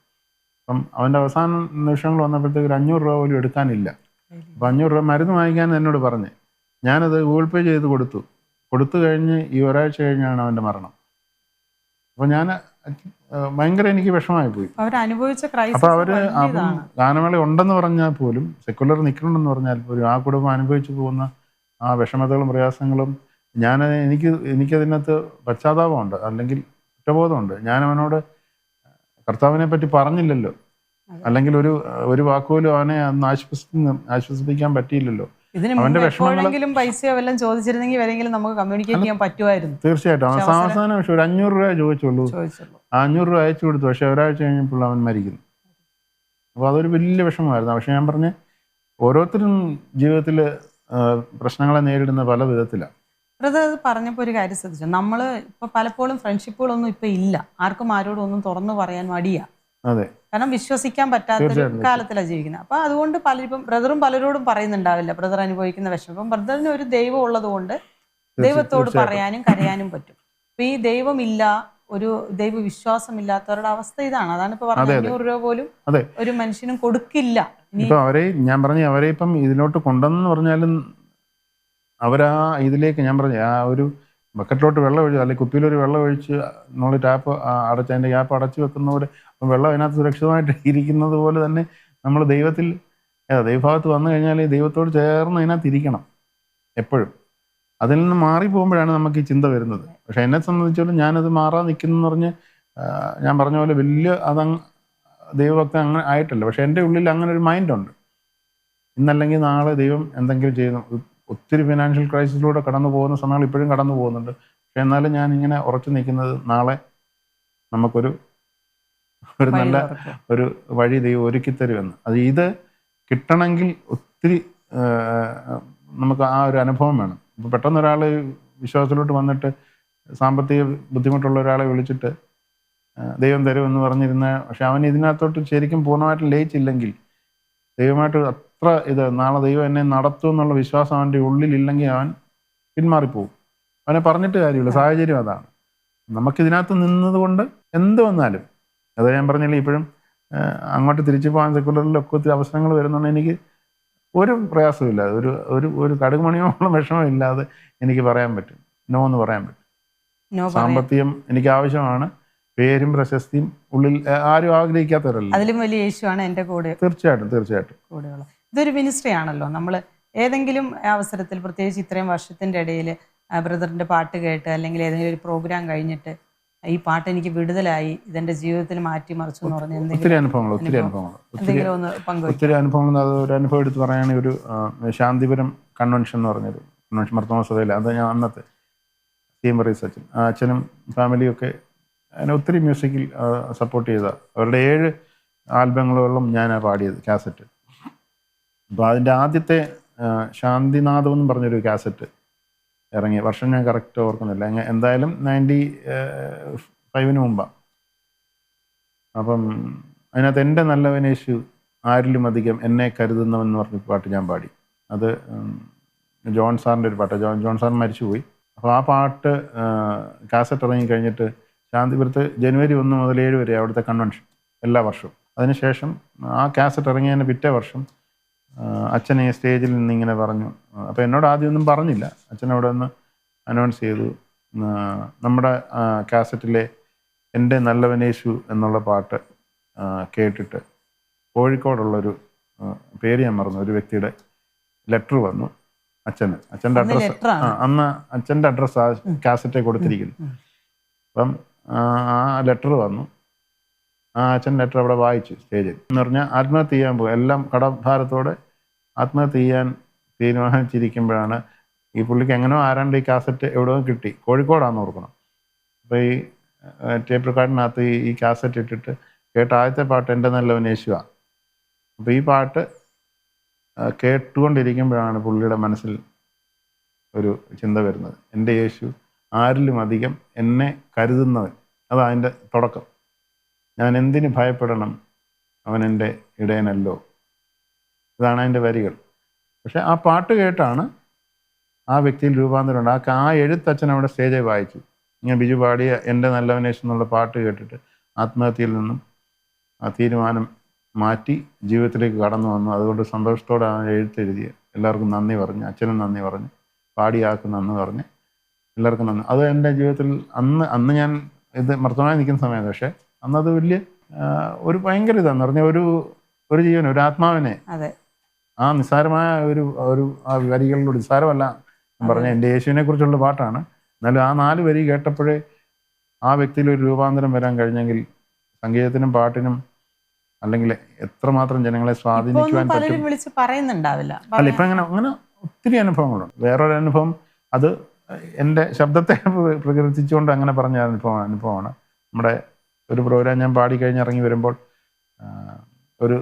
S4: അപ്പം അവൻ്റെ അവസാന നിമിഷങ്ങൾ വന്നപ്പോഴത്തേക്ക് ഒരു 500 രൂപ പോലും എടുക്കാനില്ല. അപ്പം 500 രൂപ മരുന്ന് വാങ്ങിക്കാൻ എന്നോട് പറഞ്ഞ് ഞാനത് ഗൂഗിൾ പേ ചെയ്ത് കൊടുത്തു കഴിഞ്ഞ് ഈ ഒരാഴ്ച കഴിഞ്ഞാണ് അവൻ്റെ മരണം. അപ്പോൾ ഞാൻ ഭയങ്കര എനിക്ക് വിഷമമായി പോയി. അപ്പോൾ അവർ ഗാനമേള ഉണ്ടെന്ന് പറഞ്ഞാൽ പോലും, സെക്കുലർ നിൽക്കണമെന്ന് പറഞ്ഞാൽ പോലും ആ കുടുംബം അനുഭവിച്ചു പോകുന്ന ആ വിഷമതകളും പ്രയാസങ്ങളും എനിക്കതിനകത്ത് പശ്ചാത്താപമുണ്ട്, അല്ലെങ്കിൽ കുറ്റബോധമുണ്ട്. ഞാൻ അവനോട് കർത്താവിനെ പറ്റി പറഞ്ഞില്ലല്ലോ, അല്ലെങ്കിൽ ഒരു വാക്കുപോലും അവനെ അന്ന് ആശ്വസിപ്പിക്കാൻ പറ്റിയില്ലല്ലോ. അവന്റെ വിഷമങ്ങളും
S3: പൈസയോ വല്ലതും ചോദിച്ചിരുന്നെങ്കിൽ വരെങ്കിലും നമുക്ക് കമ്മ്യൂണിക്കേറ്റ് ചെയ്യാൻ പറ്റുമായിരുന്നു.
S4: തീർച്ചയായിട്ടും. അവസാനം പക്ഷെ ഒരു 500 രൂപ ചോദിച്ചുള്ളൂ. 500 രൂപ അയച്ചു കൊടുത്തു. പക്ഷെ ഒരാഴ്ച കഴിഞ്ഞപ്പോൾ അവൻ മരിക്കുന്നു. അപ്പോൾ അതൊരു വലിയ വിഷമമായിരുന്നു. പക്ഷെ ഞാൻ പറഞ്ഞ ഓരോരുത്തരും ജീവിതത്തിൽ പ്രശ്നങ്ങളെ നേരിടുന്ന പല വിധത്തിലാണ്.
S3: ബ്രദർ പറഞ്ഞപ്പോൾ ഒരു കാര്യം ശ്രദ്ധിച്ചു, നമ്മൾ ഇപ്പൊ പലപ്പോഴും ഫ്രണ്ട്ഷിപ്പുകളൊന്നും ഇപ്പൊ ഇല്ല, ആർക്കും ആരോടും ഒന്നും തുറന്നു പറയാൻ മടിയാ.
S4: അതെ,
S3: കാരണം വിശ്വസിക്കാൻ പറ്റാത്ത കാലത്തിലാണ് ജീവിക്കുന്നത്. അപ്പൊ അതുകൊണ്ട് പലരും ബ്രദറും പലരോടും പറയുന്നുണ്ടാവില്ല ബ്രദർ അനുഭവിക്കുന്ന വിഷമം. അപ്പം ബ്രദറിന് ഒരു ദൈവം ഉള്ളത് കൊണ്ട് ദൈവത്തോട് പറയാനും കരയാനും പറ്റും. അപ്പൊ ഈ ദൈവമില്ല, ഒരു ദൈവ വിശ്വാസം ഇല്ലാത്തവരുടെ അവസ്ഥ ഇതാണ്. അതാണ് ഇപ്പൊ പറഞ്ഞത്, 500 രൂപ പോലും ഒരു മനുഷ്യനും കൊടുക്കില്ല.
S4: ഇപ്പൊ ഞാൻ പറഞ്ഞ അവരെ ഇപ്പം ഇതിലോട്ട് കൊണ്ടുവന്ന് പറഞ്ഞാലും അവരാ ഇതിലേക്ക് ഞാൻ പറഞ്ഞ ആ ഒരു ബക്കറ്റിലോട്ട് വെള്ളം ഒഴിച്ച്, അല്ലെങ്കിൽ കുപ്പിയിലൊരു വെള്ളം ഒഴിച്ച് നമ്മൾ ടാപ്പ് അടച്ച് അതിൻ്റെ ഗ്യാപ്പ് അടച്ചു വെക്കുന്ന പോലെ, വെള്ളം അതിനകത്ത് സുരക്ഷിതമായിട്ട് ഇരിക്കുന്നത് പോലെ തന്നെ നമ്മൾ ദൈവഭാഗത്ത് വന്നു കഴിഞ്ഞാൽ ദൈവത്തോട് ചേർന്ന് അതിനകത്ത് ഇരിക്കണം എപ്പോഴും. അതിൽ നിന്ന് മാറി പോകുമ്പോഴാണ് നമുക്ക് ഈ ചിന്ത വരുന്നത്. പക്ഷെ എന്നെ സംബന്ധിച്ചോളം ഞാനത് മാറാൻ നിൽക്കുന്നതെന്ന് പറഞ്ഞ് ഞാൻ പറഞ്ഞ പോലെ വലിയ ദൈവഭക്തി അങ്ങനെ ആയിട്ടല്ല. പക്ഷെ എൻ്റെ ഉള്ളിൽ അങ്ങനെ ഒരു മൈൻഡുണ്ട്, ഇന്നല്ലെങ്കിൽ നാളെ ദൈവം എന്തെങ്കിലും ചെയ്യുന്നു. ഒത്തിരി ഫിനാൻഷ്യൽ ക്രൈസിസിലൂടെ കടന്നു പോകുന്ന സമയങ്ങൾ ഇപ്പോഴും കടന്നു പോകുന്നുണ്ട്. പക്ഷെ എന്നാലും ഞാൻ ഇങ്ങനെ ഉറച്ചു നിൽക്കുന്നത് നാളെ നമുക്കൊരു നല്ല ഒരു വഴി ദൈവം ഒരുക്കി തരുമെന്ന്. ഇത് കിട്ടണമെങ്കിൽ ഒത്തിരി നമുക്ക് ആ ഒരു അനുഭവം വേണം. ഇപ്പം പെട്ടെന്ന് ഒരാൾ വിശ്വാസത്തിലോട്ട് വന്നിട്ട് സാമ്പത്തിക ബുദ്ധിമുട്ടുള്ള ഒരാളെ വിളിച്ചിട്ട് ദൈവം തരുമെന്ന് പറഞ്ഞിരുന്ന, പക്ഷെ അവൻ ഇതിനകത്തോട്ട് ശരിക്കും പൂർണ്ണമായിട്ട് ലയിച്ചില്ലെങ്കിൽ, ദൈവമായിട്ട് അത്ര നാളെ ദൈവം എന്നെ നടത്തും എന്നുള്ള വിശ്വാസം അവൻ്റെ ഉള്ളിലില്ലെങ്കിൽ അവൻ പിന്മാറിപ്പോവും. അവനെ പറഞ്ഞിട്ട് കാര്യമില്ല, സാഹചര്യം അതാണ്. നമുക്കിതിനകത്ത് നിന്നതുകൊണ്ട് എന്ത് വന്നാലും, അത് ഞാൻ പറഞ്ഞില്ലേ, ഇപ്പോഴും അങ്ങോട്ട് തിരിച്ചു പോകാൻ സെക്കുലറിലൊക്കെ ഒത്തിരി അവസരങ്ങൾ വരുന്നുണ്ട്. എനിക്ക് ഒരു പ്രയാസമില്ല, ഒരു കടുകുമണിയോളം വിഷമമില്ലാതെ എനിക്ക് പറയാൻ പറ്റും, നോ എന്ന് പറയാൻ പറ്റും. സാമ്പത്തികം എനിക്ക് ആവശ്യമാണ്, പേരും പ്രശസ്തിയും ഉള്ളിൽ ആരും ആഗ്രഹിക്കാത്തവരല്ല.
S3: അതിലും വലിയ യേശുവാണ് എൻ്റെ കൂടെ.
S4: തീർച്ചയായിട്ടും
S3: കൂടെയുള്ള ഇതൊരു മിനിസ്ട്രി ആണല്ലോ. നമ്മൾ ഏതെങ്കിലും അവസരത്തിൽ, പ്രത്യേകിച്ച് ഇത്രയും വർഷത്തിൻ്റെ ഇടയിൽ ബ്രദറിൻ്റെ പാട്ട് കേട്ട്, അല്ലെങ്കിൽ ഏതെങ്കിലും ഒരു പ്രോഗ്രാം കഴിഞ്ഞിട്ട് ഈ പാട്ട് എനിക്ക് വിടുതലായി, ഇതെൻ്റെ ജീവിതത്തിൽ മാറ്റിമറിച്ചു എന്ന് പറഞ്ഞ
S4: ഒത്തിരി അനുഭവങ്ങൾ ഒരു അനുഭവം എടുത്ത് പറയുകയാണെങ്കിൽ, ഒരു ശാന്തിപുരം കൺവെൻഷൻ എന്ന് പറഞ്ഞൊരു കൺവെൻഷൻ മർത്തോമ സഭയിൽ, അത് ഞാൻ അന്നത്തെ സീമറീസ് അച്ഛൻ, ആ അച്ഛനും ഫാമിലിയൊക്കെ അതിനെ ഒത്തിരി മ്യൂസിക്കിൽ സപ്പോർട്ട് ചെയ്ത, അവരുടെ 7 ആൽബങ്ങളോളം ഞാനാണ് പാടിയത്, കാസറ്റ്. അപ്പോൾ അതിൻ്റെ ആദ്യത്തെ ശാന്തിനാഥം എന്ന് പറഞ്ഞൊരു കാസറ്റ് ഇറങ്ങിയ വർഷം ഞാൻ കറക്റ്റ് ഓർക്കുന്നില്ല, എന്തായാലും 95 മുമ്പാണ്. അപ്പം അതിനകത്ത് എൻ്റെ നല്ലവനേശു ആരിലും അധികം എന്നെ കരുതുന്നവെന്ന് പറഞ്ഞ പാട്ട് ഞാൻ പാടി. അത് ജോൺ സാറിൻ്റെ ഒരു പാട്ട്. ജോൺ സാർ മരിച്ചുപോയി. അപ്പോൾ ആ പാട്ട് കാസറ്റ് ഇറങ്ങി കഴിഞ്ഞിട്ട് ശാന്തിപുരത്ത് ജനുവരി 1 മുതൽ 7 വരെ അവിടുത്തെ കൺവെൻഷൻ എല്ലാ വർഷവും. അതിനുശേഷം ആ കാസറ്റ് ഇറങ്ങിയതിന് പിറ്റേ വർഷം അച്ഛനെ സ്റ്റേജിൽ നിന്നിങ്ങനെ പറഞ്ഞു. അപ്പോൾ എന്നോട് ആദ്യമൊന്നും പറഞ്ഞില്ല, അച്ഛൻ അവിടെ ഒന്ന് അനൗൺസ് ചെയ്തു, നമ്മുടെ കാസറ്റിലെ എൻ്റെ നല്ലവനേശു എന്നുള്ള പാട്ട് കേട്ടിട്ട് കോഴിക്കോടുള്ളൊരു പേര് ഞാൻ മറന്നു, ഒരു വ്യക്തിയുടെ ലെറ്റർ വന്നു അച്ഛൻ്റെ അഡ്രസ്സ്. അന്ന് അച്ഛൻ്റെ അഡ്രസ്സ് ആ കാസറ്റെ കൊടുത്തിരിക്കുന്നു. അപ്പം ആ ലെറ്റർ വന്നു. ആ അച്ഛൻ ലെറ്റർ അവിടെ വായിച്ചു സ്റ്റേജിൽ. എന്ന് പറഞ്ഞാൽ ആത്മഹത്യ ചെയ്യാൻ പോകും, എല്ലാം കടഭാരത്തോടെ ആത്മഹത്യ ചെയ്യാൻ തീരുമാനിച്ചിരിക്കുമ്പോഴാണ് ഈ പുള്ളിക്ക് എങ്ങനെയോ ആരാണ്ട് ഈ കാസറ്റ് എവിടെയോ കിട്ടി, കോഴിക്കോടാണെന്ന് ഓർക്കണം. അപ്പോൾ ഈ ടേപ്പ് റെക്കോർഡിനകത്ത് ഈ കാസറ്റ് ഇട്ടിട്ട് കേട്ട ആദ്യത്തെ പാട്ട് എൻ്റെ നല്ലവനേശുവാണ്. അപ്പോൾ ഈ പാട്ട് കേട്ടുകൊണ്ടിരിക്കുമ്പോഴാണ് പുള്ളിയുടെ മനസ്സിൽ ഒരു ചിന്ത വരുന്നത്, എൻ്റെ യേശു ആരിലും അധികം എന്നെ കരുതുന്നവൻ. അതാണ് അതിൻ്റെ തുടക്കം. ഞാൻ എന്തിന് ഭയപ്പെടണം, അവൻ എൻ്റെ ഇടയനല്ലോ. ഇതാണ് അതിൻ്റെ വരികൾ. പക്ഷെ ആ പാട്ട് കേട്ടാണ് ആ വ്യക്തിയിൽ രൂപാന്തരമുണ്ട്. ആ എഴുത്തച്ഛൻ അവിടെ സ്റ്റേജിൽ വായിച്ചു. ഇങ്ങനെ ബിജു പാടിയ എൻ്റെ നല്ലവനേശു എന്നുള്ള പാട്ട് കേട്ടിട്ട് ആത്മഹത്യയിൽ നിന്നും ആ തീരുമാനം മാറ്റി ജീവിതത്തിലേക്ക് കടന്നു വന്നു. അതുകൊണ്ട് സന്തോഷത്തോടെ ആ എഴുത്തെഴുതിയ എല്ലാവർക്കും നന്ദി പറഞ്ഞ്, അച്ഛനും നന്ദി പറഞ്ഞ്, പാടിയാൾക്ക് നന്ദി പറഞ്ഞ്, എല്ലാവർക്കും നന്ദി. അത് എൻ്റെ ജീവിതത്തിൽ അന്ന് ഞാൻ ഇത് മർത്തമായി നിൽക്കുന്ന സമയത്ത്, പക്ഷേ അന്നത് വലിയ ഒരു ഭയങ്കര ഇതാന്ന് പറഞ്ഞാൽ ഒരു ജീവൻ, ഒരു ആത്മാവിനെ ആ നിസ്സാരമായ ഒരു ആ വരികളിലൂടെ, നിസ്സാരമല്ല ഞാൻ പറഞ്ഞ എൻ്റെ യേശുവിനെ കുറിച്ചുള്ള പാട്ടാണ്, എന്നാലും ആ 4 വരി കേട്ടപ്പോഴേ ആ വ്യക്തിയിൽ ഒരു രൂപാന്തരം വരാൻ കഴിഞ്ഞെങ്കിൽ സംഗീതത്തിനും പാട്ടിനും അല്ലെങ്കിൽ എത്രമാത്രം ജനങ്ങളെ സ്വാധീനിക്കുവാൻ പറ്റും. അല്ല, ഇപ്പം അങ്ങനെ ഒത്തിരി അനുഭവങ്ങളുണ്ട്. വേറൊരു അനുഭവം, അത് എൻ്റെ ശബ്ദത്തെ പ്രകീർത്തിച്ചുകൊണ്ട് അങ്ങനെ പറഞ്ഞ അനുഭവമാണ്. നമ്മുടെ ഒരു പ്രോഗ്രാം ഞാൻ പാടിക്കഴിഞ്ഞ് ഇറങ്ങി വരുമ്പോൾ ഒരു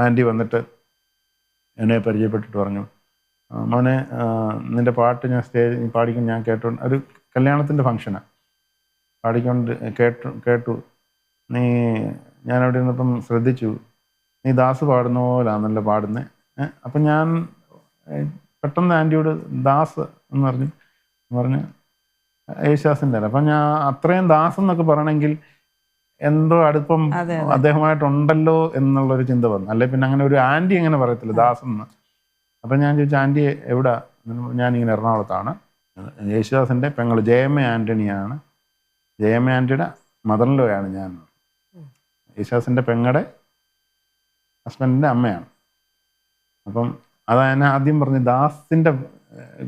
S4: ആൻറ്റി വന്നിട്ട് എന്നെ പരിചയപ്പെട്ടിട്ട് പറഞ്ഞു, മോനെ നിൻ്റെ പാട്ട് ഞാൻ സ്റ്റേജിൽ പാടിക്കൊണ്ട് ഞാൻ കേട്ടു, ഒരു കല്യാണത്തിൻ്റെ ഫംഗ്ഷനാണ്, പാടിക്കൊണ്ട് കേട്ടു നീ, ഞാനവിടെ ഇരുന്നപ്പം ശ്രദ്ധിച്ചു, നീ ദാസ് പാടുന്ന പോലാന്നല്ലോ പാടുന്നത്. അപ്പം ഞാൻ പെട്ടെന്ന് ആൻറ്റിയോട് ദാസ് എന്ന് പറഞ്ഞ് യേശുദാസിൻ്റെ അല്ല. അപ്പം ഞാൻ അത്രയും ദാസ് എന്നൊക്കെ പറയണമെങ്കിൽ എന്തോ അടുപ്പം അദ്ദേഹമായിട്ടുണ്ടല്ലോ എന്നുള്ളൊരു ചിന്ത വന്നു. അല്ലെ പിന്നെ അങ്ങനെ ഒരു ആൻറ്റി എങ്ങനെ പറയത്തില്ല ദാസ് എന്ന്. അപ്പം ഞാൻ ചോദിച്ചു, ആൻറ്റി എവിടെ? ഞാനിങ്ങനെ എറണാകുളത്താണ്. യേശുദാസിൻ്റെ പെങ്ങൾ ജയമ്മ ആൻ്റണിയാണ്, ജയമ്മ ആൻ്റിയുടെ മദറിലോയാണ് ഞാൻ. യേശുദാസിൻ്റെ പെങ്ങളുടെ ഹസ്ബൻഡിൻ്റെ അമ്മയാണ്. അപ്പം അതാ ഞാൻ ആദ്യം പറഞ്ഞു, ദാസിൻ്റെ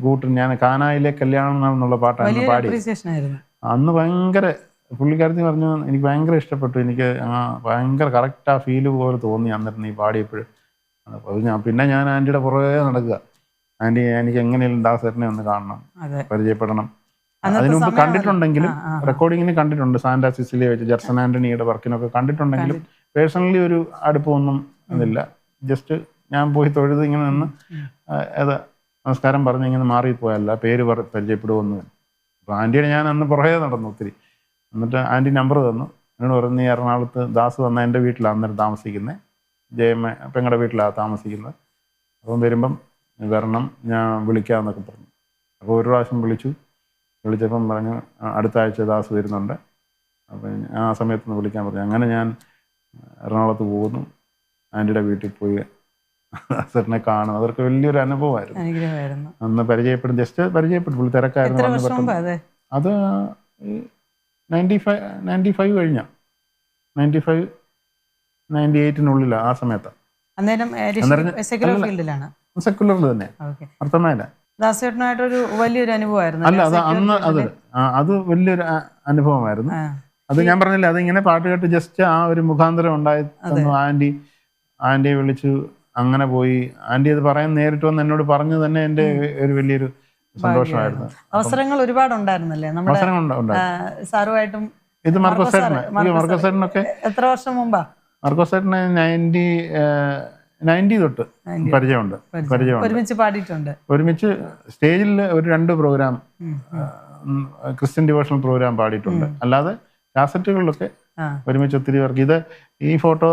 S4: കൂട്ടിൽ ഞാൻ കാനായിലെ കല്യാണം എന്നുള്ള പാട്ടാണ് പാടി. അന്ന് ഭയങ്കര പുള്ളിക്കാരത്തി പറഞ്ഞു, എനിക്ക് ഭയങ്കര ഇഷ്ടപ്പെട്ടു, എനിക്ക് ഭയങ്കര കറക്റ്റ് ആ ഫീല് പോലെ തോന്നി അന്നിട്ട് നീ പാടിയപ്പോഴും. അപ്പോൾ പിന്നെ ഞാൻ ആൻറ്റിയുടെ പുറകെ നടക്കുക, ആൻറ്റി എനിക്ക് എങ്ങനെയും ദാസേട്ടനെ ഒന്ന് കാണണം, പരിചയപ്പെടണം. അതിനു മുമ്പ് കണ്ടിട്ടുണ്ടെങ്കിലും, റെക്കോർഡിങ്ങിന് കണ്ടിട്ടുണ്ട്, സാന്റാ സിസിലിയെ വെച്ച് ജെർസൺ ആൻ്റണിയുടെ വർക്കിനൊക്കെ കണ്ടിട്ടുണ്ടെങ്കിലും പേഴ്സണലി ഒരു അടുപ്പമൊന്നും അതില്ല. ജസ്റ്റ് ഞാൻ പോയി തൊഴുത് ഇങ്ങനെ നിന്ന് നമസ്കാരം പറഞ്ഞ് ഇങ്ങനെ മാറിപ്പോയല്ല, പേര് പരിചയപ്പെടുമൊന്നും. അപ്പോൾ ആൻറ്റിയുടെ ഞാൻ അന്ന് പുറകെ നടന്നു ഒത്തിരി. എന്നിട്ട് ആൻറ്റി നമ്പർ തന്നു. എന്നോട് പറഞ്ഞു, നീ എറണാകുളത്ത് ദാസ് വന്ന എൻ്റെ വീട്ടിലാണ് അന്നേരം താമസിക്കുന്നത്, ജയമ്മ പെങ്ങളുടെ വീട്ടിലാണ് താമസിക്കുന്നത്, അപ്പം വരുമ്പം വരണം, ഞാൻ വിളിക്കാമെന്നൊക്കെ പറഞ്ഞു. അപ്പോൾ ഒരു പ്രാവശ്യം വിളിച്ചപ്പം പറഞ്ഞു അടുത്ത ആഴ്ച ദാസ് വരുന്നുണ്ട്, അപ്പം ആ സമയത്തൊന്ന് വിളിക്കാൻ പറഞ്ഞു. അങ്ങനെ ഞാൻ എറണാകുളത്ത് പോകുന്നു, ആൻറ്റിയുടെ വീട്ടിൽ പോയി ദാസേട്ടനെ കാണും. അതൊക്കെ വലിയൊരു അനുഭവമായിരുന്നു. അന്ന് ജസ്റ്റ് പരിചയപ്പെട്ടു. പുള്ളി തിരക്കായിരുന്നു. അത് 95 കഴിഞ്ഞ 98 ആ സമയത്താണ്. സെക്കുലറിൽ തന്നെ അർത്ഥമേല.
S3: ദാസേട്ടനായിട്ടൊരു വലിയൊരു അനുഭവമായിരുന്നു.
S4: അല്ല, അത് അന്ന് അത് വലിയൊരു അനുഭവമായിരുന്നു. അത് ഞാൻ പറഞ്ഞില്ല, അതിങ്ങനെ പാട്ട് കേട്ട് ജസ്റ്റ് ആ ഒരു മുഖാന്തരം ഉണ്ടായി തന്നു. ആൻറ്റിയെ വിളിച്ചു, അങ്ങനെ പോയി. ആൻറ്റി അത് പറയാൻ നേരിട്ട് വന്ന് എന്നോട് പറഞ്ഞു തന്നെ എൻ്റെ ഒരു വലിയൊരു സന്തോഷമായിരുന്നു.
S3: അവസരങ്ങൾ ഒരുപാട് ഉണ്ടായിരുന്നല്ലേ നമ്മുടെ സാറുമായിട്ടും.
S4: ഇത് മാർക്കോസ് ചേട്ടനൊക്കെ
S3: എത്ര വർഷം മുമ്പാ?
S4: മാർക്കോസ് ചേട്ടന് 90 തൊട്ട് പരിചയമുണ്ട്.
S3: ഒരുമിച്ച് പാടിയിട്ടുണ്ട്.
S4: ഒരുമിച്ച് സ്റ്റേജിൽ ഒരു 2 പ്രോഗ്രാം, ക്രിസ്ത്യൻ ഡിവോഷണൽ പ്രോഗ്രാം പാടിയിട്ടുണ്ട്. അല്ലാതെ കാസറ്റുകളിലൊക്കെ ഒരുമിച്ച് ഒത്തിരി പേർക്ക്. ഈ ഫോട്ടോ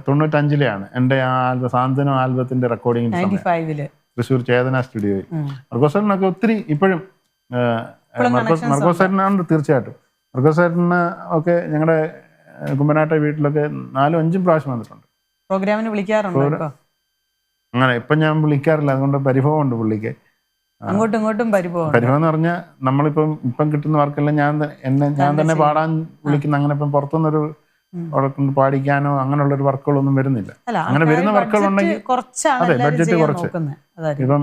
S4: 95-ലെയാണ് എൻ്റെ ആ ആൽബം, സാന്ത്വനം ആൽബത്തിന്റെ റെക്കോർഡിംഗ് തൃശ്ശൂർ ചേതന സ്റ്റുഡിയോയിൽ. മാർക്കോസ് ചേട്ടനൊക്കെ ഒത്തിരി ഇപ്പോഴും മാർക്കോസ് ചേട്ടനാണ് തീർച്ചയായിട്ടും. മാർക്കോസ് ചേട്ടന് ഒക്കെ ഞങ്ങളുടെ കുമ്പനാട്ടെ വീട്ടിലൊക്കെ 4-5 പ്രാവശ്യം വന്നിട്ടുണ്ട്.
S3: പ്രോഗ്രാമിന് വിളിക്കാറുണ്ട്.
S4: അങ്ങനെ ഇപ്പം ഞാൻ വിളിക്കാറില്ല, അതുകൊണ്ട് പരിഭവമുണ്ട് പുള്ളിക്ക്.
S3: അങ്ങോട്ടും ഇങ്ങോട്ടും പരിഭവം
S4: എന്ന് പറഞ്ഞാൽ ഇപ്പം കിട്ടുന്ന വർക്കെല്ലാം ഞാൻ തന്നെ പാടാൻ വിളിക്കുന്ന. അങ്ങനെ ഇപ്പം പുറത്തുനിന്നൊരു അവിടെ കൊണ്ട് പാടിക്കാനോ അങ്ങനെയുള്ളൊരു വർക്കുകളൊന്നും വരുന്നില്ല. അങ്ങനെ വരുന്ന വർക്കുകളുണ്ടെങ്കിൽ അതെ, ബഡ്ജറ്റ് കുറച്ച്. ഇപ്പം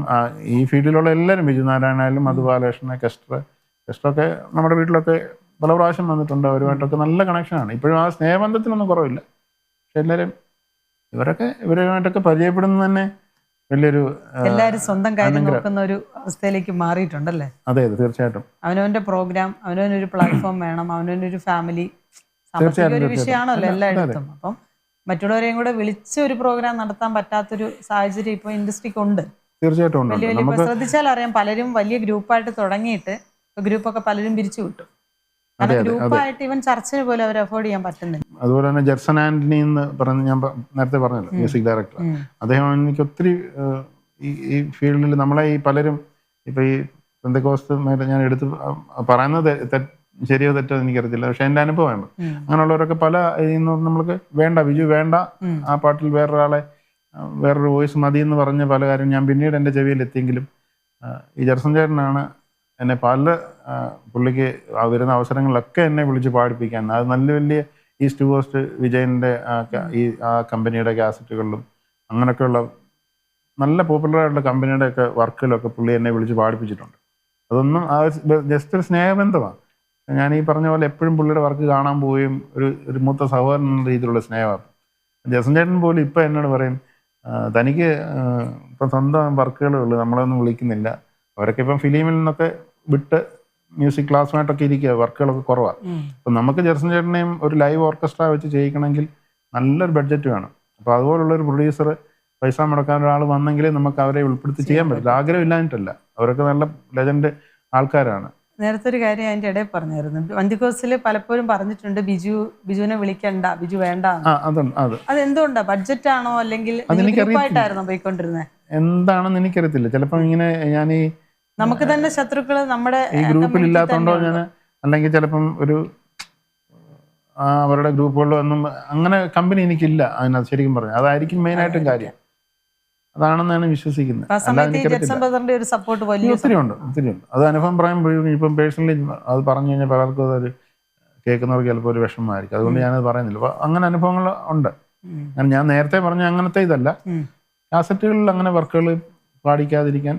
S4: ഈ ഫീൽഡിലുള്ള എല്ലാവരും, ബിജു നാരായണായാലും മധുബാലകൃഷ്ണൻ, കെസ്റ്ററൊക്കെ നമ്മുടെ വീട്ടിലൊക്കെ പല പ്രാവശ്യം വന്നിട്ടുണ്ട്. അവരുമായിട്ടൊക്കെ നല്ല കണക്ഷനാണ്. ഇപ്പോഴും ആ സ്നേഹബന്ധത്തിനൊന്നും കുറവില്ല. പക്ഷെ എല്ലാവരും ഇവരുമായിട്ടൊക്കെ പരിചയപ്പെടുന്നത് തന്നെ വലിയൊരു,
S3: എല്ലാവരും സ്വന്തം കാര്യം നോക്കുന്ന ഒരു അവസ്ഥയിലേക്ക് മാറിയിട്ടുണ്ടല്ലേ?
S4: അതെ, തീർച്ചയായിട്ടും.
S3: അവനവന്റെ പ്രോഗ്രാം, അവനവനൊരു പ്ലാറ്റ്ഫോം വേണം, അവനവനൊരു ഫാമിലി, ഒരു വിഷയമാണല്ലോ എല്ലായിടത്തും. അപ്പം മറ്റുള്ളവരെയും കൂടെ വിളിച്ച് ഒരു പ്രോഗ്രാം നടത്താൻ പറ്റാത്തൊരു സാഹചര്യം ഇപ്പൊ ഇൻഡസ്ട്രിക്ക് ഉണ്ട്.
S4: തീർച്ചയായിട്ടും
S3: വലിയ ശ്രദ്ധിച്ചാൽ അറിയാം, പലരും വലിയ ഗ്രൂപ്പായിട്ട് തുടങ്ങിയിട്ട് ഗ്രൂപ്പൊക്കെ പലരും പിരിച്ചു വിട്ടു. ഗ്രൂപ്പായിട്ട് ഇവൻ ചർച്ചിന് പോലും അവർ അഫോർഡ് ചെയ്യാൻ പറ്റുന്നില്ല.
S4: അതുപോലെ തന്നെ ജെർസൺ ആന്റണി എന്ന് പറഞ്ഞ് ഞാൻ നേരത്തെ പറഞ്ഞല്ലോ, മ്യൂസിക് ഡയറക്ടർ. അദ്ദേഹം എനിക്ക് ഒത്തിരി ഈ ഫീൽഡിൽ നമ്മളെ ഈ പലരും ഇപ്പൊ ഈ പെന്തക്കോസ്തുമായിട്ട് ഞാൻ എടുത്ത് പറയുന്നത് ശരിയോ തെറ്റോ എനിക്കറിയത്തില്ല, പക്ഷെ എൻ്റെ അനുഭവമാണ്. അങ്ങനെയുള്ളവരൊക്കെ പല നമ്മൾക്ക് വേണ്ട, ബിജു വേണ്ട, ആ പാട്ടിൽ വേറൊരു വോയിസ് മതി എന്ന് പറഞ്ഞ പല കാര്യം ഞാൻ പിന്നീട് എൻ്റെ ചെവിയിൽ എത്തിയെങ്കിലും ഈ ജെർസൺ ചേട്ടനാണ് എന്നെ പുള്ളിക്ക് വരുന്ന അവസരങ്ങളിലൊക്കെ എന്നെ വിളിച്ച് പാടിപ്പിക്കാൻ. അത് നല്ല വലിയ ഈസ്റ്റ് കോസ്റ്റ് വിജയൻ്റെ ആ കമ്പനിയുടെ കാസറ്റുകളിലും അങ്ങനെയൊക്കെയുള്ള നല്ല പോപ്പുലറായിട്ടുള്ള കമ്പനിയുടെ ഒക്കെ വർക്കിലൊക്കെ പുള്ളി എന്നെ വിളിച്ച് പാടിപ്പിച്ചിട്ടുണ്ട്. അതൊന്നും ജസ്റ്റ് ഒരു സ്നേഹബന്ധമാണ്. ഞാൻ ഈ പറഞ്ഞ പോലെ എപ്പോഴും പുള്ളിയുടെ വർക്ക് കാണാൻ പോവുകയും ഒരു മൂത്ത സഹോദരൻ എന്ന രീതിയിലുള്ള സ്നേഹമാണ്. ജസൻ ചേട്ടൻ പോലും ഇപ്പം എന്നോട് പറയും, തനിക്ക് ഇപ്പം സ്വന്തം വർക്കുകളേ ഉള്ളൂ, നമ്മളൊന്നും വിളിക്കുന്നില്ല. അവരൊക്കെ ഇപ്പം ഫിലിമിൽ നിന്നൊക്കെ വിട്ട് മ്യൂസിക് ക്ലാസ്സുമായിട്ടൊക്കെ ഇരിക്കുക, വർക്കുകളൊക്കെ കുറവാണ്. അപ്പം നമുക്ക് ജെർസൺ ചേട്ടനെയും ഒരു ലൈവ് ഓർക്കസ്ട്ര വെച്ച് ചെയ്യിക്കണമെങ്കിൽ നല്ലൊരു ബഡ്ജറ്റ് വേണം. അപ്പോൾ അതുപോലുള്ളൊരു പ്രൊഡ്യൂസർ, പൈസ മുടക്കാൻ ഒരാൾ വന്നെങ്കിൽ നമുക്ക് അവരെ ഉൾപ്പെടുത്തി ചെയ്യാൻ പറ്റില്ല. ആഗ്രഹം ഇല്ലാഞ്ഞിട്ടല്ല, അവരൊക്കെ നല്ല ലെജൻഡ് ആൾക്കാരാണ്.
S3: നേരത്തെ ഒരു കാര്യം അതിൻ്റെ ഇടയിൽ പറഞ്ഞായിരുന്നു, വന്തിക്കോസിൽ പലപ്പോഴും പറഞ്ഞിട്ടുണ്ട് ബിജുവിനെ വിളിക്കണ്ട, ബിജു വേണ്ട. അതെന്തുകൊണ്ടാ? ബഡ്ജറ്റ് ആണോ അല്ലെങ്കിൽ ഗ്രൂപ്പായിട്ടായിരുന്നോ പോയിക്കൊണ്ടിരുന്നത്?
S4: എന്താണെന്ന് എനിക്കറിയത്തില്ല. ചിലപ്പോൾ ഇങ്ങനെ ഞാൻ
S3: നമുക്ക് തന്നെ ശത്രുക്കള് നമ്മുടെ
S4: ഈ ഗ്രൂപ്പിൽ ഇല്ലാത്തതുകൊണ്ടോ ഞാൻ, അല്ലെങ്കിൽ ചിലപ്പം അവരുടെ ഗ്രൂപ്പുകളിലൊന്നും അങ്ങനെ കമ്പനി എനിക്കില്ല അതിനകത്ത്. ശരിക്കും പറഞ്ഞു അതായിരിക്കും മെയിനായിട്ടും കാര്യം, അതാണെന്നാണ് വിശ്വസിക്കുന്നത്. ഒത്തിരി ഉണ്ട്. അത് അനുഭവം പറയുമ്പോഴും ഇപ്പം പേഴ്സണലി അത് പറഞ്ഞു കഴിഞ്ഞാൽ പലർക്കും അതൊരു കേൾക്കുന്നവർക്ക് ചിലപ്പോൾ ഒരു വിഷമമായിരിക്കും. അതുകൊണ്ട് ഞാനത് പറയുന്നില്ല. അപ്പോൾ അങ്ങനെ അനുഭവങ്ങൾ ഉണ്ട്. ഞാൻ നേരത്തെ പറഞ്ഞ അങ്ങനത്തെ ഇതല്ല, കാസറ്റുകളിൽ അങ്ങനെ വർക്കുകൾ പാടിക്കാതിരിക്കാൻ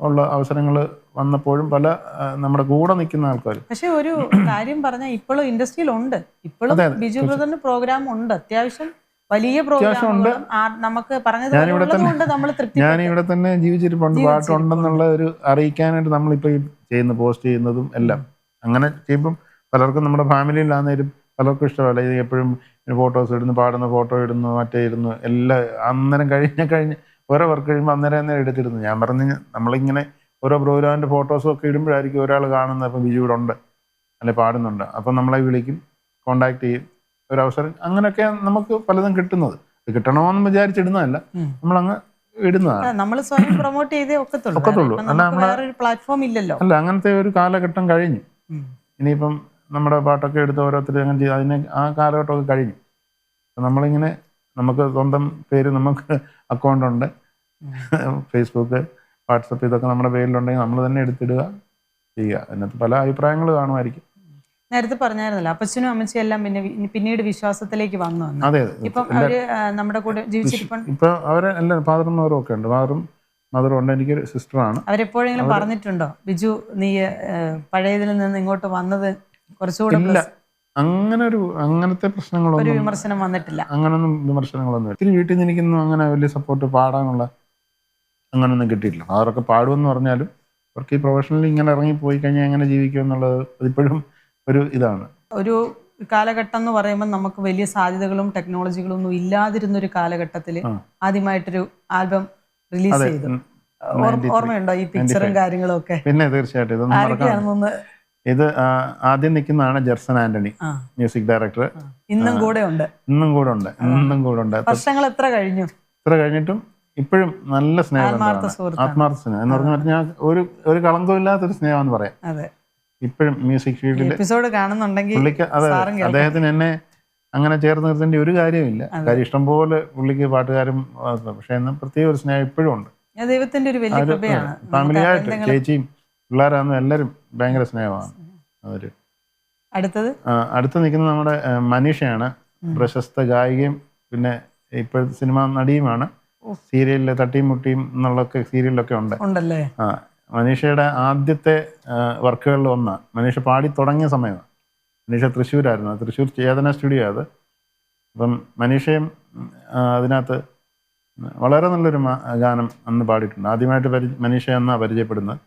S4: ഉള്ള അവസരങ്ങൾ വന്നപ്പോഴും പല നമ്മുടെ കൂടെ നിൽക്കുന്ന ആൾക്കാർ.
S3: പക്ഷെ ഒരു കാര്യം പറഞ്ഞാൽ ഇപ്പോഴും ഇൻഡസ്ട്രിയിൽ ഉണ്ട്, ഇപ്പോഴും ബിജു ബ്രദറിന്റെ പ്രോഗ്രാം ഉണ്ട്, അത്യാവശ്യം വലിയ പ്രോഗ്രാം. നമുക്ക്
S4: ഞാനിവിടെ തന്നെ ജീവിച്ചിരിപ്പുണ്ട്, പാട്ടുണ്ടെന്നുള്ള ഒരു അറിയിക്കാനായിട്ട് നമ്മളിപ്പോൾ ഈ പോസ്റ്റ് ചെയ്യുന്നതും എല്ലാം. അങ്ങനെ ചെയ്യുമ്പം പലർക്കും നമ്മുടെ ഫാമിലിയിലാന്നേലും പലർക്കും ഇഷ്ടമല്ല. ഇത് എപ്പോഴും ഫോട്ടോസ് ഇടുന്നു, പാടുന്ന ഫോട്ടോ ഇടുന്നു, മറ്റേ ഇടുന്നു, എല്ലാം അന്നേരം കഴിഞ്ഞ് ഓരോ വർക്ക് കഴിയുമ്പോൾ അന്നേരം എടുത്തിരുന്നു. ഞാൻ പറഞ്ഞു, നമ്മളിങ്ങനെ ഓരോ പ്രോഗ്രാമിൻ്റെ ഫോട്ടോസും ഒക്കെ ഇടുമ്പോഴായിരിക്കും ഒരാൾ കാണുന്നത്, അപ്പം ബിജു ഇവിടെ ഉണ്ട് അല്ലെ പാടുന്നുണ്ട്, അപ്പം നമ്മളെ വിളിക്കും, കോണ്ടാക്ട് ചെയ്യും, ഒരു അവസരം. അങ്ങനെയൊക്കെ നമുക്ക് പലതും കിട്ടുന്നത്. ഇത് കിട്ടണമെന്ന് വിചാരിച്ചിടുന്നതല്ല, നമ്മളങ്ങ് ഇടുന്നതാണ്.
S3: നമ്മൾ സ്വയം പ്രൊമോട്ട് ചെയ്തേ ഒക്കത്തുള്ളൂ. വേറൊരു പ്ലാറ്റ്ഫോം ഇല്ലല്ലോ.
S4: അല്ല, അങ്ങനത്തെ ഒരു കാലഘട്ടം കഴിഞ്ഞു. ഇനിയിപ്പം നമ്മുടെ പാട്ടൊക്കെ എടുത്ത് ഓരോരുത്തർ അങ്ങനെ ചെയ്ത് അതിനെ ആ കാലഘട്ടമൊക്കെ കഴിഞ്ഞു. നമ്മളിങ്ങനെ നമുക്ക് സ്വന്തം പേര്, നമുക്ക് അക്കൗണ്ടുണ്ട്, ഫേസ്ബുക്ക്, വാട്സപ്പ്, ഇതൊക്കെ നമ്മുടെ പേരിലുണ്ടെങ്കിൽ നമ്മൾ തന്നെ എടുത്തിടുക, ചെയ്യുക. അതിനകത്ത് പല അഭിപ്രായങ്ങൾ കാണുമായിരിക്കും.
S3: നേരത്തെ പറഞ്ഞായിരുന്നല്ലോ അപ്പച്ചനും അമ്മച്ചിയും എല്ലാം പിന്നീട് വിശ്വാസത്തിലേക്ക് വന്നു.
S4: അതെ,
S3: ഇപ്പം അവര് നമ്മുടെ കൂടെ ജീവിച്ചിരിപ്പുണ്ട്.
S4: ഇപ്പൊ അവരെ എല്ലാം ഫാദറും മദറും ഒക്കെ ഉണ്ട്. ഫാദറും മദറും ഉണ്ട്. എനിക്കൊരു സിസ്റ്ററാണ്.
S3: അവരെപ്പോഴെങ്കിലും പറഞ്ഞിട്ടുണ്ടോ ബിജു നീ പഴയതിൽ നിന്ന് ഇങ്ങോട്ട് വന്നത് കുറച്ചുകൂടെ?
S4: ഇല്ല, അങ്ങനത്തെ പ്രശ്നങ്ങളൊന്നും,
S3: വിമർശനം വന്നിട്ടില്ല.
S4: അങ്ങനൊന്നും വിമർശനങ്ങളൊന്നും. ഒത്തിരി വീട്ടിൽ നിന്ന് എനിക്കൊന്നും അങ്ങനെ വലിയ സപ്പോർട്ട് പാടാനുള്ള അങ്ങനൊന്നും കിട്ടിയിട്ടില്ല. ഫാദറൊക്കെ പാടുമെന്ന് പറഞ്ഞാലും അവർക്ക് ഈ പ്രൊഫഷണലി ഇങ്ങനെ ഇറങ്ങിപ്പോയി കഴിഞ്ഞാൽ എങ്ങനെ ജീവിക്കും എന്നുള്ളത് അതിപ്പോഴും ഒരു ഇതാണ്.
S3: ഒരു കാലഘട്ടം എന്ന് പറയുമ്പോൾ നമുക്ക് വലിയ സാധ്യതകളും ടെക്നോളജികളും ഒന്നും ഇല്ലാതിരുന്ന ഒരു കാലഘട്ടത്തിൽ ആദ്യമായിട്ടൊരു ആൽബം റിലീസ് ചെയ്തു. ഓർമ്മയുണ്ടോ ഈ പിക്ചറും കാര്യങ്ങളും ഒക്കെ?
S4: പിന്നെ തീർച്ചയായിട്ടും ഇതൊന്നും. ഇത് ആദ്യം നിൽക്കുന്നതാണ് ജെർസൺ ആന്റണി, മ്യൂസിക് ഡയറക്ടർ.
S3: ഇന്നും കൂടെ ഉണ്ട്. വർഷങ്ങൾ എത്ര കഴിഞ്ഞിട്ടും
S4: ഇപ്പോഴും നല്ല സ്നേഹം, ആത്മാർത്ഥ സ്നേഹം എന്ന് പറഞ്ഞാൽ ഒരു കളങ്കമില്ലാത്തൊരു സ്നേഹം എന്ന് പറയാം. ഇപ്പോഴും മ്യൂസിക് ഫീൽഡിൽ
S3: എപ്പിസോഡ് കാണുന്നുണ്ടെങ്കിൽ
S4: പുള്ളിക്ക് അദ്ദേഹത്തിന് എന്നെ അങ്ങനെ ചേർന്ന് നിർത്തേണ്ട ഒരു കാര്യമില്ല. കാര്യം ഇഷ്ടംപോലെ പുള്ളിക്ക് പാട്ടുകാരും, പക്ഷെ എന്ന് പ്രത്യേക ഒരു സ്നേഹം ഇപ്പോഴും ഉണ്ട്.
S3: ദൈവത്തിന്റെ ഒരു വലിയ കൃപയാണ്.
S4: ഫാമിലിയായിട്ട് ചേച്ചിയും പിള്ളേരാണെന്നും എല്ലാവരും ഭയങ്കര സ്നേഹമാണ്. അതൊരു അടുത്ത് നിൽക്കുന്നത് നമ്മുടെ മനീഷയാണ്, പ്രശസ്ത ഗായികയും പിന്നെ ഇപ്പോഴത്തെ സിനിമാ നടിയുമാണ്. സീരിയലിലെ തട്ടിയും മുട്ടിയും എന്നുള്ളൊക്കെ സീരിയലിലൊക്കെ ഉണ്ടല്ലേ. മനീഷയുടെ ആദ്യത്തെ വർക്കുകളിൽ ഒന്നാണ്. മനീഷ പാടി തുടങ്ങിയ സമയമാണ്. മനീഷ തൃശ്ശൂരായിരുന്നു, തൃശ്ശൂർ ചേതന സ്റ്റുഡിയോ അത്. അപ്പം മനീഷയും അതിനകത്ത് വളരെ നല്ലൊരു ഗാനം അന്ന് പാടിയിട്ടുണ്ട്. ആദ്യമായിട്ട് മനീഷ എന്നാണ് പരിചയപ്പെടുന്നത്.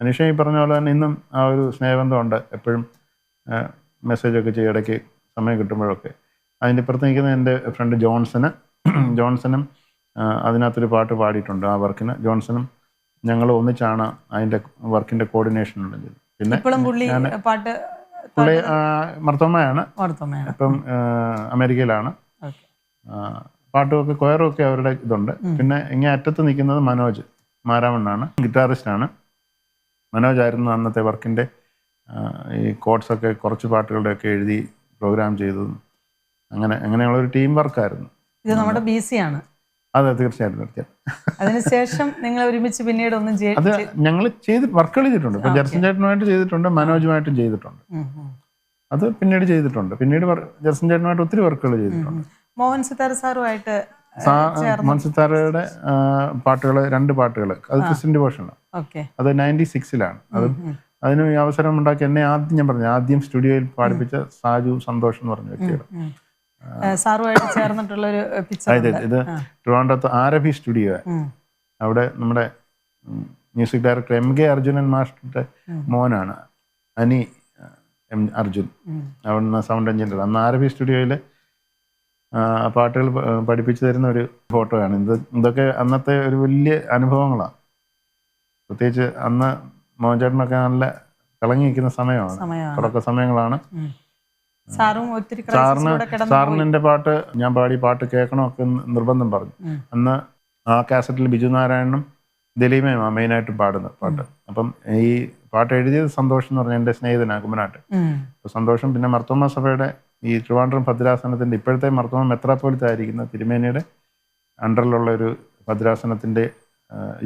S4: മനീഷ ഈ പറഞ്ഞ പോലെ തന്നെ ഇന്നും ആ ഒരു സ്നേഹബന്ധമുണ്ട്. എപ്പോഴും മെസ്സേജൊക്കെ ചെയ്യും ഇടയ്ക്ക് സമയം കിട്ടുമ്പോഴൊക്കെ. അതിൻ്റെ ഇപ്പുറത്ത് നിൽക്കുന്ന എൻ്റെ ഫ്രണ്ട് ജോൺസനും അതിനകത്തൊരു പാട്ട് പാടിയിട്ടുണ്ട് ആ വർക്കിന്. ജോൺസണും ഞങ്ങൾ ഒന്നിച്ചാണ് അതിൻ്റെ വർക്കിൻ്റെ കോർഡിനേഷൻ ഉള്ളത്. പിന്നെ പുള്ളി മർത്തോമയാണ്, ഇപ്പം അമേരിക്കയിലാണ്. പാട്ടുമൊക്കെ കൊയറൊക്കെ അവരുടെ ഇതുണ്ട്. പിന്നെ ഇങ്ങനെ അറ്റത്ത് നിൽക്കുന്നത് മനോജ് മാരാമണ്ണാണ്, ഗിറ്റാറിസ്റ്റാണ്. മനോജായിരുന്നു അന്നത്തെ വർക്കിൻ്റെ ഈ കോഡ്സൊക്കെ കുറച്ച് പാട്ടുകളുടെയൊക്കെ എഴുതി പ്രോഗ്രാം ചെയ്തതും. അങ്ങനെയുള്ളൊരു ടീം വർക്കായിരുന്നു.
S3: ഇത് നമ്മുടെ BC ആണ്.
S4: അതെ, തീർച്ചയായിട്ടും.
S3: അതിനുശേഷം നിങ്ങൾ ഒരുമിച്ച് പിന്നീട് ഒന്നും
S4: അത് ഞങ്ങൾ വർക്കുകൾ ചെയ്തിട്ടുണ്ട്. ഇപ്പൊ ജെർസൺ ചേട്ടനുമായിട്ട് ചെയ്തിട്ടുണ്ട്, മനോജുമായിട്ടും ചെയ്തിട്ടുണ്ട്. അത് പിന്നീട് ചെയ്തിട്ടുണ്ട്. പിന്നീട് ജെർസൺ ചേട്ടനുമായിട്ട് ഒത്തിരി വർക്കുകൾ ചെയ്തിട്ടുണ്ട്.
S3: മോഹൻ സിത്താര സാറുമായിട്ട്
S4: മോഹൻ സിത്താരയുടെ പാട്ടുകൾ, 2 പാട്ടുകൾ, അത് ക്രിസ്ത്യൻ ഡിവോഷനാണ്. അത് 96-ലാണ്. അത് അതിന് ഈ അവസരം ഉണ്ടാക്കി എന്നെ ആദ്യം സ്റ്റുഡിയോയിൽ പാടിപ്പിച്ച സാജു സന്തോഷ് എന്ന് പറഞ്ഞ വ്യക്തിയാണ്. ഇത് ട്രിവാൻഡ്രത്ത് ആരഭി സ്റ്റുഡിയോ. അവിടെ നമ്മുടെ മ്യൂസിക് ഡയറക്ടർ MK അർജുനൻ മാസ്റ്ററുടെ മോനാണ് അനി അർജുൻ, അവിടുന്ന് സൗണ്ട് എഞ്ചിനീയർ. അന്ന് ആരഭി സ്റ്റുഡിയോയിൽ പാട്ടുകൾ പഠിപ്പിച്ചു തരുന്ന ഒരു ഫോട്ടോയാണ്. ഇതൊക്കെ അന്നത്തെ ഒരു വലിയ അനുഭവങ്ങളാണ്. പ്രത്യേകിച്ച് അന്ന് മോഹൻചേട്ടനൊക്കെ നല്ല തിളങ്ങി നിൽക്കുന്ന സമയമാണ്, തുടക്ക സമയങ്ങളാണ്. സാറിന് എൻ്റെ പാട്ട് ഞാൻ പാടി പാട്ട് കേൾക്കണമൊക്കെ നിർബന്ധം പറഞ്ഞു. അന്ന് ആ കാസറ്റിൽ ബിജു നാരായണനും ദലീമയുമാണ് മെയിനായിട്ട് പാടുന്ന പാട്ട്. അപ്പം ഈ പാട്ട് എഴുതിയത് സന്തോഷം എന്ന് പറഞ്ഞ എൻ്റെ സ്നേഹിതനാണ് കുമ്മനാട്ട്. അപ്പോൾ സന്തോഷം പിന്നെ മർത്തോമ സഭയുടെ ഈ ട്രിവാൻഡ്രം ഭദ്രാസനത്തിൻ്റെ ഇപ്പോഴത്തെ മർത്തോമ മെത്രാപ്പോലിത്ത ആയിരിക്കുന്ന തിരുമേനിയുടെ അണ്ടറിലുള്ള ഒരു ഭദ്രാസനത്തിൻ്റെ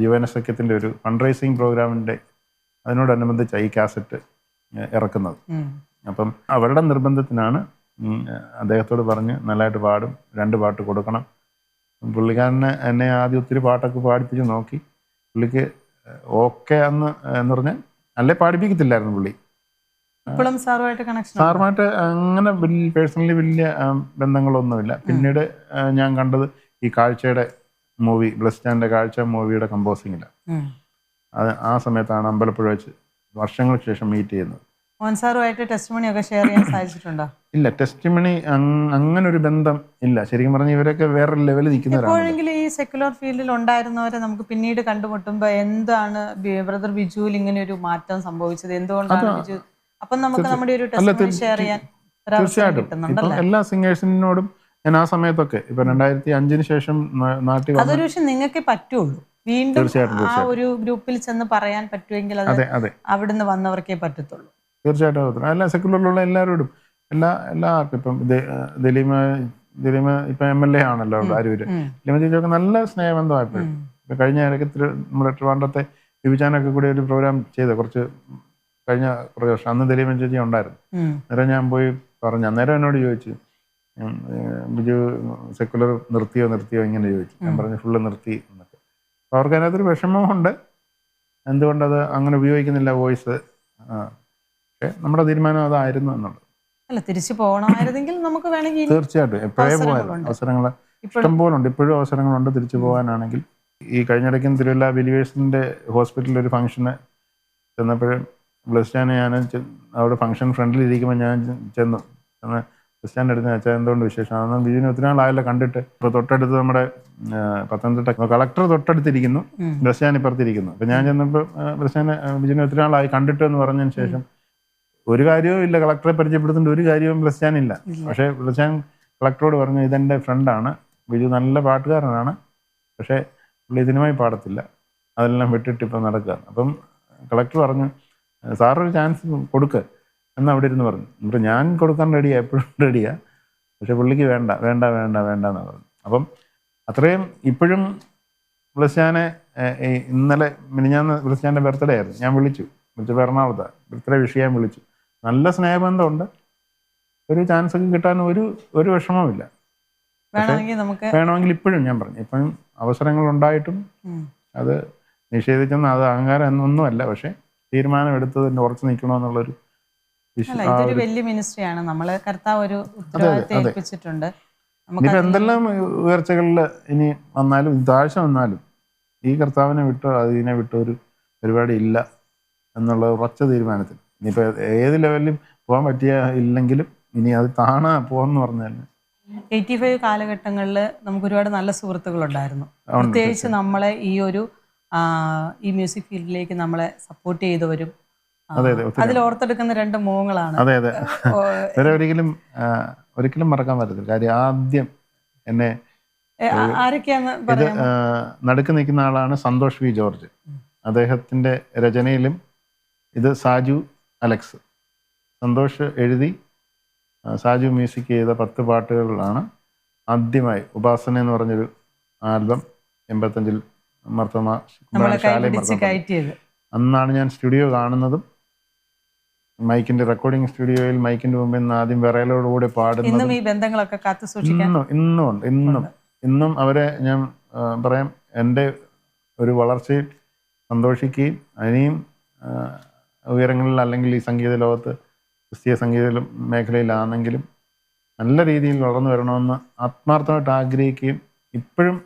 S4: യുവന സഖ്യത്തിൻ്റെ ഒരു ഫണ്ട് റൈസിങ് പ്രോഗ്രാമിൻ്റെ അതിനോടനുബന്ധിച്ച് ഈ കാസറ്റ് ഇറക്കുന്നത്. അപ്പം അവരുടെ നിർബന്ധത്തിനാണ് അദ്ദേഹത്തോട് പറഞ്ഞ് നല്ലതായിട്ട് പാടും, 2 പാട്ട് കൊടുക്കണം. പുള്ളിക്കാരനെ എന്നെ ആദ്യം ഒത്തിരി പാട്ടൊക്കെ പാടിപ്പിച്ച് നോക്കി. പുള്ളിക്ക് ഓക്കെ എന്ന് പറഞ്ഞാൽ അല്ലേ പാടിപ്പിക്കത്തില്ലായിരുന്നു പുള്ളി. സാറുമായിട്ട് അങ്ങനെ പേഴ്സണലി വലിയ ബന്ധങ്ങളൊന്നുമില്ല. പിന്നീട് ഞാൻ കണ്ടത് ഈ കാഴ്ചയുടെ മൂവി, ബ്ലസ്റ്റാൻ്റെ കാഴ്ച മൂവിയുടെ കമ്പോസിങ്ങിലാണ്. അത് ആ സമയത്താണ് അമ്പലപ്പുഴ വെച്ച് വർഷങ്ങൾക്ക് ശേഷം മീറ്റ് ചെയ്യുന്നത്.
S3: മോഹൻ സാറുമായിട്ട് ടെസ്റ്റിമണി ഒക്കെ ഷെയർ ചെയ്യാൻ സാധിച്ചിട്ടുണ്ടോ?
S4: ഇല്ല, ടെസ്റ്റിമണി അങ്ങനെ ഒരു ബന്ധം ഇല്ല. ശരിക്കും പറഞ്ഞാൽ ഇവരൊക്കെ വേറൊരു ലെവലിൽ നിൽക്കുന്നവരാണ്.
S3: എപ്പോഴെങ്കിലും ഈ സെക്യുലർ ഫീൽഡിൽ ഉണ്ടായിരുന്നവരെ നമുക്ക് പിന്നീട് കണ്ടുമുട്ടുമ്പോൾ എന്താണ് ബ്രദർ ബിജുവിൽ ഇങ്ങനെ ഒരു മാറ്റം സംഭവിച്ചത്, എന്തുകൊണ്ടാണ് ബിജു? അപ്പം നമുക്ക് നമ്മുടെ ഒരു ടെസ്റ്റിമണി ഷെയർ ചെയ്യാൻ
S4: തീർച്ചയായിട്ടും ഇപ്പം എല്ലാ സിംഗേഴ്സിനോടും ഞാൻ ആ സമയത്തൊക്കെ ഇപ്പൊ 2005 ശേഷം നാട്ടിൽ വന്നു.
S3: അതൊരു പക്ഷെ നിങ്ങൾക്ക് പറ്റുള്ളൂ, വീണ്ടും ആ ഒരു ഗ്രൂപ്പിൽ ചെന്ന് പറയാൻ പറ്റുമെങ്കിൽ അത് അവിടുന്ന് വന്നവർക്കേ പറ്റത്തുള്ളൂ.
S4: തീർച്ചയായിട്ടും എല്ലാ സെക്യുലറിലുള്ള എല്ലാവരോടും എല്ലാവർക്കും ഇപ്പം ദിലീമ ഇപ്പൊ MLA ആണല്ലോ അരൂര്. ദിലീമ ചേച്ചിയൊക്കെ നല്ല സ്നേഹബന്ധമായപ്പോഴും ഇപ്പൊ കഴിഞ്ഞ ഇടയ്ക്ക് നമ്മുടെ ട്രിവാൻഡ്രത്തെ വിഭിചാനൊക്കെ കൂടി ഒരു പ്രോഗ്രാം ചെയ്ത കഴിഞ്ഞ കുറേ വർഷം അന്ന് ദിലീമ ചേച്ചി ഉണ്ടായിരുന്നു. അന്നേരം ഞാൻ പോയി പറഞ്ഞു, അന്നേരം എന്നോട് ചോദിച്ചു ബിജു സെക്യുലർ നിർത്തിയോ ഇങ്ങനെ ചോദിച്ചു. ഞാൻ പറഞ്ഞു ഫുള്ള് നിർത്തി എന്നൊക്കെ. അപ്പോൾ അവർക്ക് അതിനകത്തൊരു വിഷമമുണ്ട്, എന്തുകൊണ്ടത് അങ്ങനെ ഉപയോഗിക്കുന്നില്ല വോയിസ്. പക്ഷേ നമ്മുടെ തീരുമാനം അതായിരുന്നു എന്നുള്ളത്.
S3: അല്ല, തിരിച്ചു പോകണമായിരുന്നെങ്കിൽ നമുക്ക് വേണമെങ്കിൽ
S4: തീർച്ചയായിട്ടും എപ്പോഴേ പോകാൻ അവസരങ്ങൾ ഇഷ്ടംപോലെ ഉണ്ട്. ഇപ്പോഴും അവസരങ്ങളുണ്ട് തിരിച്ചു പോകാനാണെങ്കിൽ. ഈ കഴിഞ്ഞിടയ്ക്കും തിരുവല്ല ബിലീവേഴ്സിൻ്റെ ഹോസ്പിറ്റലിൽ ഒരു ഫംഗ്ഷന് ചെന്നപ്പോഴും ബ്ലസ്റ്റാനെ ഞാൻ അവിടെ ഫംഗ്ഷൻ ഫ്രണ്ടിലിരിക്കുമ്പോൾ ഞാൻ ചെന്നു ബ്ലസ്റ്റാൻ്റെ അടുത്ത് വെച്ചാൽ എന്തുകൊണ്ട് വിശേഷം? അന്ന് ബിജുവിനെ ഒത്തിരി നാളായല്ലോ കണ്ടിട്ട്. ഇപ്പോൾ തൊട്ടടുത്ത് നമ്മുടെ പത്തനംതിട്ട കളക്ടർ തൊട്ടടുത്തിരിക്കുന്നു, ബ്ലസ്റ്റാൻ ഇപ്പുറത്തിരിക്കുന്നു. അപ്പോൾ ഞാൻ ചെന്നപ്പോൾ ബ്ലസ്റ്റാനെ ബിജുവിനെ ഒത്തിരി നാളായി കണ്ടിട്ട് എന്ന് പറഞ്ഞതിന് ശേഷം ഒരു കാര്യവും ഇല്ല, കളക്ടറെ പരിചയപ്പെടുത്തേണ്ട ഒരു കാര്യവും ബ്ലസ്റ്റാനില്ല. പക്ഷേ ബ്ലസ്റ്റാൻ കളക്ടറോട് പറഞ്ഞു ഇതെൻ്റെ ഫ്രണ്ടാണ്, ബിജു നല്ല പാട്ടുകാരനാണ്, പക്ഷേ പുള്ളി ഇതിനുമായി പാടത്തില്ല, അതെല്ലാം വിട്ടിട്ട് ഇപ്പം നടക്കുക. അപ്പം കളക്ടർ പറഞ്ഞു സാറൊരു ചാൻസ് കൊടുക്കുക എന്ന് അവിടെ ഇരുന്ന് പറഞ്ഞു. എന്നിട്ട് ഞാൻ കൊടുക്കാൻ റെഡിയാണ്, എപ്പോഴും റെഡിയാണ്, പക്ഷെ പുള്ളിക്ക് വേണ്ട എന്ന് പറഞ്ഞു. അപ്പം അത്രയും ഇപ്പോഴും ബ്ലസ്റ്റാനെ ഇന്നലെ മിനിഞ്ഞാന്ന് ബ്ലസ്റ്റാൻ്റെ ബർത്ത്ഡേ ആയിരുന്നു. ഞാൻ വിളിച്ചപ്പോൾ എറണാകുളത്താണ് ബർത്ത്ഡേ വിഷയം വിളിച്ചു. നല്ല സ്നേഹബന്ധമുണ്ട്, ഒരു ചാൻസ് ഒക്കെ കിട്ടാൻ ഒരു വിഷമവുമില്ല. വേണമെങ്കിൽ ഇപ്പോഴും ഞാൻ പറഞ്ഞു ഇപ്പോഴും അവസരങ്ങൾ ഉണ്ടായിട്ടും അത് നിഷേധിച്ചെന്ന് അത് അഹങ്കാരം എന്നൊന്നുമല്ല, പക്ഷെ തീരുമാനം എടുത്തതിന്റെ ഉറച്ചു നിൽക്കണമെന്നുള്ളൊരു
S3: ഇതൊരു വലിയ മിനിസ്ട്രിയാണ്, നമ്മളെ കർത്താവ് ഒരു ഉത്തരവാദിത്തം ഏൽപ്പിച്ചിട്ടുണ്ട്.
S4: ഇനിയിപ്പോൾ എന്തെല്ലാം ഉയർച്ചകളിൽ ഇനി വന്നാലും താഴ്ച വന്നാലും ഈ കർത്താവിനെ വിട്ടോ അതിനെ വിട്ടോ ഒരു പരിപാടി ഇല്ല എന്നുള്ള ഉറച്ച തീരുമാനത്തിൽ. ഇനിയിപ്പോൾ ഏത് ലെവലിലും പോകാൻ ഇല്ലെങ്കിലും ഇനി അത് താണാ പോകാമെന്ന് പറഞ്ഞാൽ
S3: 85 കാലഘട്ടങ്ങളിൽ നമുക്ക് ഒരുപാട് നല്ല സുഹൃത്തുക്കളുണ്ടായിരുന്നു. പ്രത്യേകിച്ച് നമ്മളെ ഈ മ്യൂസിക് ഫീൽഡിലേക്ക് നമ്മളെ സപ്പോർട്ട് ചെയ്തവരും അതിൽ ഓർത്തെടുക്കുന്ന 2 മുഖങ്ങളാണ്.
S4: അതെ ഒരിക്കലും മറക്കാൻ പറ്റത്തില്ല. കാര്യം ആദ്യം എന്നെ നടുക്ക് നിൽക്കുന്ന ആളാണ് സന്തോഷ് വി ജോർജ്. അദ്ദേഹത്തിന്റെ രചനയിലും ഇത് സാജു അലക്സ്. സന്തോഷ് എഴുതി സാജു മ്യൂസിക് ചെയ്ത 10 പാട്ടുകളിലാണ് ആദ്യമായി ഉപാസന എന്ന് പറഞ്ഞൊരു ആൽബം 85 മർത്തമ അന്നാണ് ഞാൻ സ്റ്റുഡിയോ കാണുന്നതും മൈക്കിന്റെ റെക്കോർഡിംഗ് സ്റ്റുഡിയോയിൽ മൈക്കിന്റെ മുമ്പിൽ നിന്ന് ആദ്യം വിറയലോടുകൂടി പാടുന്നതും. ഇന്നും അവരെ ഞാൻ പറയാം എൻ്റെ ഒരു വളർച്ചയിൽ സന്തോഷിക്കുകയും ഇനിയും ഉയരങ്ങളിൽ അല്ലെങ്കിൽ ഈ സംഗീത ലോകത്ത് ക്രിസ്തീയ സംഗീത മേഖലയിലാണെങ്കിലും നല്ല രീതിയിൽ വളർന്നു വരണമെന്ന് ആത്മാർത്ഥമായിട്ട് ആഗ്രഹിക്കുകയും ഇപ്പോഴും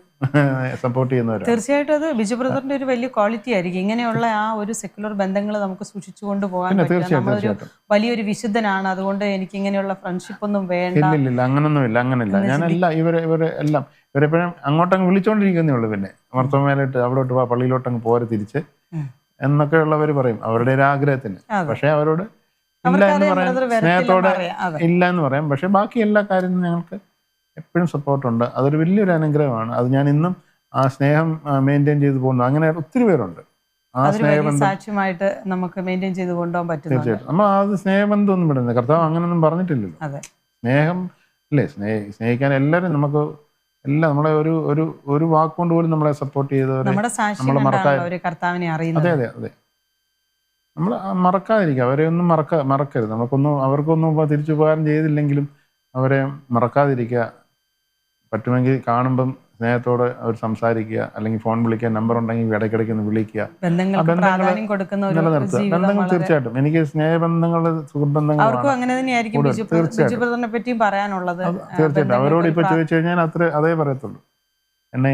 S4: സപ്പോർട്ട് ചെയ്യുന്നവരാണ്.
S3: തീർച്ചയായിട്ടും അത് ബിജു ബ്രദറിന്റെ ഒരു വലിയ ക്വാളിറ്റി ആയിരിക്കും. ഇങ്ങനെയുള്ള ആ ഒരു സെക്യുലർ ബന്ധങ്ങൾ നമുക്ക് സൂക്ഷിച്ചു കൊണ്ടുപോകാൻ പറ്റും. നമ്മളൊരു വലിയൊരു വിശുദ്ധനാണ്, അതുകൊണ്ട് എനിക്ക് ഇങ്ങനെയുള്ള ഫ്രണ്ട്ഷിപ്പ് ഒന്നും വേണ്ട.
S4: ഇല്ല അങ്ങനെയില്ല. ഞാനല്ല ഇവരെപ്പോഴും അങ്ങോട്ടങ്ങ് വിളിച്ചോണ്ടിരിക്കുന്നേ ഉള്ളൂ. പിന്നെ മർത്തോമേലോട്ട് അവിടോട്ട് പള്ളിയിലോട്ടങ്ങ് പോരെ തിരിച്ച് എന്നൊക്കെ ഉള്ളവർ പറയും അവരുടെ ഒരു ആഗ്രഹത്തിന്. പക്ഷെ അവരോട് ഇല്ല എന്ന് പറയാം, സ്നേഹത്തോടെ ഇല്ല എന്ന് പറയാം. പക്ഷെ ബാക്കി എല്ലാ കാര്യങ്ങളും ഞങ്ങൾക്ക് എപ്പോഴും സപ്പോർട്ടുണ്ട്. അതൊരു വലിയൊരു അനുഗ്രഹമാണ്. അത് ഞാൻ ഇന്നും ആ സ്നേഹം മെയിൻറ്റെയിൻ ചെയ്ത് പോകുന്നു. അങ്ങനെ ഒത്തിരി പേരുണ്ട്. ആ സ്നേഹബന്ധം
S3: സാക്ഷ്യമായിട്ട് നമുക്ക് മെയിൻറ്റെയിൻ ചെയ്ത് കൊണ്ടുപോകാൻ പറ്റും.
S4: തീർച്ചയായിട്ടും നമ്മൾ അത് സ്നേഹബന്ധം ഒന്നും വിടുന്നത് കർത്താവ് അങ്ങനൊന്നും പറഞ്ഞിട്ടില്ലല്ലോ. സ്നേഹം അല്ലേ, സ്നേഹിക്കാൻ എല്ലാവരും നമുക്ക് എല്ലാം നമ്മളെ ഒരു വാക്കുകൊണ്ട് പോലും നമ്മളെ സപ്പോർട്ട് ചെയ്തവരെ നമ്മൾ അതെ നമ്മൾ മറക്കാതിരിക്കുക. അവരെ ഒന്നും മറക്കരുത്. അവർക്കൊന്നും തിരിച്ചു ഉപകാരം ചെയ്തില്ലെങ്കിലും അവരെ മറക്കാതിരിക്കുക. പറ്റുമെങ്കിൽ കാണുമ്പം സ്നേഹത്തോടെ അവർ സംസാരിക്കുക, അല്ലെങ്കിൽ ഫോൺ വിളിക്കാൻ നമ്പർ ഉണ്ടെങ്കിൽ ഇടയ്ക്കിടയ്ക്ക് ഒന്ന് വിളിക്കുക. നിലനിർത്തുക ബന്ധങ്ങൾ. തീർച്ചയായിട്ടും എനിക്ക് സ്നേഹബന്ധങ്ങൾ സുഹൃത്ബന്ധങ്ങളാണ് തീർച്ചയായിട്ടും. അവരോട് ഇപ്പൊ ചോദിച്ചു കഴിഞ്ഞാൽ അതേ പറയത്തുള്ളൂ. എന്നെ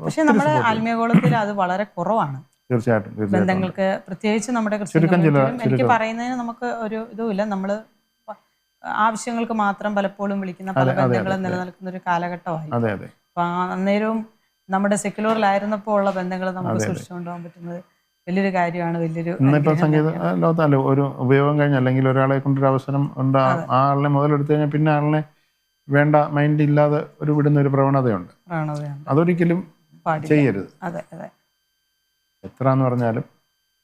S3: പക്ഷെ നമ്മുടെ ആത്മീയഗോളത്തിൽ അത് വളരെ കുറവാണ്.
S4: തീർച്ചയായിട്ടും
S3: ബന്ധങ്ങൾക്ക് പ്രത്യേകിച്ച് നമ്മുടെ ക്രിസ്ത്യൻ
S4: ചുരുക്കം
S3: കമ്മ്യൂണിറ്റിയിലും എനിക്ക് പറയുന്നതിന് നമുക്ക് ഒരു ഇതുമില്ല. നമ്മൾ ആവശ്യങ്ങൾക്ക് മാത്രം പലപ്പോഴും വിളിക്കുന്ന പല ബന്ധങ്ങളും നിലനിൽക്കുന്ന ഒരു കാലഘട്ടമായി.
S4: അതെ അതെ.
S3: അപ്പൊ അന്നേരവും നമ്മുടെ സെക്യുലറിലായിരുന്നപ്പോൾ ഉള്ള ബന്ധങ്ങൾ നമുക്ക് സൂക്ഷിച്ചു കൊണ്ടുപോകാൻ പറ്റുന്നത് വലിയൊരു കാര്യമാണ്. വലിയൊരു
S4: ഇന്നിപ്പോൾ സംഗീത ലോകത്തല്ല ഒരു ഉപയോഗം കഴിഞ്ഞ് അല്ലെങ്കിൽ ഒരാളെ കൊണ്ടൊരു അവസരം ഉണ്ട്, ആ ആളിനെ മുതലെടുത്തു കഴിഞ്ഞാൽ പിന്നെ ആളിനെ വേണ്ട മൈൻഡ് ഇല്ലാതെ ഒരു വിടുന്ന ഒരു പ്രവണതയുണ്ട്. അതൊരിക്കലും ചെയ്യരുത്.
S3: അതെ അതെ.
S4: എത്ര എന്ന് പറഞ്ഞാലും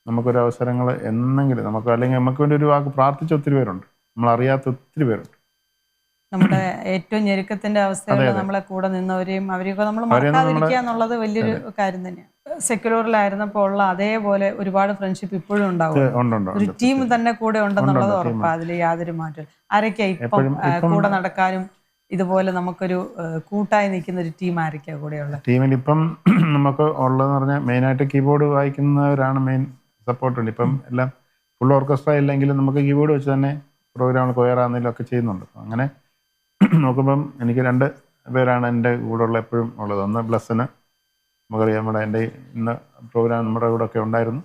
S4: നമുക്കൊരു അവസരങ്ങൾ എന്നെങ്കിലും നമുക്ക്, അല്ലെങ്കിൽ നമുക്ക് വേണ്ടി ഒരു വാക്ക് പ്രാർത്ഥിച്ച ഒത്തിരി പേരുണ്ട്, നമ്മൾ അറിയാത്ത ഒത്തിരി പേരുണ്ട്.
S3: നമ്മുടെ ഏറ്റവും ഞെരുക്കത്തിന്റെ അവസ്ഥകളിൽ നമ്മളെ കൂടെ നിന്നവരെയും അവരെയൊക്കെ നമ്മൾ മറക്കാതിരിക്കുക എന്നുള്ളത് വലിയൊരു കാര്യം തന്നെയാണ്. സെക്യുലറിലായിരുന്നപ്പോൾ ഉള്ള അതേപോലെ ഒരുപാട് ഫ്രണ്ട്ഷിപ്പ് ഇപ്പോഴും ഉണ്ടാവും. ഒരു ടീം തന്നെ കൂടെ ഉണ്ടെന്നുള്ളത് ഉറപ്പാണ്. അതിൽ യാതൊരു മാറ്റം. ആരൊക്കെയാ ഇപ്പം കൂടെ നടക്കാനും ഇതുപോലെ നമുക്കൊരു കൂട്ടായി നിൽക്കുന്ന ഒരു ടീം ആരൊക്കെയാ കൂടെയുള്ള
S4: ടീമിൽ ഇപ്പം നമുക്ക് ഉള്ളതെന്ന് പറഞ്ഞാൽ മെയിനായിട്ട് കീബോർഡ് വായിക്കുന്നവരാണ് മെയിൻ സപ്പോർട്ടുണ്ട്. ഇപ്പം എല്ലാം ഫുൾ ഓർക്കസ്ട്ര ഇല്ലെങ്കിലും നമുക്ക് കീബോർഡ് വെച്ച് തന്നെ പ്രോഗ്രാമുകൾ കൊയറാണെങ്കിലും ഒക്കെ ചെയ്യുന്നുണ്ട്. അങ്ങനെ നോക്കുമ്പം എനിക്ക് 2 പേരാണ് എൻ്റെ കൂടെ ഉള്ള എപ്പോഴും ഉള്ളത്. ഒന്ന് ബ്ലസ്സിന്, നമുക്കറിയാം നമ്മുടെ എൻ്റെ ഇന്ന് പ്രോഗ്രാം നമ്മുടെ കൂടെ ഒക്കെ ഉണ്ടായിരുന്നു,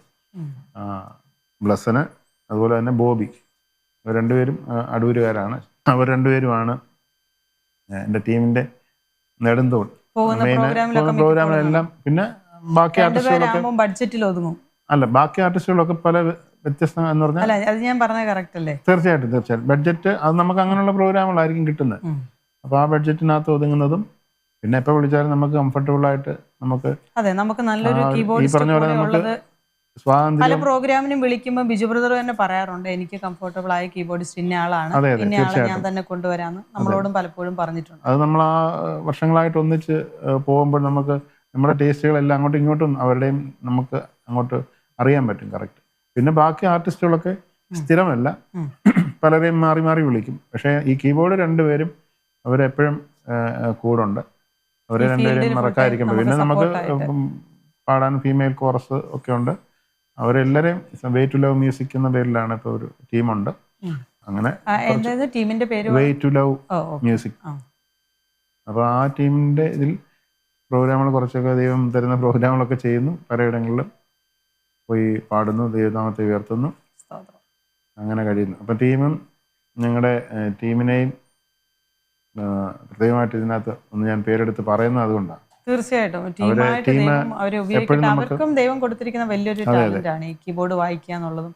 S4: ബ്ലസ്സിന്, അതുപോലെ തന്നെ ബോബി. അവർ 2 പേരും അടൂരുകാരാണ്. അവർ 2 പേരുമാണ് എൻ്റെ ടീമിൻ്റെ നെടുന്തൂൺ. പ്രോഗ്രാമിലെല്ലാം പിന്നെ ബാക്കി ആർട്ടിസ്റ്റുകളൊക്കെ
S3: ബഡ്ജറ്റിൽ ഒതുങ്ങും.
S4: അല്ല, ബാക്കി ആർട്ടിസ്റ്റുകളൊക്കെ പല വ്യത്യസ്തം എന്ന് പറഞ്ഞാൽ തീർച്ചയായിട്ടും ബഡ്ജറ്റ് അത് നമുക്ക് അങ്ങനെയുള്ള പ്രോഗ്രാമുകളായിരിക്കും കിട്ടുന്നത്. അപ്പോൾ ആ ബഡ്ജറ്റിനകത്ത് ഒതുങ്ങുന്നതും പിന്നെ എപ്പോൾ വിളിച്ചാലും നമുക്ക് കംഫർട്ടബിൾ ആയിട്ട് നമുക്ക്
S3: നല്ലൊരു
S4: ഈ പറഞ്ഞ പോലെ നമുക്ക്
S3: പല പ്രോഗ്രാമിനും വിളിക്കുമ്പോൾ ബിജു ബ്രദർ തന്നെ പറയാറുണ്ട്, എനിക്ക് കംഫർട്ടബിൾ ആയ കീബോർഡിസ്റ്റ് ഇന്ന ആളാണ്, ഇന്ന ആളെ ഞാൻ തന്നെ കൊണ്ടുവരാന്ന് നമ്മളോടും പലപ്പോഴും പറഞ്ഞിട്ടുണ്ട്.
S4: അത് നമ്മൾ ആ വർഷങ്ങളായിട്ട് ഒന്നിച്ച് പോകുമ്പോൾ നമുക്ക് നമ്മുടെ ടേസ്റ്റുകളെല്ലാം അങ്ങോട്ടും ഇങ്ങോട്ടും അവരുടെയും നമുക്ക് അങ്ങോട്ട് അറിയാൻ പറ്റും കറക്റ്റ്. പിന്നെ ബാക്കി ആർട്ടിസ്റ്റുകളൊക്കെ സ്ഥിരമല്ല, പലരെയും മാറി മാറി വിളിക്കും. പക്ഷേ ഈ കീബോർഡ് 2 പേരും അവരെപ്പോഴും കൂടെ ഉണ്ട്. അവരെ 2 പേരെയും മറക്കാതിരിക്കുമ്പോൾ പിന്നെ നമുക്ക് പാടാൻ ഫീമെയിൽ കോറസ് ഒക്കെ ഉണ്ട്. അവരെല്ലാവരെയും വേ ടു ലവ് മ്യൂസിക് എന്ന പേരിലാണ് ഇപ്പോൾ ഒരു ടീമുണ്ട്. അങ്ങനെ
S3: ടീമിന്റെ പേര്
S4: വേ ടു ലവ് മ്യൂസിക്. അപ്പോൾ ആ ടീമിന്റെ ഇതിൽ പ്രോഗ്രാമുകൾ കുറച്ചൊക്കെ ദൈവം തരുന്ന പ്രോഗ്രാമുകളൊക്കെ ചെയ്യുന്നു, പലയിടങ്ങളിലും പോയി പാടുന്നു, ദൈവനാമത്തെ ഉയർത്തുന്നു, അങ്ങനെ കഴിയുന്നു. അപ്പം ടീമും ഞങ്ങളുടെ ടീമിനെയും പ്രത്യേകമായിട്ട് ഇതിനകത്ത് ഒന്ന് ഞാൻ പേരെടുത്ത് പറയുന്നത് അതുകൊണ്ടാണ്.
S3: തീർച്ചയായിട്ടും അവർക്കും ദൈവം കൊടുത്തിരിക്കുന്ന വലിയൊരു ടാലന്റ് ആണ് ഈ കീബോർഡ് വായിക്കുക എന്നുള്ളതും.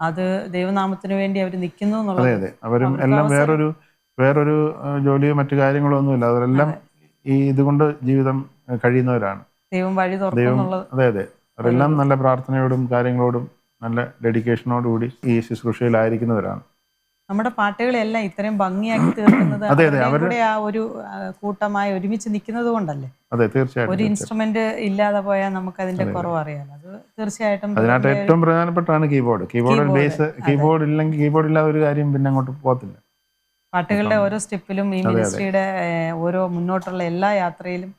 S3: അത് ദൈവനാമത്തിന് വേണ്ടി അവർ നിൽക്കുന്നു എന്നുള്ളത്.
S4: അതെ, അവരും എല്ലാം വേറൊരു ജോലിയോ മറ്റു കാര്യങ്ങളോ ഒന്നുമില്ല, അവരെല്ലാം ഈ ഇതുകൊണ്ട് ജീവിതം കഴിയുന്നവരാണ്.
S3: ദൈവം വഴി തുറക്കുന്നുള്ളത്.
S4: അതെ, അവരെല്ലാം നല്ല പ്രാർത്ഥനയോടും കാര്യങ്ങളോടും നല്ല ഡെഡിക്കേഷനോടുകൂടി ഈ ശുശ്രൂഷയിലായിരിക്കുന്നവരാണ്.
S3: നമ്മുടെ പാട്ടുകളെല്ലാം ഇത്രയും ഭംഗിയാക്കി തീർക്കുന്നത് അവരുടെ ആ ഒരു കൂട്ടമായി ഒരുമിച്ച് നിൽക്കുന്നത് കൊണ്ടല്ലേ.
S4: അതെ, തീർച്ചയായിട്ടും.
S3: ഒരു ഇൻസ്ട്രുമെന്റ് ഇല്ലാതെ പോയാൽ നമുക്ക് അതിന്റെ കുറവ് അറിയാം. അത് തീർച്ചയായിട്ടും
S4: അതിനകത്ത് ഏറ്റവും പ്രധാനപ്പെട്ടാണ് കീബോർഡ് ബേസ്. കീബോർഡ് ഇല്ലെങ്കിൽ, കീബോർഡ് ഇല്ലാതെ ഒരു കാര്യം പിന്നെ അങ്ങോട്ട് പോകത്തില്ല.
S3: പാട്ടുകളുടെ ഓരോ സ്റ്റെപ്പിലും ഈ മിനിസ്ട്രിയുടെ ഓരോ മുന്നോട്ടുള്ള എല്ലാ യാത്രയിലും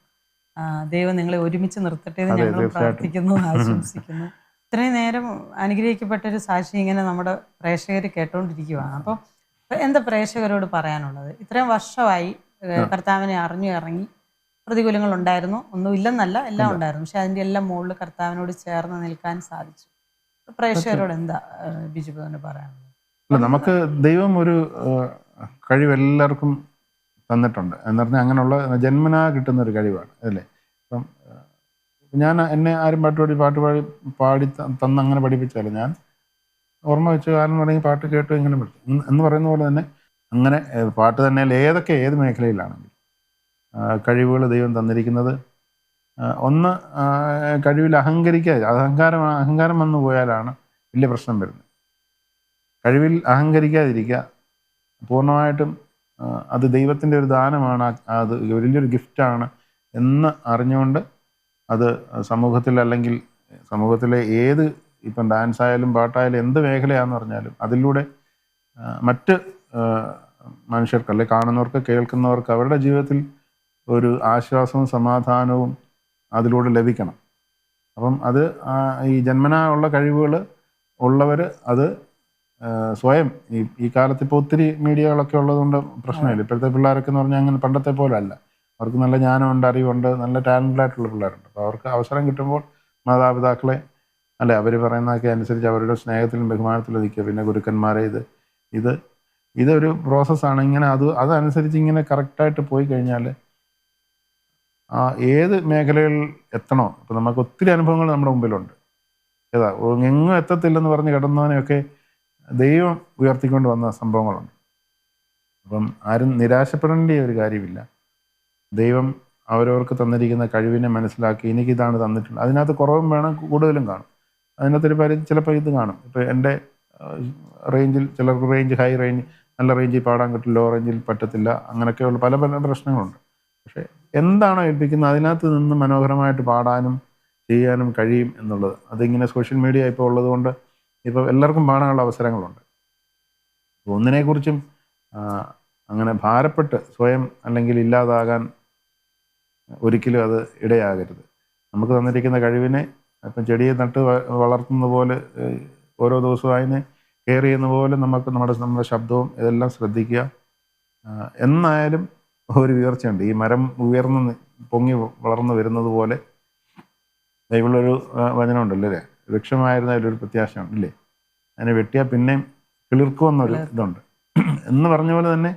S3: ദൈവം നിങ്ങളെ ഒരുമിച്ച് നിർത്തട്ടെ എന്ന് ഞങ്ങൾ പ്രാർത്ഥിക്കുന്നു, ആശംസിക്കുന്നു. ഇത്രയും നേരം അനുഗ്രഹിക്കപ്പെട്ടൊരു സാക്ഷി ഇങ്ങനെ നമ്മുടെ പ്രേക്ഷകർ കേട്ടോണ്ടിരിക്കുകയാണ്. അപ്പോൾ എന്താ പ്രേക്ഷകരോട് പറയാനുള്ളത്? ഇത്രയും വർഷമായി കർത്താവിനെ അറിഞ്ഞു ഇറങ്ങി, പ്രതികൂലങ്ങൾ ഉണ്ടായിരുന്നു, ഒന്നും ഇല്ലെന്നല്ല, എല്ലാം ഉണ്ടായിരുന്നു. പക്ഷെ അതിൻ്റെ എല്ലാം മുകളിൽ കർത്താവിനോട് ചേർന്ന് നിൽക്കാൻ സാധിച്ചു. പ്രേക്ഷകരോട് എന്താ ബിജു ബ്രദറിന് പറയാനുള്ളത്?
S4: നമുക്ക് ദൈവം ഒരു കഴിവ് എല്ലാവർക്കും തന്നിട്ടുണ്ട് എന്ന് പറഞ്ഞാൽ അങ്ങനെയുള്ള ജന്മനാ കിട്ടുന്ന ഒരു കഴിവാണ് അല്ലേ. ഇപ്പം എന്നെ ആരും പാടി തന്ന് അങ്ങനെ പഠിപ്പിച്ചാലും ഞാൻ ഓർമ്മ വെച്ച കാലം എന്ന് പറഞ്ഞാൽ പാട്ട് കേട്ടു ഇങ്ങനെ പഠിച്ചു എന്ന് പറയുന്ന പോലെ തന്നെ അങ്ങനെ പാട്ട് തന്നെ ഏത് മേഖലയിലാണെങ്കിലും കഴിവുകൾ ദൈവം തന്നിരിക്കുന്നത്. ഒന്ന് കഴിവിൽ അഹങ്കാരം വന്നു പോയാലാണ് വലിയ പ്രശ്നം വരുന്നത്. കഴിവിൽ അഹങ്കരിക്കാതിരിക്കുക, പൂർണ്ണമായിട്ടും അത് ദൈവത്തിൻ്റെ ഒരു ദാനമാണ്, അത് വലിയൊരു ഗിഫ്റ്റാണ് എന്ന് അറിഞ്ഞുകൊണ്ട് അത് സമൂഹത്തിലെ ഏത് ഇപ്പം ഡാൻസ് ആയാലും പാട്ടായാലും എന്ത് മേഖലയാണെന്ന് പറഞ്ഞാലും അതിലൂടെ മറ്റ് മനുഷ്യർക്ക് അല്ലെങ്കിൽ കാണുന്നവർക്ക് കേൾക്കുന്നവർക്ക് അവരുടെ ജീവിതത്തിൽ ഒരു ആശ്വാസവും സമാധാനവും അതിലൂടെ ലഭിക്കണം. അപ്പം അത് ഈ ജന്മനാ ഉള്ള കഴിവുകൾ ഉള്ളവർ അത് സ്വയം ഈ കാലത്ത് ഇപ്പോൾ ഒത്തിരി മീഡിയകളൊക്കെ ഉള്ളതുകൊണ്ട് പ്രശ്നമില്ല. ഇപ്പോഴത്തെ പിള്ളേരൊക്കെ എന്ന് പറഞ്ഞാൽ അങ്ങനെ പണ്ടത്തെ പോലെ അല്ല. അവർക്ക് നല്ല ജ്ഞാനമുണ്ട്, അറിവുണ്ട്, നല്ല ടാലൻ്റഡ് ആയിട്ടുള്ള പിള്ളേരുണ്ട്. അപ്പോൾ അവർക്ക് അവസരം കിട്ടുമ്പോൾ മാതാപിതാക്കളെ അല്ലെ അവർ പറയുന്നതൊക്കെ അനുസരിച്ച് അവരുടെ സ്നേഹത്തിലും ബഹുമാനത്തിലും നിൽക്കുക. പിന്നെ ഗുരുക്കന്മാരെ ഇതൊരു പ്രോസസ്സാണ്. ഇങ്ങനെ അതനുസരിച്ച് ഇങ്ങനെ കറക്റ്റായിട്ട് പോയി കഴിഞ്ഞാൽ ഏത് മേഖലകളിൽ എത്തണോ. ഇപ്പം നമുക്ക് ഒത്തിരി അനുഭവങ്ങൾ നമ്മുടെ മുമ്പിലുണ്ട്. എങ്ങും എത്തത്തില്ലെന്ന് പറഞ്ഞ് കിടന്നവനെയൊക്കെ ദൈവം ഉയർത്തിക്കൊണ്ട് വന്ന സംഭവങ്ങളുണ്ട്. അപ്പം ആരും നിരാശപ്പെടേണ്ട ഒരു കാര്യമില്ല. ദൈവം അവരവർക്ക് തന്നിരിക്കുന്ന കഴിവിനെ മനസ്സിലാക്കി എനിക്കിതാണ് തന്നിട്ടുള്ളത്. അതിനകത്ത് കുറവും വേണം, കൂടുതലും കാണും. അതിനകത്തൊരു പരിധി ചിലപ്പോൾ ഇത് കാണും. ഇപ്പോൾ എൻ്റെ റേഞ്ചിൽ ചിലർക്ക് റേഞ്ച് ഹൈ റേഞ്ച് നല്ല റേഞ്ചിൽ പാടാൻ കിട്ടും, ലോ റേഞ്ചിൽ പറ്റത്തില്ല. അങ്ങനെയൊക്കെയുള്ള പല പല പ്രശ്നങ്ങളുണ്ട്. പക്ഷേ എന്താണോ ഏൽപ്പിക്കുന്നത് അതിനകത്ത് നിന്ന് മനോഹരമായിട്ട് പാടാനും ചെയ്യാനും കഴിയും എന്നുള്ളത്. അതിങ്ങനെ സോഷ്യൽ മീഡിയ ഇപ്പോൾ ഉള്ളതുകൊണ്ട് ഇപ്പോൾ എല്ലാവർക്കും പാടാനുള്ള അവസരങ്ങളുണ്ട്. ഒന്നിനെക്കുറിച്ചും അങ്ങനെ ഭാരപ്പെട്ട് സ്വയം അല്ലെങ്കിൽ ഇല്ലാതാകാൻ ഒരിക്കലും അത് ഇടയാകരുത്. നമുക്ക് തന്നിരിക്കുന്ന കഴിവിനെ ഇപ്പം ചെടിയെ നട്ട് വളർത്തുന്ന പോലെ ഓരോ ദിവസവും അതിനെ കെയർ ചെയ്യുന്ന പോലെ നമുക്ക് നമ്മുടെ ശബ്ദവും ഇതെല്ലാം ശ്രദ്ധിക്കുക. എന്നായാലും ഒരു ഉയർച്ചയുണ്ട്. ഈ മരം ഉയർന്ന് പൊങ്ങി വളർന്നു വരുന്നത് പോലെ ബൈബിളൊരു വചനമുണ്ടല്ലോ അല്ലേ, വൃക്ഷമായിരുന്നതിലൊരു പ്രത്യാശയുണ്ട് ഇല്ലേ, അതിനെ വെട്ടിയാൽ പിന്നെയും കിളിർക്കുമെന്നൊരു ഇതുണ്ട് എന്ന് പറഞ്ഞ പോലെ തന്നെ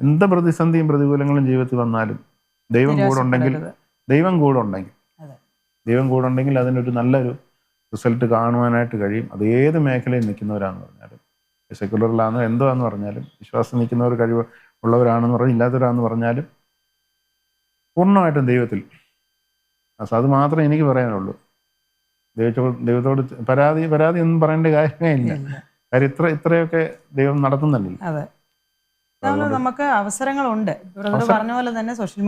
S4: എന്ത് പ്രതിസന്ധിയും പ്രതികൂലങ്ങളും ജീവിതത്തിൽ വന്നാലും ദൈവം കൂടെ ഉണ്ടെങ്കിൽ അതിനൊരു നല്ലൊരു റിസൾട്ട് കാണുവാനായിട്ട് കഴിയും. അത് ഏത് മേഖലയിൽ നിൽക്കുന്നവരാണെന്ന് പറഞ്ഞാലും, സെക്കുലറിലാണെന്നോ എന്തോന്ന് പറഞ്ഞാലും, വിശ്വാസം നിൽക്കുന്നവർ കഴിവ് ഉള്ളവരാണെന്ന് പറഞ്ഞാൽ ഇല്ലാത്തവരാണെന്ന് പറഞ്ഞാലും പൂർണ്ണമായിട്ടും ദൈവത്തിൽ. അത് മാത്രമേ എനിക്ക് പറയാനുള്ളൂ. ദൈവത്തോട് പരാതി ഒന്നും പറയേണ്ട കാര്യമേ ഇല്ല. കാര്യം ഇത്രയൊക്കെ ദൈവം നടത്തുന്നില്ല.
S3: അതെ, നമുക്ക് അവസരങ്ങളുടെ പറഞ്ഞ പോലെ തന്നെ സോഷ്യൽ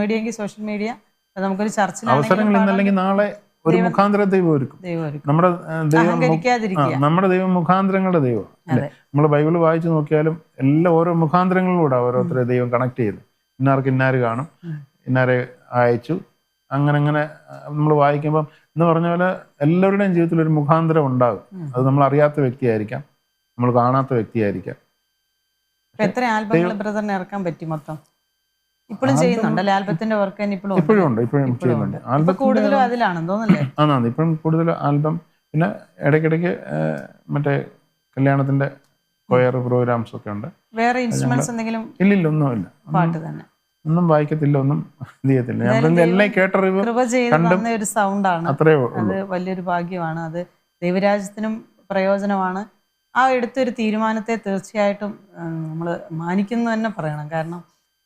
S3: മീഡിയ നമുക്കൊരു ചർച്ചിൽ
S4: അവസരങ്ങൾ ഇന്നല്ലെങ്കിൽ നാളെ ഒരു മുഖാന്തര ദൈവം ഒരുക്കും. നമ്മുടെ ദൈവം മുഖാന്തരങ്ങളുടെ ദൈവം അല്ലെ. നമ്മൾ ബൈബിൾ വായിച്ചു നോക്കിയാലും എല്ലാം ഓരോ മുഖാന്തരങ്ങളിലൂടെ ഓരോരുത്തരെ ദൈവം കണക്ട് ചെയ്ത് ഇന്നാർക്ക് ഇന്നാര് കാണും, ഇന്നാരെ അയച്ചു, അങ്ങനെ നമ്മൾ വായിക്കുമ്പം എന്ന് പറഞ്ഞ പോലെ എല്ലാവരുടെയും ജീവിതത്തിൽ ഒരു മുഖാന്തരം ഉണ്ടാകും. അത് നമ്മൾ അറിയാത്ത വ്യക്തിയായിരിക്കാം, നമ്മൾ കാണാത്ത വ്യക്തിയായിരിക്കാം.
S3: എത്ര ആൽബങ്ങൾ ബ്രദറിന് ഇറക്കാൻ പറ്റി മൊത്തം? ഇപ്പോഴും ചെയ്യുന്നുണ്ടല്ലേ ആൽബത്തിന്റെ വർക്ക്?
S4: ഇപ്പോഴും ചെയ്യുന്നുണ്ട്.
S3: കൂടുതലും അതിലാണെന്ന് തോന്നല്ലേ?
S4: ഇപ്പോഴും കൂടുതൽ ആൽബം, പിന്നെ ഇടയ്ക്കിടയ്ക്ക് മറ്റേ കല്യാണത്തിന്റെ കൊയർ പ്രോഗ്രാംസ് ഒക്കെ ഉണ്ട്.
S3: വേറെ ഇൻസ്ട്രുമെന്റ്സ് എന്തെങ്കിലും?
S4: ഇല്ലില്ല, ഒന്നുമില്ല.
S3: പാട്ട് തന്നെ,
S4: ഒന്നും വായിക്കത്തില്ല, ഒന്നും ഇത് ചെയ്യത്തില്ല. എല്ലാം കേട്ടറിവ്
S3: ഒരു സൗണ്ടാണ്. അത് വലിയൊരു ഭാഗ്യമാണ്. അത് ദൈവരാജ്യത്തിനും പ്രയോജനമാണ്. ആ എടുത്തൊരു തീരുമാനത്തെ തീർച്ചയായിട്ടും നമ്മൾ മാനിക്കുന്നു തന്നെ പറയണം. കാരണം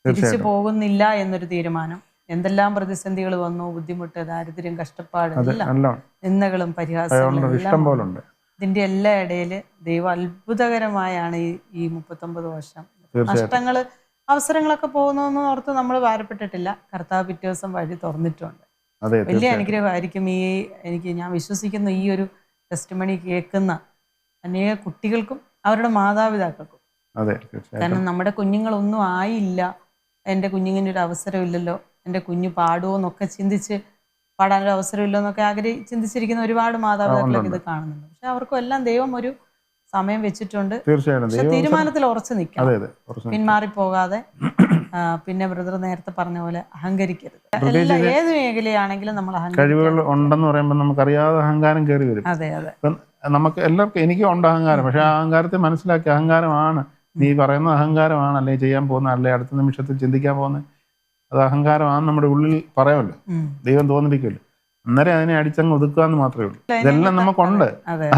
S3: തിരിച്ചു പോകുന്നില്ല എന്നൊരു തീരുമാനം. എന്തെല്ലാം പ്രതിസന്ധികൾ വന്നു, ബുദ്ധിമുട്ട്, ദാരിദ്ര്യം, കഷ്ടപ്പാട്, നിന്ദകളും പരിഹാസങ്ങളും എല്ലാം, ഇതിന്റെ എല്ലാ ഇടയിൽ ദൈവം അത്ഭുതകരമായാണ് ഈ 39 വർഷം നഷ്ടങ്ങള് അവസരങ്ങളൊക്കെ പോകുന്നു ഓർത്ത് നമ്മൾ ഭാരപ്പെട്ടിട്ടില്ല. കർത്താവ് പിറ്റേ ദിവസം വഴി തുറന്നിട്ടുണ്ട്. വലിയ അനുഗ്രഹമായിരിക്കും ഞാൻ വിശ്വസിക്കുന്നു ഈ ഒരു ടെസ്റ്റിമണി കേൾക്കുന്ന അനേക കുട്ടികൾക്കും അവരുടെ മാതാപിതാക്കൾക്കും. കാരണം നമ്മുടെ കുഞ്ഞുങ്ങളൊന്നും ആയില്ല, എൻ്റെ കുഞ്ഞിങ്ങനെ ഒരു അവസരമില്ലല്ലോ, എൻ്റെ കുഞ്ഞ് പാടുമോ എന്നൊക്കെ ചിന്തിച്ച് പാടാനൊരു അവസരമില്ലോ എന്നൊക്കെ ചിന്തിച്ചിരിക്കുന്ന ഒരുപാട് മാതാപിതാക്കളൊക്കെ ഇത് കാണുന്നുണ്ട്. പക്ഷെ അവർക്കും എല്ലാം ദൈവം ഒരു സമയം വെച്ചിട്ടുണ്ട്. പക്ഷെ തീരുമാനത്തിൽ ഉറച്ചു നിൽക്കണം, പിന്മാറിപ്പോകാതെ. പിന്നെ ബ്രദർ നേരത്തെ പറഞ്ഞ പോലെ അഹങ്കരിക്കരുത്. ഏത് മേഖലയാണെങ്കിലും നമ്മൾ
S4: കഴിവുകൾ ഉണ്ടെന്ന് പറയുമ്പോൾ നമുക്കറിയാതെ അഹങ്കാരം കയറി വരും.
S3: അതെ അതെ,
S4: നമുക്ക് എല്ലാവർക്കും, എനിക്കും ഉണ്ട് അഹങ്കാരം. പക്ഷെ ആ അഹങ്കാരത്തെ മനസ്സിലാക്കി അഹങ്കാരമാണ്, നീ പറയുന്ന അഹങ്കാരമാണ്, അല്ലെങ്കിൽ ചെയ്യാൻ പോകുന്ന, അല്ലെ അടുത്ത നിമിഷത്തിൽ ചിന്തിക്കാൻ പോകുന്നത്, അത് അഹങ്കാരമാണെന്ന് നമ്മുടെ ഉള്ളിൽ പറയുമല്ലോ, ദൈവം തോന്നിപ്പിക്കുമല്ലോ. അന്നേരം അതിനെ അടിച്ചങ്ങ് ഒതുക്കുക എന്ന് മാത്രമേ ഉള്ളൂ. ഇതെല്ലാം നമുക്കുണ്ട്,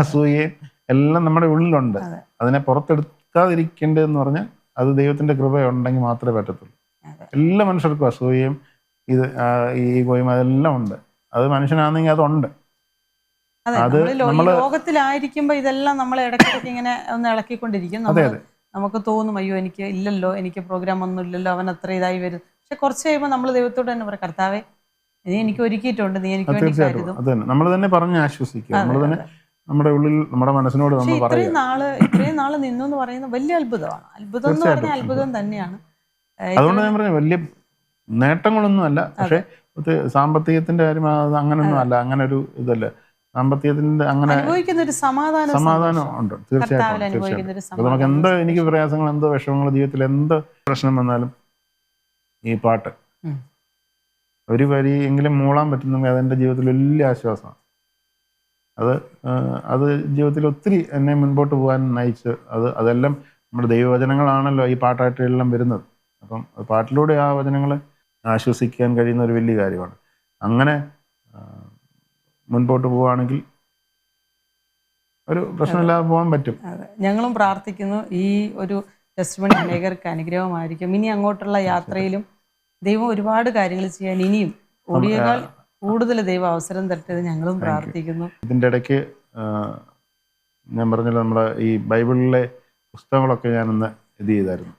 S4: അസൂയയും എല്ലാം നമ്മുടെ ഉള്ളിലുണ്ട്. അതിനെ പുറത്തെടുക്കാതിരിക്കേണ്ടതെന്ന് പറഞ്ഞാൽ അത് ദൈവത്തിന്റെ കൃപയുണ്ടെങ്കിൽ മാത്രമേ പറ്റത്തുള്ളൂ. എല്ലാ മനുഷ്യർക്കും അസൂയയും ഈ ഈഗോയും അതെല്ലാം ഉണ്ട്. അത് മനുഷ്യനാണെങ്കിൽ അതുണ്ട്.
S3: അത് ലോകത്തിലായിരിക്കുമ്പോ ഇതെല്ലാം നമ്മളെ ഇടയ്ക്കിടയ്ക്ക് ഇങ്ങനെ ഒന്ന് ഇളക്കിക്കൊണ്ടിരിക്കും. നമുക്ക് തോന്നും, അയ്യോ എനിക്ക് ഇല്ലല്ലോ, എനിക്ക് പ്രോഗ്രാം ഒന്നും ഇല്ലല്ലോ, അവൻ അത്ര ഇതായി വരും. പക്ഷെ കുറച്ച് കഴിയുമ്പോൾ നമ്മൾ ദൈവത്തോട് തന്നെ പറയും, കർത്താവേ നീ എനിക്ക് ഒരുക്കിയിട്ടുണ്ട്, നീ എനിക്ക് വേണ്ടി കരുതും.
S4: നമ്മൾ തന്നെ പറഞ്ഞ് ആശ്വസിക്കുക. നമ്മൾ തന്നെ നമ്മുടെ ഉള്ളിൽ നമ്മുടെ മനസ്സിനോട് നമ്മൾ
S3: ഇത്രയും നാള് നിന്നു എന്ന് പറയുന്നത് വലിയ അത്ഭുതമാണ്. അത്ഭുതം എന്ന് പറഞ്ഞാൽ അത്ഭുതം തന്നെയാണ്.
S4: അതുകൊണ്ട് ഞാൻ പറഞ്ഞു വലിയ നേട്ടങ്ങളൊന്നും അല്ല. പക്ഷെ സാമ്പത്തികത്തിന്റെ കാര്യം അങ്ങനൊന്നും അല്ല, അങ്ങനെ ഒരു ഇതല്ല. സാമ്പത്തികത്തിന്റെ അങ്ങനെ സമാധാനം ഉണ്ട് തീർച്ചയായിട്ടും. നമുക്ക് എന്തോ എനിക്ക് പ്രയാസങ്ങൾ, എന്തോ വിഷമങ്ങൾ, ജീവിതത്തിൽ എന്തോ പ്രശ്നം വന്നാലും ഈ പാട്ട് ഒരു വരി എങ്കിലും മൂളാൻ പറ്റുന്നെങ്കിൽ അതെന്റെ ജീവിതത്തിൽ വലിയ ആശ്വാസമാണ്. അത് ജീവിതത്തിൽ ഒത്തിരി എന്നെ മുൻപോട്ട് പോകാൻ നയിച്ച് അതെല്ലാം നമ്മുടെ ദൈവവചനങ്ങളാണല്ലോ ഈ പാട്ടായിട്ട് എല്ലാം വരുന്നത്. അപ്പം പാട്ടിലൂടെ ആ വചനങ്ങൾ ആശ്വസിക്കാൻ കഴിയുന്ന ഒരു വലിയ കാര്യമാണ്. അങ്ങനെ മുൻപോട്ട് പോവുകയാണെങ്കിൽ ഒരു പ്രശ്നമില്ലാതെ പോകാൻ പറ്റും.
S3: ഞങ്ങളും പ്രാർത്ഥിക്കുന്നു ഈ ഒരു ടെസ്റ്റിമണി അനേകർക്ക് അനുഗ്രഹമായിരിക്കും. ഇനി അങ്ങോട്ടുള്ള യാത്രയിലും ദൈവം ഒരുപാട് കാര്യങ്ങൾ ചെയ്യാൻ ഇനിയും ഓടിയേക്കാൾ കൂടുതൽ ദൈവം അവസരം തരട്ടെ ഞങ്ങളും പ്രാർത്ഥിക്കുന്നു.
S4: ഇതിൻ്റെ ഇടയ്ക്ക് ഞാൻ പറഞ്ഞല്ലോ, നമ്മുടെ ഈ ബൈബിളിലെ പുസ്തകങ്ങളൊക്കെ ഞാനൊന്ന് ഇത് ചെയ്തായിരുന്നു.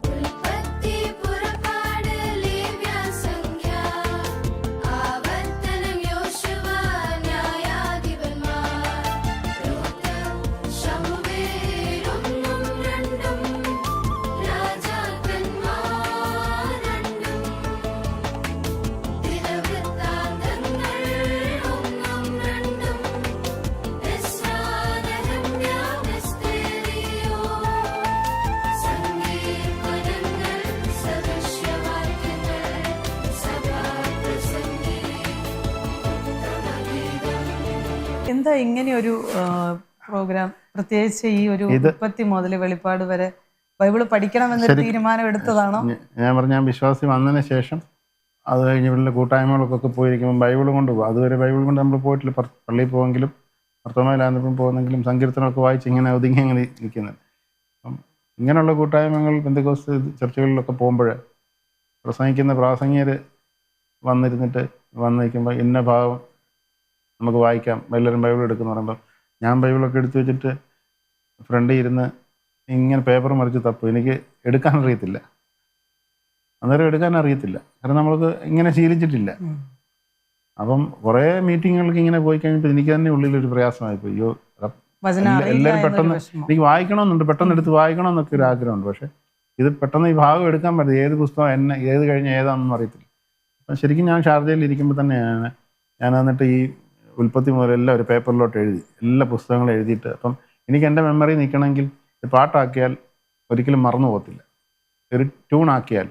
S3: എന്താ ഇങ്ങനെ ഒരു പ്രോഗ്രാം, പ്രത്യേകിച്ച് ഈ ഒരു ഉൽപ്പത്തി മുതൽ വെളിപ്പാട് വരെ ബൈബിള് പഠിക്കണമെന്നൊരു തീരുമാനം എടുത്തതാണോ?
S4: ഞാൻ വിശ്വാസി വന്നതിന് ശേഷം അത് കഴിഞ്ഞ് വീട്ടിലെ കൂട്ടായ്മകൾക്കൊക്കെ പോയിരിക്കുമ്പോൾ ബൈബിൾ കൊണ്ട് പോകും. അതുവരെ ബൈബിൾ കൊണ്ട് നമ്മൾ പോയിട്ടില്ല. പള്ളിയിൽ പോയെങ്കിലും ഭർത്തമാലാന്തപ്പം പോകുന്നെങ്കിലും സങ്കീർത്തനമൊക്കെ വായിച്ച് ഇങ്ങനെ ഒതുങ്ങി അങ്ങനെ ഇരിക്കുന്നത്. അപ്പം ഇങ്ങനെയുള്ള കൂട്ടായ്മകൾ പെന്തക്കോസ്ത് ചർച്ചകളിലൊക്കെ പോകുമ്പോൾ പ്രസംഗിക്കുന്ന പ്രാസംഗികർ വന്നിരിക്കുമ്പോൾ ഇന്ന ഭാഗം നമുക്ക് വായിക്കാം, എല്ലാവരും ബൈബിൾ എടുക്കുന്ന പറയുമ്പോൾ ഞാൻ ബൈബിളൊക്കെ എടുത്തു വെച്ചിട്ട് ഫ്രണ്ടിൽ ഇരുന്ന് ഇങ്ങനെ പേപ്പർ മറിച്ച് തപ്പും. എനിക്ക് എടുക്കാൻ അറിയത്തില്ല, അന്നേരം എടുക്കാൻ അറിയത്തില്ല, കാരണം നമ്മൾക്ക് ഇങ്ങനെ ശീലിച്ചിട്ടില്ല. അപ്പം കുറേ മീറ്റിങ്ങുകൾക്ക് ഇങ്ങനെ പോയി കഴിഞ്ഞപ്പോൾ എനിക്ക് തന്നെ ഉള്ളിലൊരു പ്രയാസമായി പോയി. അയ്യോ, എല്ലാവരും പെട്ടെന്ന് എനിക്ക് വായിക്കണമെന്നുണ്ട്, പെട്ടെന്ന് എടുത്ത് വായിക്കണമെന്നൊക്കെ ഒരു ആഗ്രഹമുണ്ട്. പക്ഷേ ഇത് പെട്ടെന്ന് ഈ ഭാഗം എടുക്കാൻ പറ്റില്ല. ഏത് പുസ്തകം ഏത് കഴിഞ്ഞ് ഏതാണെന്നൊന്നും അറിയത്തില്ല. അപ്പം ശരിക്കും ഞാൻ ഷാർജയിൽ ഇരിക്കുമ്പോൾ തന്നെയാണ് ഞാൻ എന്നിട്ട് ഈ ഉൽപ്പത്തി മുതലെല്ലാം ഒരു പേപ്പറിലോട്ട് എഴുതി, എല്ലാ പുസ്തകങ്ങളും എഴുതിയിട്ട്. അപ്പം എനിക്ക് എൻ്റെ മെമ്മറി നിൽക്കണമെങ്കിൽ പാട്ടാക്കിയാൽ ഒരിക്കലും മറന്നു പോകത്തില്ല, ഒരു ട്യൂണാക്കിയാൽ.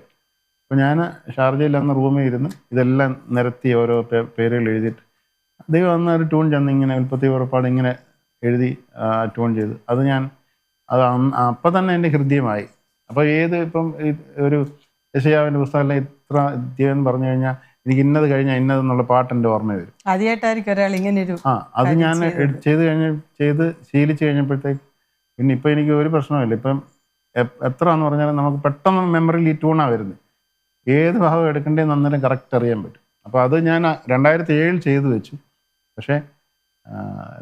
S4: അപ്പോൾ ഞാൻ ഷാർജയിൽ അന്ന് റൂമിൽ ഇരുന്ന് ഇതെല്ലാം നിരത്തി ഓരോ പേരുകൾ എഴുതിയിട്ട് ദൈവം അന്ന് ഒരു ട്യൂൺ ചെന്ന് ഇങ്ങനെ ഉൽപ്പത്തി പുറപ്പാട് ഇങ്ങനെ എഴുതി ട്യൂൺ ചെയ്ത് അത് അപ്പം തന്നെ എൻ്റെ ഹൃദയമായി. അപ്പോൾ ഇപ്പം ഒരു യെശയ്യാവിൻ്റെ പുസ്തകമെല്ലാം ഇത്ര ദൈവം പറഞ്ഞു കഴിഞ്ഞാൽ എനിക്ക് ഇന്നത് കഴിഞ്ഞാൽ ഇന്നതെന്നുള്ള പാട്ട് എൻ്റെ ഓർമ്മ വരും.
S3: ആദ്യമായിട്ടായിരിക്കും ഒരാൾ ഇങ്ങനെ ഒരു
S4: അത് ഞാൻ ചെയ്ത് ശീലിച്ച് കഴിഞ്ഞപ്പോഴത്തേക്ക് പിന്നെ ഇപ്പം എനിക്ക് ഒരു പ്രശ്നമില്ല. ഇപ്പം എത്ര എന്ന് പറഞ്ഞാലും നമുക്ക് പെട്ടെന്ന് മെമ്മറിയിൽ ഈ ട്യൂണാണ് വരുന്നത്. ഏത് ഭാഗം എടുക്കേണ്ടതെന്ന് അന്നേരം കറക്റ്റ് അറിയാൻ പറ്റും. അപ്പോൾ അത് ഞാൻ 2007 ചെയ്തു വെച്ചു. പക്ഷേ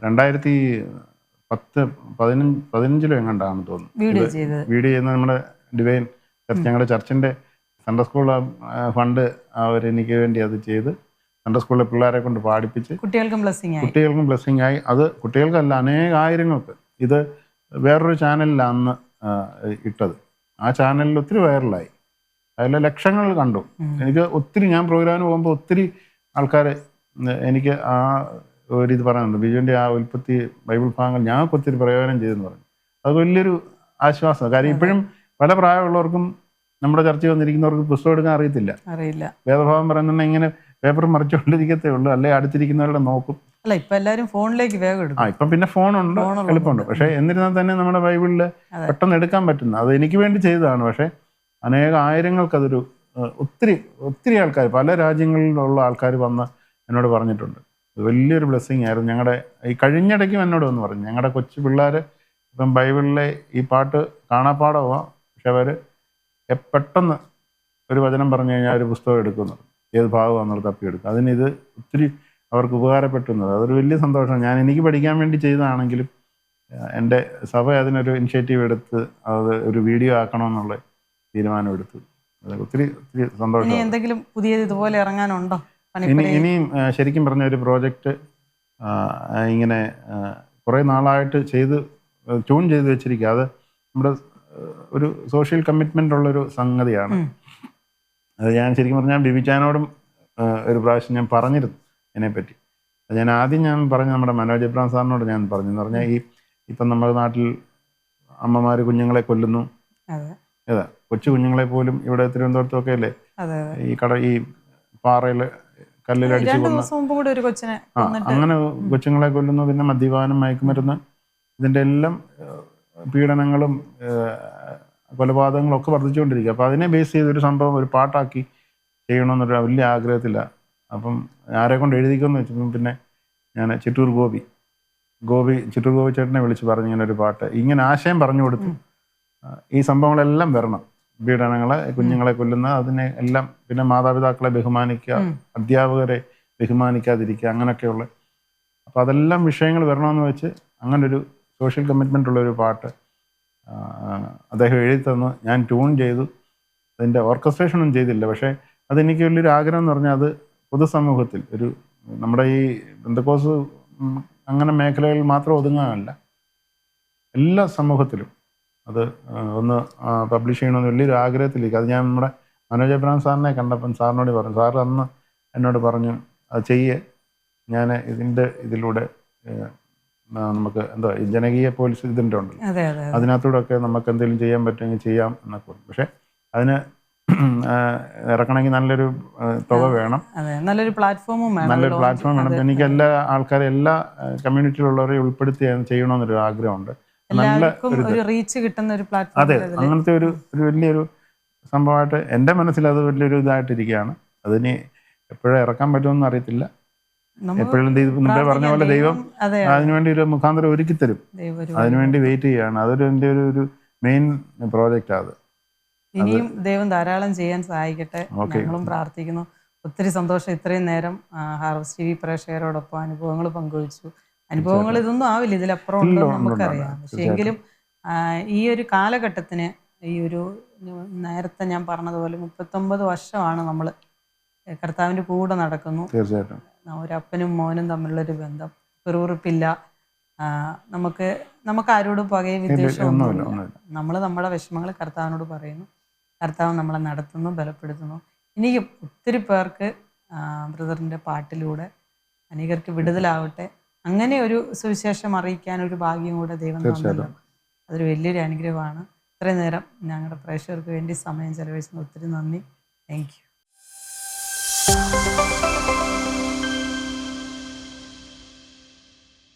S4: 2015 എങ്ങാണ്ടാണെന്ന് തോന്നുന്നു വീഡിയോ ചെയ്യുന്നത്. നമ്മുടെ ഡിവൈൻ ചർച്ച്, ഞങ്ങളുടെ ചർച്ചിൻ്റെ സൺഡേ സ്കൂൾ ഫണ്ട് എനിക്ക് വേണ്ടി അത് ചെയ്ത് സൺഡേ സ്കൂളിലെ പിള്ളേരെ കൊണ്ട് പാടിപ്പിച്ച് കുട്ടികൾക്കും ബ്ലെസ്സിങ് ആയി. അത് കുട്ടികൾക്കല്ല, അനേകായിരങ്ങൾക്ക്. ഇത് വേറൊരു ചാനലിലാണ് അന്ന് ഇട്ടത്. ആ ചാനലിൽ ഒത്തിരി വൈറലായി, അതിലെ ലക്ഷങ്ങൾ കണ്ടു. എനിക്ക് ഒത്തിരി, ഞാൻ പ്രോഗ്രാമിന് പോകുമ്പോൾ ഒത്തിരി ആൾക്കാർ എനിക്ക് ആ ഒരിത് പറയുന്നുണ്ട്, ബിജുവിൻ്റെ ആ ഉൽപ്പത്തി ബൈബിൾ ഭാഗങ്ങൾ ഞങ്ങൾക്ക് ഒത്തിരി പ്രയോജനം ചെയ്തെന്ന് പറഞ്ഞു. അത് വലിയൊരു ആശ്വാസം. കാര്യം ഇപ്പോഴും പല പ്രായമുള്ളവർക്കും നമ്മുടെ ചർച്ചയിൽ വന്നിരിക്കുന്നവർക്ക് പുസ്തകം എടുക്കാൻ അറിയില്ല. വേദഭാഗം പറയുന്നുണ്ടെങ്കിൽ ഇങ്ങനെ പേപ്പർ മറിച്ചുകൊണ്ടിരിക്കത്തേ ഉള്ളൂ, അല്ലെ അടുത്തിരിക്കുന്നവരുടെ നോക്കും.
S3: അല്ല, ഇപ്പം എല്ലാവരും ഫോണിലേക്ക് വേഗം എടുക്കും.
S4: ഇപ്പം പിന്നെ ഫോണുണ്ട്, എളുപ്പമുണ്ട്. പക്ഷേ എന്നിരുന്നാൽ തന്നെ നമ്മുടെ ബൈബിളിൽ പെട്ടെന്ന് എടുക്കാൻ പറ്റുന്ന, അത് എനിക്ക് വേണ്ടി ചെയ്തതാണ്. പക്ഷേ ആയിരങ്ങൾക്ക് അതൊരു ഒത്തിരി ആൾക്കാർ, പല രാജ്യങ്ങളിലുള്ള ആൾക്കാർ വന്ന് എന്നോട് പറഞ്ഞിട്ടുണ്ട്. വലിയൊരു ബ്ലെസ്സിങ് ആയിരുന്നു. ഞങ്ങളുടെ ഈ കഴിഞ്ഞിടയ്ക്കും എന്നോട് വന്ന് പറഞ്ഞു, ഞങ്ങളുടെ കൊച്ചു പിള്ളേർ ഇപ്പം ബൈബിളിലെ ഈ പാട്ട് കാണാപ്പാടമാണ്, പക്ഷെ അവർ പെട്ടെന്ന് ഒരു വചനം പറഞ്ഞു കഴിഞ്ഞാൽ ഒരു പുസ്തകം എടുക്കുന്നത്, ഏത് ഭാഗമാണെന്നുള്ളത് തപ്പിയെടുക്കും. അതിനിത് ഒത്തിരി അവർക്ക് ഉപകാരപ്പെട്ടുന്നത്, അതൊരു വലിയ സന്തോഷമാണ്. എനിക്ക് പഠിക്കാൻ വേണ്ടി ചെയ്തതാണെങ്കിലും എൻ്റെ സഭ അതിനൊരു ഇനിഷ്യേറ്റീവ് എടുത്ത് അത് ഒരു വീഡിയോ ആക്കണമെന്നുള്ള തീരുമാനമെടുത്തു. ഒത്തിരി സന്തോഷം.
S3: എന്തെങ്കിലും പുതിയത് ഇതുപോലെ ഇറങ്ങാനുണ്ടോ?
S4: ഇനിയും ശരിക്കും പറഞ്ഞ ഒരു പ്രോജക്റ്റ് ഇങ്ങനെ കുറേ നാളായിട്ട് ട്യൂൺ ചെയ്ത് വെച്ചിരിക്കുക. അത് നമ്മുടെ ഒരു സോഷ്യൽ കമ്മിറ്റ്മെൻ്റ് ഉള്ളൊരു സംഗതിയാണ്. അത് ഞാൻ ശരിക്കും പറഞ്ഞാൽ ബിബിച്ചാനോടും ഒരു പ്രാവശ്യം ഞാൻ പറഞ്ഞിരുന്നു ഇതിനെപ്പറ്റി. അത് ഞാൻ പറഞ്ഞു നമ്മുടെ മനോജ് എബ്രഹാം സാറിനോട് ഞാൻ പറഞ്ഞു. എന്ന് പറഞ്ഞാൽ ഇപ്പം നമ്മുടെ നാട്ടിൽ അമ്മമാർ കുഞ്ഞുങ്ങളെ കൊല്ലുന്നു. ഏതാ കൊച്ചു കുഞ്ഞുങ്ങളെ പോലും ഇവിടെ തിരുവനന്തപുരത്തൊക്കെ അല്ലേ ഈ പാറയിൽ കല്ലിലടിച്ച്
S3: 2
S4: കൊന്ന്
S3: ദിവസം മുമ്പ് കൂടെ ഒരു കൊച്ചിനെ
S4: അങ്ങനെ കൊച്ചുങ്ങളെ കൊല്ലുന്നു. പിന്നെ മദ്യപാനം, മയക്കുമരുന്ന്, ഇതിൻ്റെ എല്ലാം പീഡനങ്ങളും കൊലപാതകങ്ങളും ഒക്കെ വർദ്ധിച്ചുകൊണ്ടിരിക്കുക. അപ്പോൾ അതിനെ ബേസ് ചെയ്തൊരു സംഭവം ഒരു പാട്ടാക്കി ചെയ്യണമെന്നൊരു വലിയ ആഗ്രഹത്തില്ല. അപ്പം ആരെ കൊണ്ട് എഴുതിക്കുമെന്ന് വെച്ചപ്പം പിന്നെ ഞാൻ ചിറ്റൂർ ഗോപി ചേട്ടനെ വിളിച്ച് പറഞ്ഞു ഇങ്ങനെ ഒരു പാട്ട്, ഇങ്ങനെ ആശയം പറഞ്ഞു കൊടുത്തു. ഈ സംഭവങ്ങളെല്ലാം വരണം, പീഡനങ്ങളെ, കുഞ്ഞുങ്ങളെ കൊല്ലുന്ന അതിനെ എല്ലാം, പിന്നെ മാതാപിതാക്കളെ ബഹുമാനിക്കുക, അധ്യാപകരെ ബഹുമാനിക്കാതിരിക്കുക, അങ്ങനെയൊക്കെയുള്ള. അപ്പോൾ അതെല്ലാം വിഷയങ്ങൾ വരണമെന്ന് വെച്ച് അങ്ങനൊരു സോഷ്യൽ കമ്മിറ്റ്മെൻ്റ് ഉള്ളൊരു പാട്ട് അദ്ദേഹം എഴുതി തന്നു. ഞാൻ ട്യൂൺ ചെയ്തു. അതിൻ്റെ ഓർക്കസ്ട്രേഷനൊന്നും ചെയ്തില്ല. പക്ഷേ അതെനിക്ക് വലിയൊരു ആഗ്രഹം എന്ന് പറഞ്ഞാൽ അത് പൊതുസമൂഹത്തിൽ ഒരു നമ്മുടെ ഈ പെന്തക്കോസ് അങ്ങനെ മേഖലകളിൽ മാത്രം ഒതുങ്ങാനല്ല, എല്ലാ സമൂഹത്തിലും അത് ഒന്ന് പബ്ലിഷ് ചെയ്യണമെന്ന് വലിയൊരു ആഗ്രഹത്തിലേക്ക്. അത് ഞാൻ നമ്മുടെ മനോജ് എബ്രഹാം സാറിനെ കണ്ടപ്പം സാറിനോട് പറഞ്ഞു. സാർ അന്ന് എന്നോട് പറഞ്ഞു അത് ചെയ്യേ, ഞാൻ ഇതിലൂടെ നമുക്ക് എന്താ ഈ ജനകീയ പോലീസ് ഇതിൻ്റെ ഉണ്ടല്ലോ, അതിനകത്തൂടെ ഒക്കെ നമുക്ക് എന്തെങ്കിലും ചെയ്യാൻ പറ്റുമെങ്കിൽ ചെയ്യാം എന്നൊക്കെ പറഞ്ഞു. പക്ഷെ അതിന് ഇറക്കണമെങ്കിൽ നല്ലൊരു തുക വേണം,
S3: നല്ലൊരു പ്ലാറ്റ്ഫോമും
S4: വേണം. എനിക്ക് എല്ലാ ആൾക്കാരെ, എല്ലാ കമ്മ്യൂണിറ്റിയിലുള്ളവരെ ഉൾപ്പെടുത്തി ചെയ്യണമെന്നൊരു ആഗ്രഹമുണ്ട്. നല്ല
S3: ഒരു റീച്ച് കിട്ടുന്ന ഒരു പ്ലാറ്റ്ഫോം.
S4: അതെ, അങ്ങനത്തെ ഒരു വലിയൊരു സംഭവമായിട്ട് എൻ്റെ മനസ്സിൽ അത് വലിയൊരു ഇതായിട്ടിരിക്കുകയാണ്. അതിന് എപ്പോഴും ഇറക്കാൻ പറ്റുമെന്ന് അറിയത്തില്ല. എപ്പോഴും മുമ്പേ പറഞ്ഞ പോലെ ദൈവം അതിനുവേണ്ടി ഒരു മുഖാന്തരം ഒരുക്കി തരും. അതിനുവേണ്ടി വെയിറ്റ് ചെയ്യുകയാണ്. അതൊരു എൻ്റെ ഒരു മെയിൻ പ്രോജക്റ്റ്. അത്
S3: ഇനിയും ദൈവം ധാരാളം ചെയ്യാൻ സഹായിക്കട്ടെ. ഞങ്ങളും പ്രാർത്ഥിക്കുന്നു. ഒത്തിരി സന്തോഷം. ഇത്രയും നേരം ഹാർവസ്റ്റ് TV പ്രേക്ഷകരോടൊപ്പം അനുഭവങ്ങൾ പങ്കുവച്ചു. അനുഭവങ്ങൾ ഇതൊന്നും ആവില്ല, ഇതിലപ്പുറം ഉണ്ടോ നമുക്കറിയാം. പക്ഷെ എങ്കിലും ഈ ഒരു കാലഘട്ടത്തിന്, ഈ ഒരു നേരത്തെ ഞാൻ പറഞ്ഞതുപോലെ 39 വർഷമാണ് നമ്മൾ കർത്താവിൻ്റെ കൂടെ നടക്കുന്നു.
S4: തീർച്ചയായിട്ടും
S3: ഒരപ്പനും മോനും തമ്മിലുള്ളൊരു ബന്ധം, വെറുപ്പില്ല. നമുക്ക് ആരോടും പകയും വിദ്വേഷമൊന്നുമില്ല. നമ്മൾ നമ്മുടെ വിഷമങ്ങൾ കർത്താവിനോട് പറയുന്നു. കർത്താവ് നമ്മളെ നടത്തുന്നു, ബലപ്പെടുത്തുന്നു. ഇനിയും ഒത്തിരി പേർക്ക് ബ്രദറിൻ്റെ പാട്ടിലൂടെ അനേകർക്ക് വിടുതലാവട്ടെ. അങ്ങനെ ഒരു സുവിശേഷം അറിയിക്കാൻ ഒരു ഭാഗ്യം കൂടെ ദൈവം തന്നല്ലോ. അതൊരു വലിയൊരു അനുഗ്രഹമാണ്. ഇത്രയും നേരം ഞങ്ങളുടെ പ്രേക്ഷകർക്ക് വേണ്ടി സമയം ചെലവഴിച്ചത് ഒത്തിരി നന്ദി. Thank you.